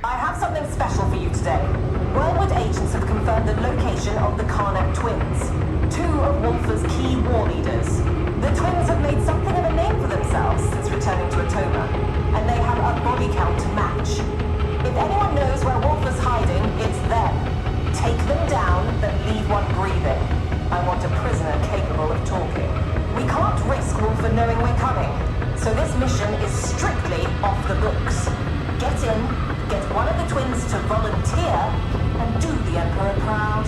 I have something special for you today. Wormwood agents have confirmed the location of the Karnak twins, two of Wolfer's key war leaders. The twins have made something of a name for themselves since returning to Atoma, and they have a body count to match. If anyone knows where Wolfer's hiding, it's them. Take them down, but leave one breathing. I want a prisoner capable of talking. We can't risk Wolfer knowing we're coming, so this mission is strictly off the books. Get in, get one of the twins to volunteer, and do the Emperor proud.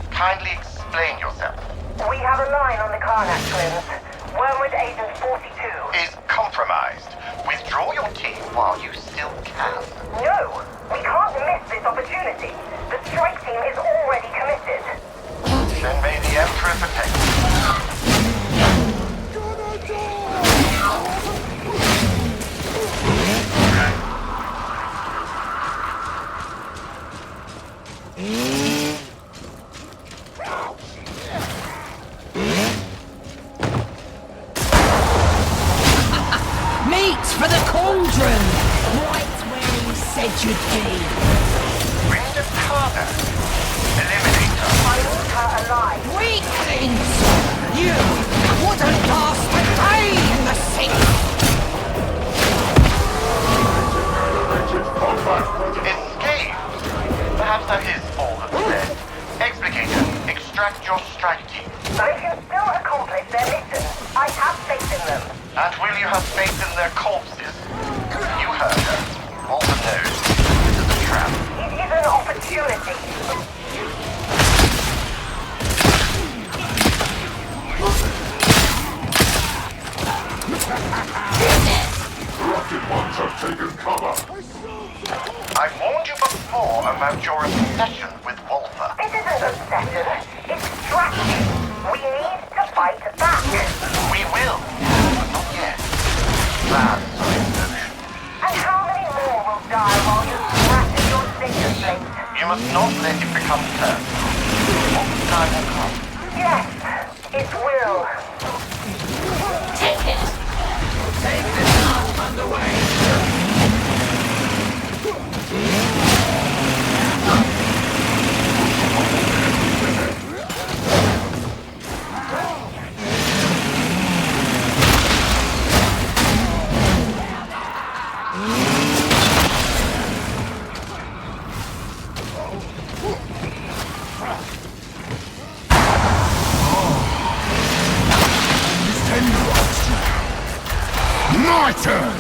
Kindly explain yourself. We have a line on the Karnak twins. Wormwood Agent 42 is compromised. Withdraw your team while you still can. No! We can't miss this opportunity. The strike team is already committed. Then may the Emperor protect you. Meat for the cauldron! Right where you said you'd be. Bring the Karnak. Eliminate her. I want her alive. Weaklings! You wouldn't last a day in the sink! Escape! Perhaps that is all that's said. Explicator, extract your strike team. They can still accomplish their mission. I have faith in them. And will you have faith in their corpses? You heard her. Walter knows. This is a trap. It is an opportunity. Corrupted ones have taken cover. I warned you before about your obsession with Wolfer. It isn't obsession, it's strategy. We need to fight back. We will, but not yet. Plans are in motion. And how many more will die while you thrash your signature plate? You must not let it become personal. What time will come? Yes, it will. Take it! Take this arm underway! My turn!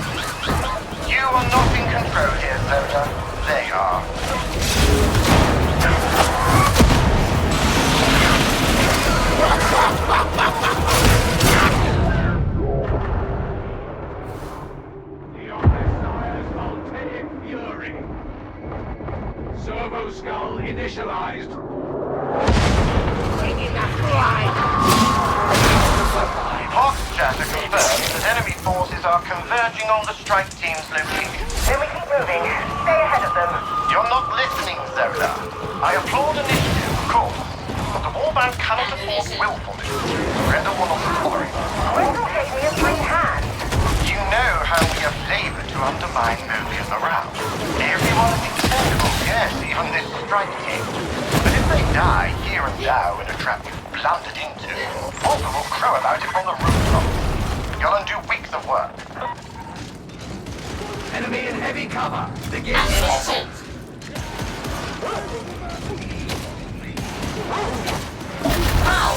You are not in control here, Zoda. They are. Servo skull initialized. Hawk data confirms that enemy forces are converging on the strike team's location. Then we keep moving. Stay ahead of them. You're not listening, Zoda. I applaud initiative, of course, but the warband cannot afford willfulness. Surrender will not tolerate. Will take me a free hand. You know how we have labored to undermine Mobian morale. Everyone is expendable, yes, even this strike team. But if they die here and now in a trap you've blundered into, Walker will crow about it from the rooftop. You'll undo weeks of work. Enemy in heavy cover! Begin Ammunition! Ow!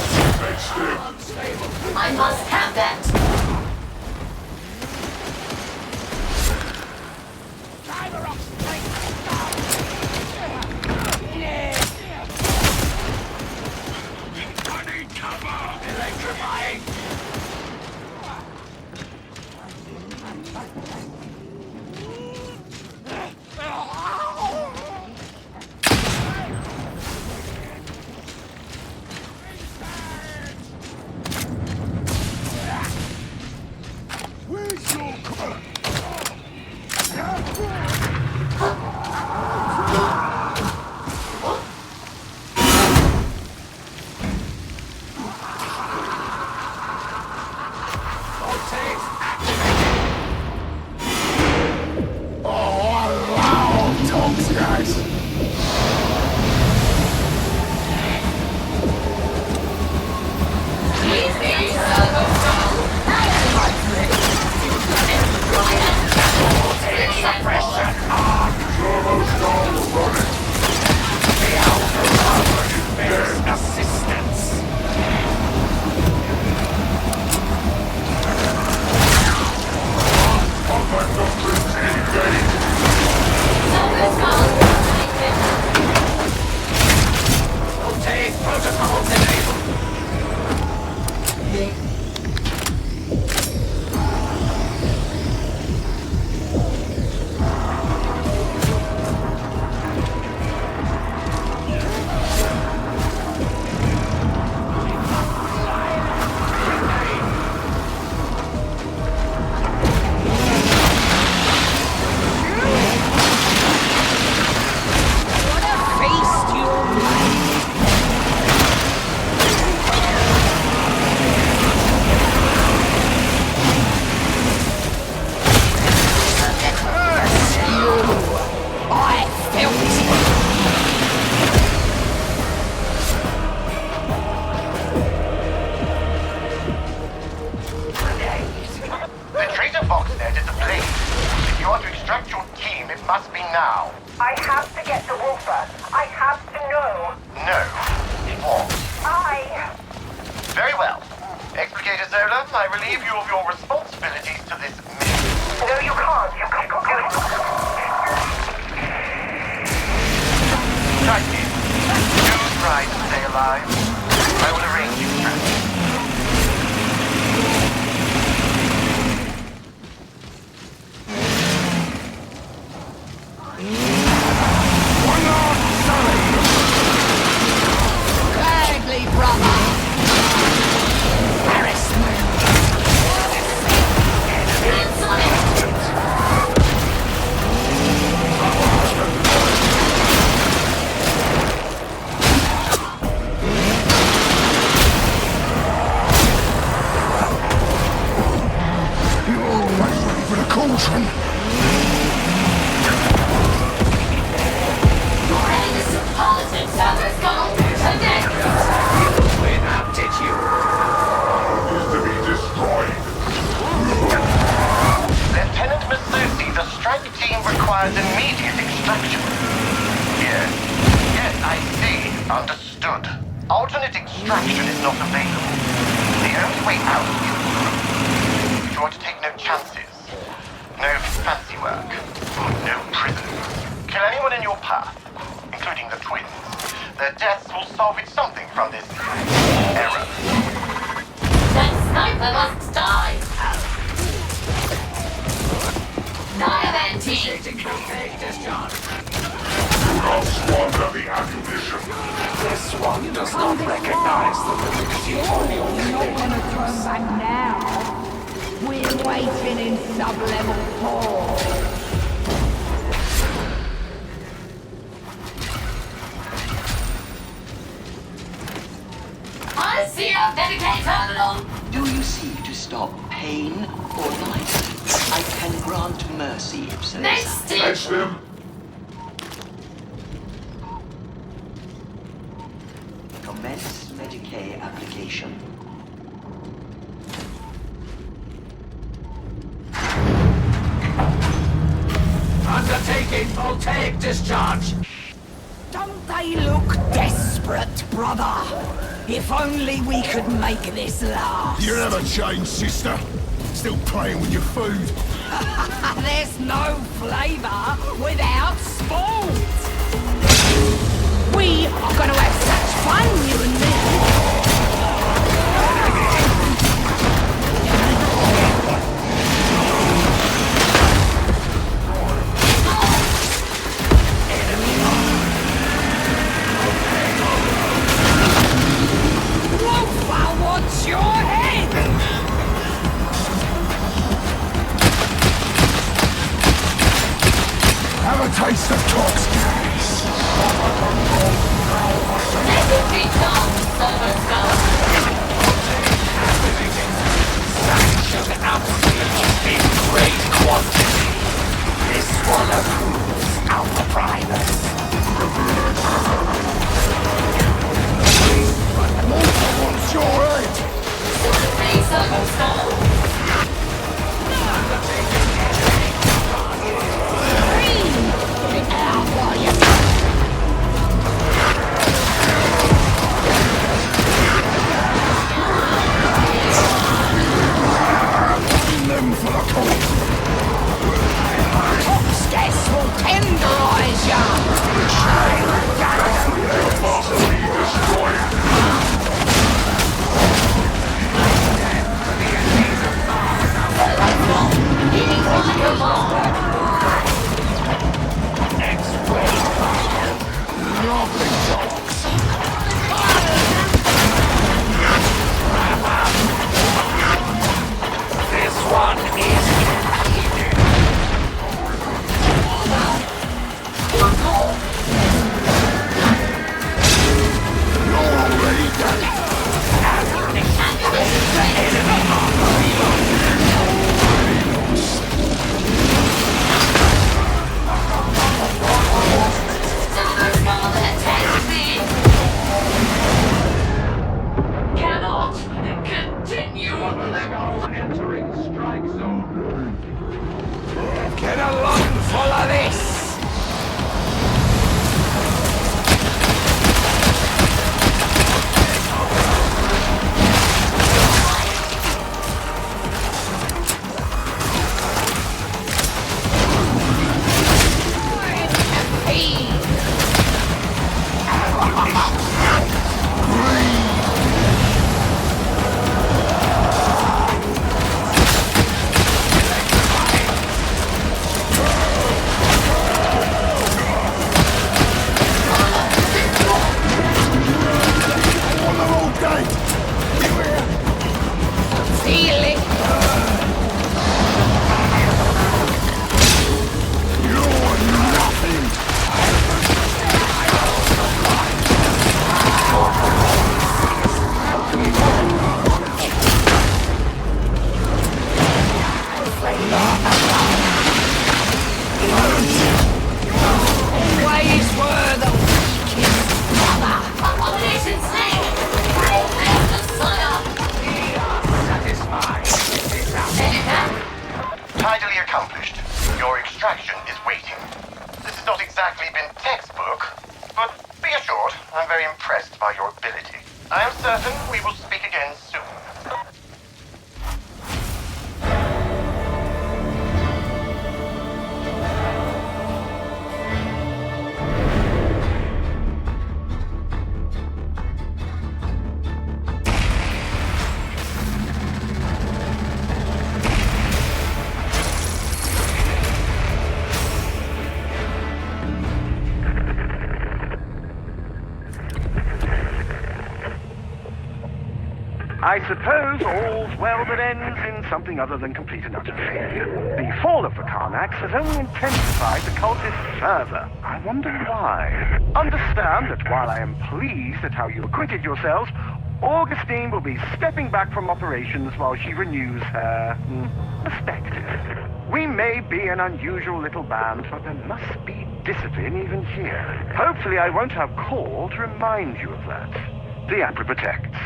I must have that! Electrifying! Where's your cover? now. I have to get to Wolfer. I have to know. No. What? Very well. Explicator Zola, I relieve you of your responsibilities to this mission. No, you can't. You can't. Right in. You try to stay alive. I will arrange you strategy. cauldron! Politics have us gone connect. Went up, did you? Is to be destroyed. Lieutenant Masusi, the strike team requires immediate extraction. Yes. Yes, I see. Understood. Alternate extraction is not available. The only way out is through. You want to take no chances. No fancy work. No prison. Kill anyone in your path, including the twins. Their deaths will salvage something from this error. That sniper must die. Diamante. Do not squander the ammunition. This one does not recognize the validity of your We're not gonna turn back now. We're waiting in sub-level 4. I see a Medicaid terminal. Do you seek to stop pain or life? I can grant mercy if so. Fetch them! Commence Medicaid application. Undertaking voltaic discharge! Don't they look desperate, brother? If only we could make this last. You never changed, sister. Still playing with your food. There's no flavor without sport. We are going to have such fun, you and me. Wolf, I want your head. Have a taste of Cox gas. Let it be done, Silver Skull. Sanction absolute in great quantity. This one approves our primus. What's your head? Hey, Silver Skull. Them for the cold. Tox gas will tenderize ya. This one is You're already done. Silver Skull attacks me. Cannot continue. entering strike zone. Get a lungful of this. Feel it. accomplished. Your extraction is waiting. This has not exactly been textbook, but be assured, I'm very impressed by your ability. I am certain we will speak again soon. I suppose all's well that ends in something other than complete and utter failure. The fall of the Karnax has only intensified the cultists further. I wonder why. Understand that while I am pleased at how you acquitted yourselves, Augustine will be stepping back from operations while she renews her perspective. We may be an unusual little band, but there must be discipline even here. Hopefully I won't have call to remind you of that. The Emperor protects.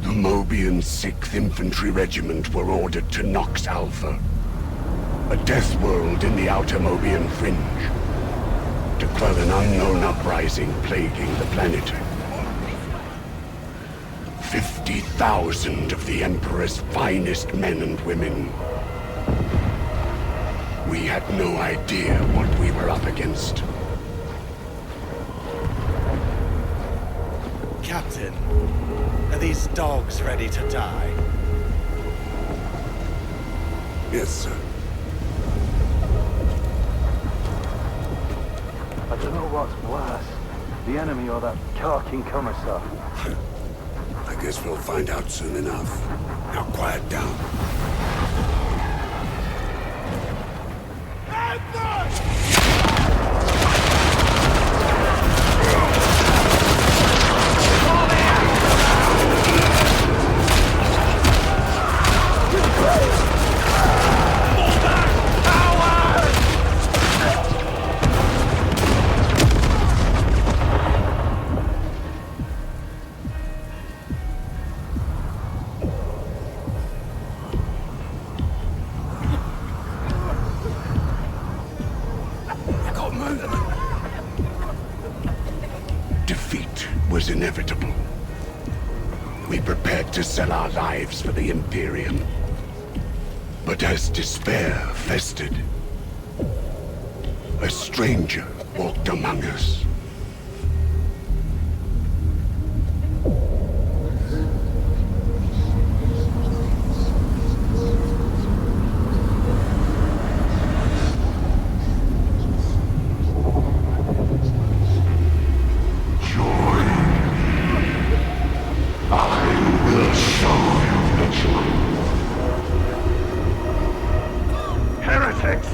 The Mobian 6th Infantry Regiment were ordered to Nox Alpha, a death world in the outer Mobian fringe, to quell an unknown uprising plaguing the planet. 50,000 of the Emperor's finest men and women. We had no idea what we were up against. Captain, are these dogs ready to die? Yes, sir. I don't know what's worse, the enemy or that carking commissar. I guess we'll find out soon enough. Now quiet down. Defeat was inevitable. We prepared to sell our lives for the Imperium. But as despair festered, a stranger walked among us. Heretics!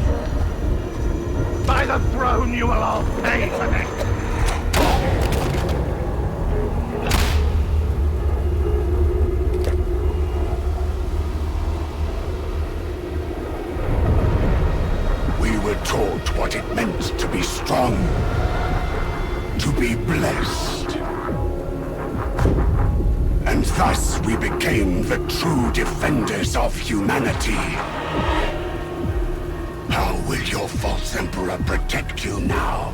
By the throne, you will all pay for this! We were taught what it meant to be strong, to be blessed. And thus we became the true defenders of humanity. How will your false emperor protect you now?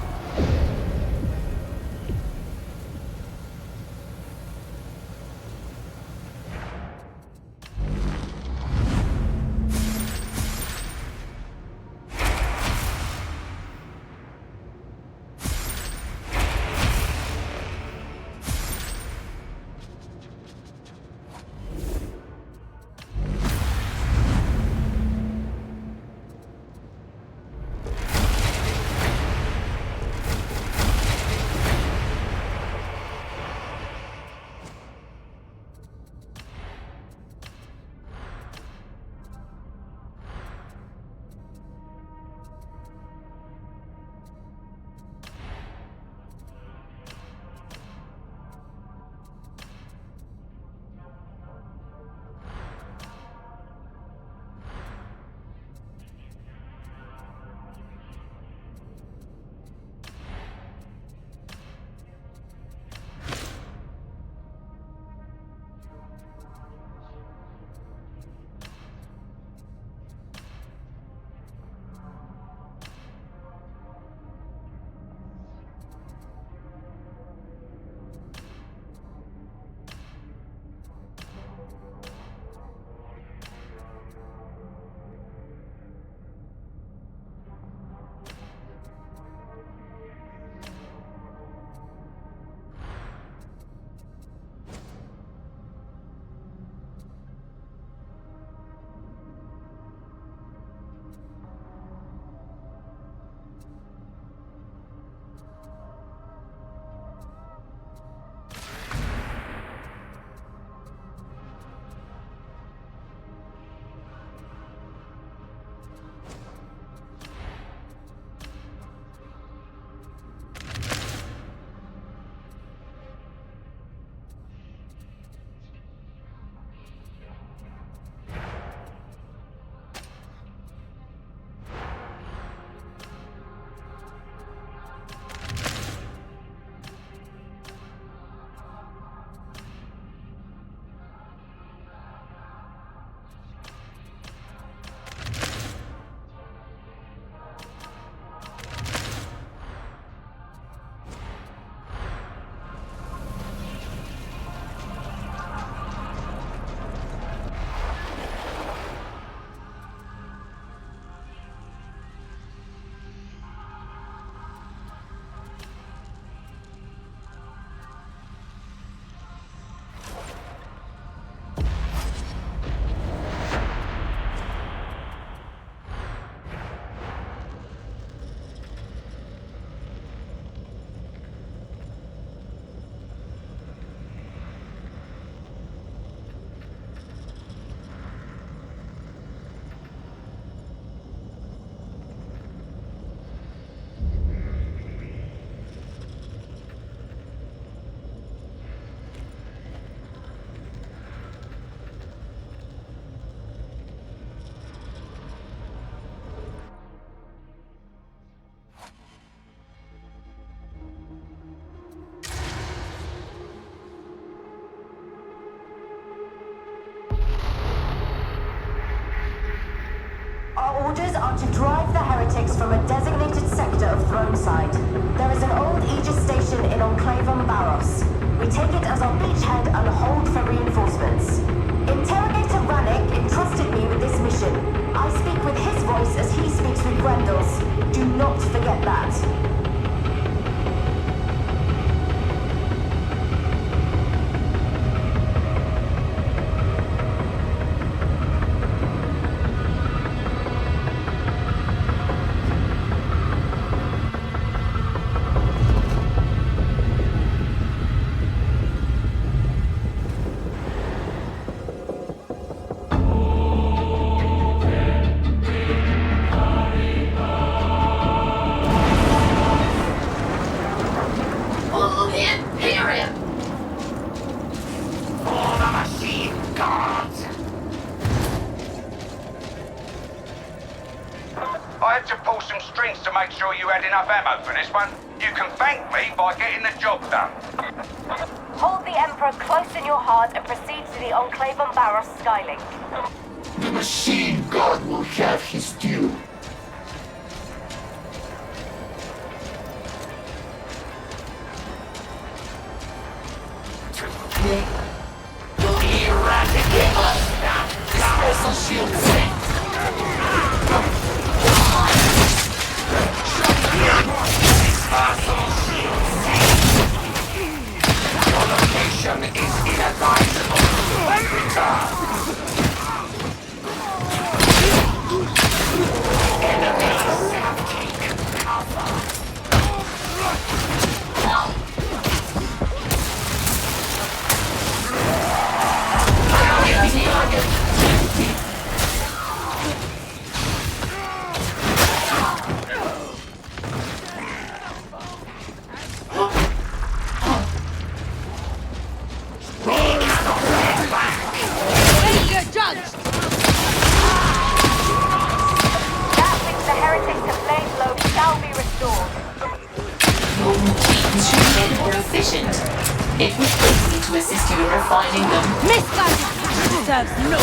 orders are to drive the heretics from a designated sector of Throneside. There is an old Aegis station in Enclave on Barros. We take it as our beachhead and hold for reinforcements. Interrogator Rannick entrusted me with this mission. I speak with his voice as he speaks with Grendel's. Do not forget that. I had to pull some strings to make sure you had enough ammo for this one. You can thank me by getting the job done. Hold the Emperor close in your heart and proceed to the Enclave on Barros Skylink. The machine god will have his due. Eradicate us now! Special shield set! Your location is inadvisable. Return. Enemies have taken cover. It was easy to assist you in refining them. Misguided serves no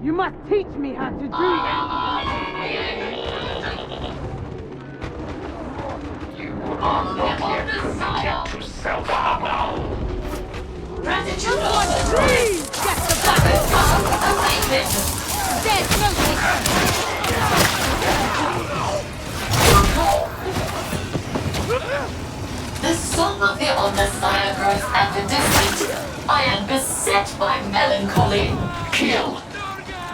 You must teach me how to do You are not yet subject to self-harm. Gratitude on the tree! Get the battle! There's no The song of the Omnissiah grows ever distant. I am beset by melancholy. Kill.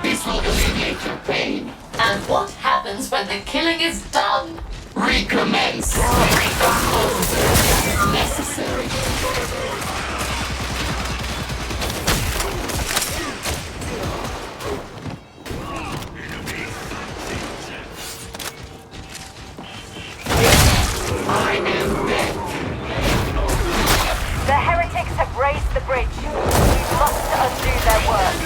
This will alleviate your pain. And what happens when the killing is done? Recommence. Necessary. I am dead. The heretics have raised the bridge. We must undo their work.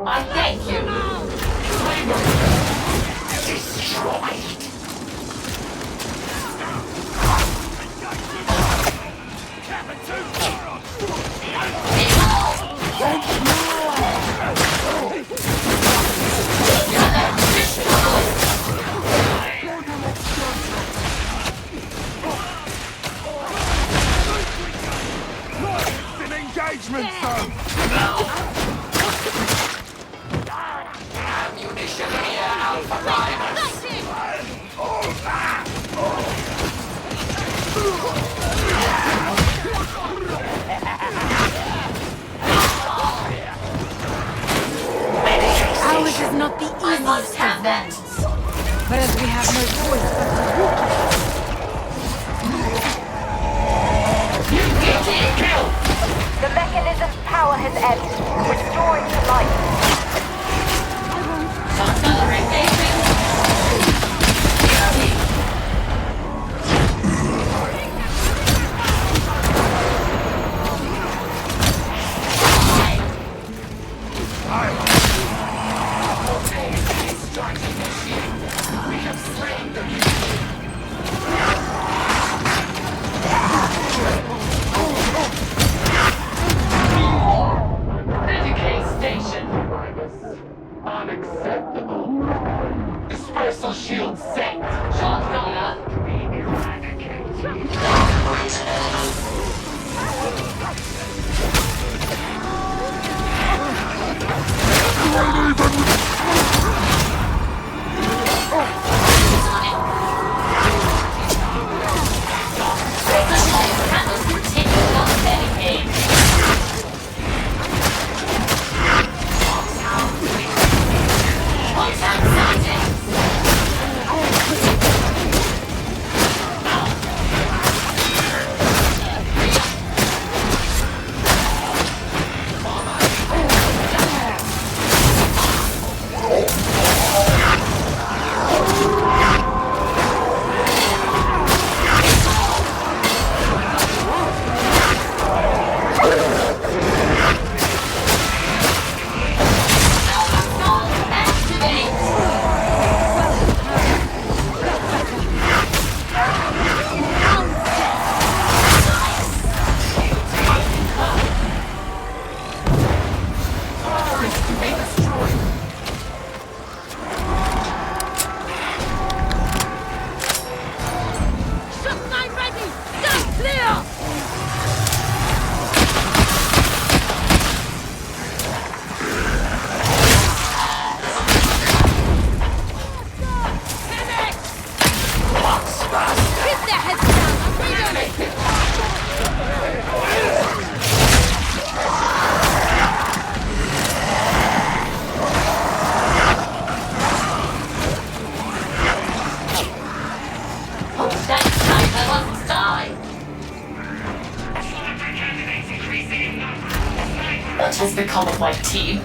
I thank you. Destroyed. An engagement zone! Ammunition here, Alpha Riders. Ours is not the easiest of ones, but as we have no choice but to walk The mechanism's power has ebbed. Restoring to life. Unacceptable. Dispersal shield set. Shotgunner. What has become of my team?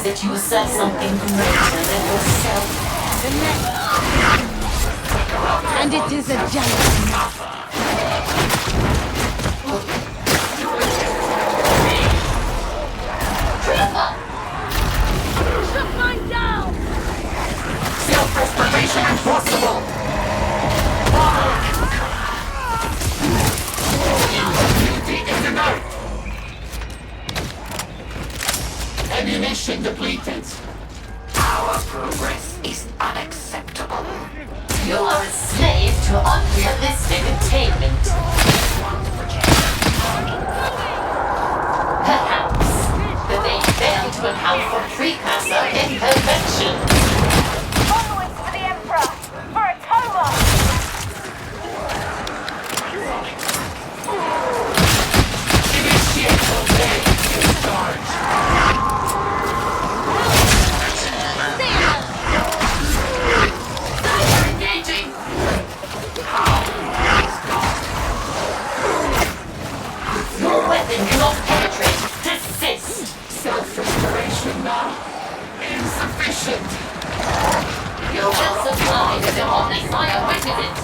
that you serve something greater than yourself. And it is a jealous enough. Shut mine down! Self-preservation impossible! Beauty is enough! Ammunition depleted. Our progress is unacceptable. You are a slave to unrealistic attainment. Perhaps, but they fail to account for precursor imperfection. Onwards for the Emperor! For a Toma! Initiate the charge. Engaging! Your weapon cannot penetrate. Desist! Self-restoration now. Insufficient. You will supply the Omnissiah requisite.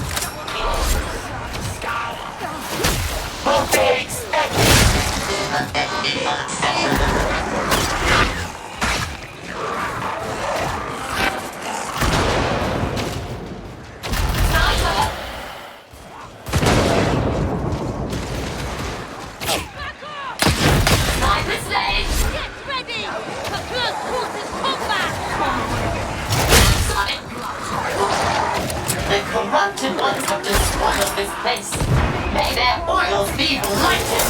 Okay, expect The corrupted ones have despoiled this place. May their oils be blighted.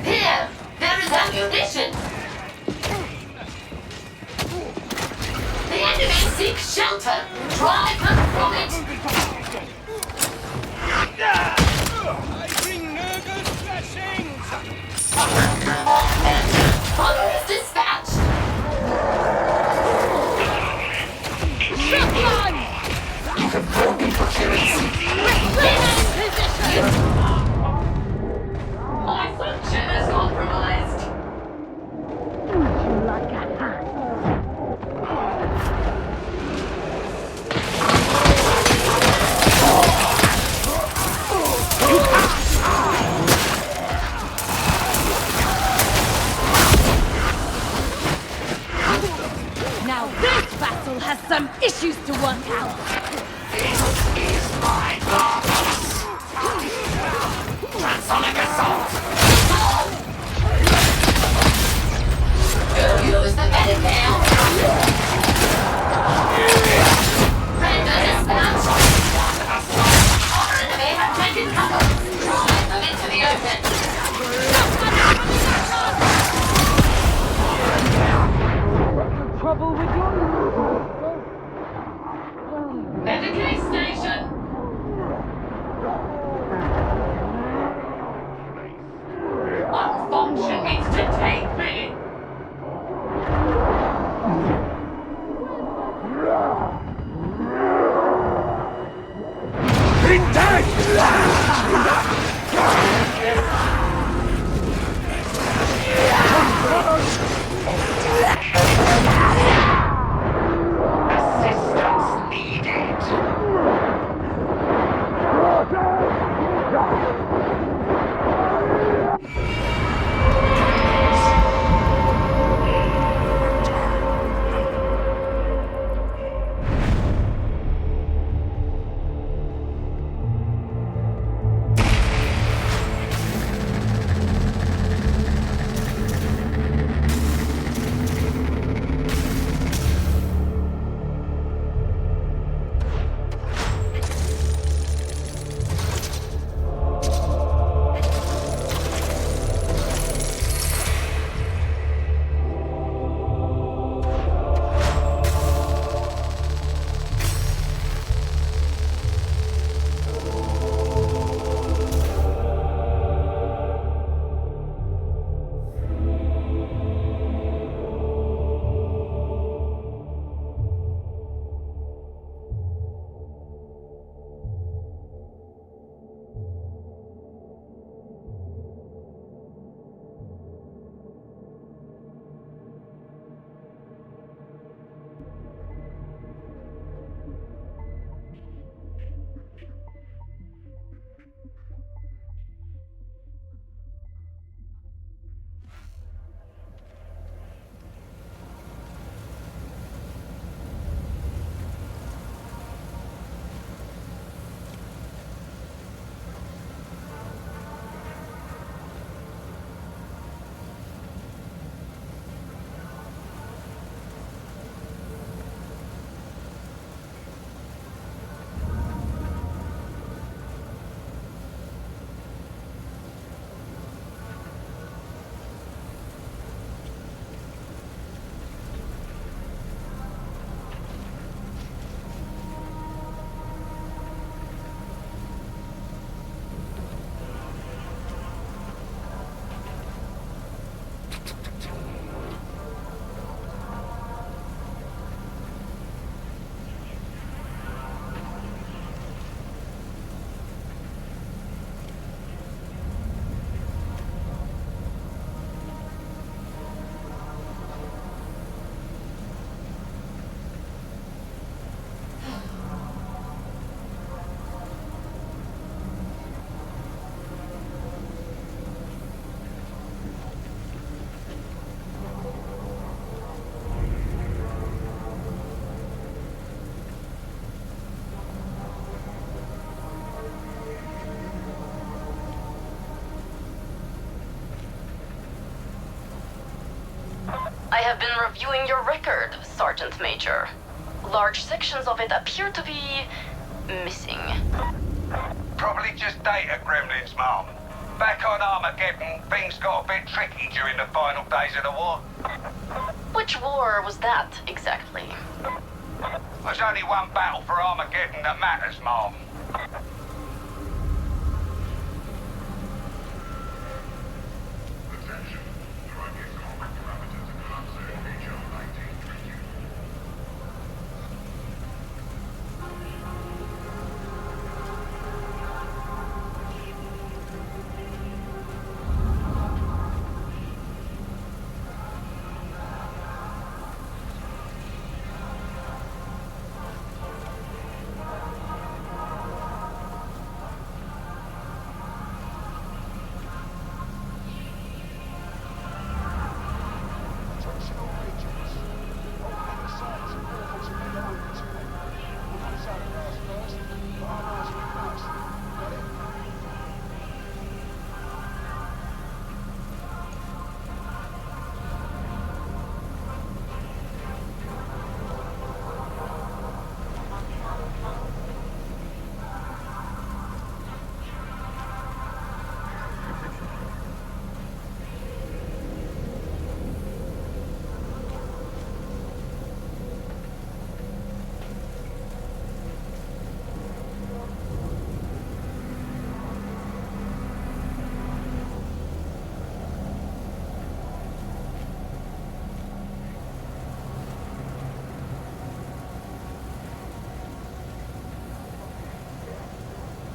Here, there is ammunition. The enemy seeks shelter. Drive them from it. I bring Nurgle's flashings! Hunter is dispatched. Shotgun! You have broken proficiency. Remain in position! My function is compromised. Like a hat. Now this battle has some issues to work out. This is my purpose. Transonic assault! Use the Medicare. Render dispatch. Our enemy have taken cover. Drive them into the open. Trouble with your... Medicaid station. One function needs to take me. Assistance needed. have been reviewing your record, Sergeant Major. Large sections of it appear to be missing. Probably just data gremlins, Mom. Back on Armageddon, things got a bit tricky during the final days of the war. Which war was that, exactly? There's only one battle for Armageddon that matters, Mom.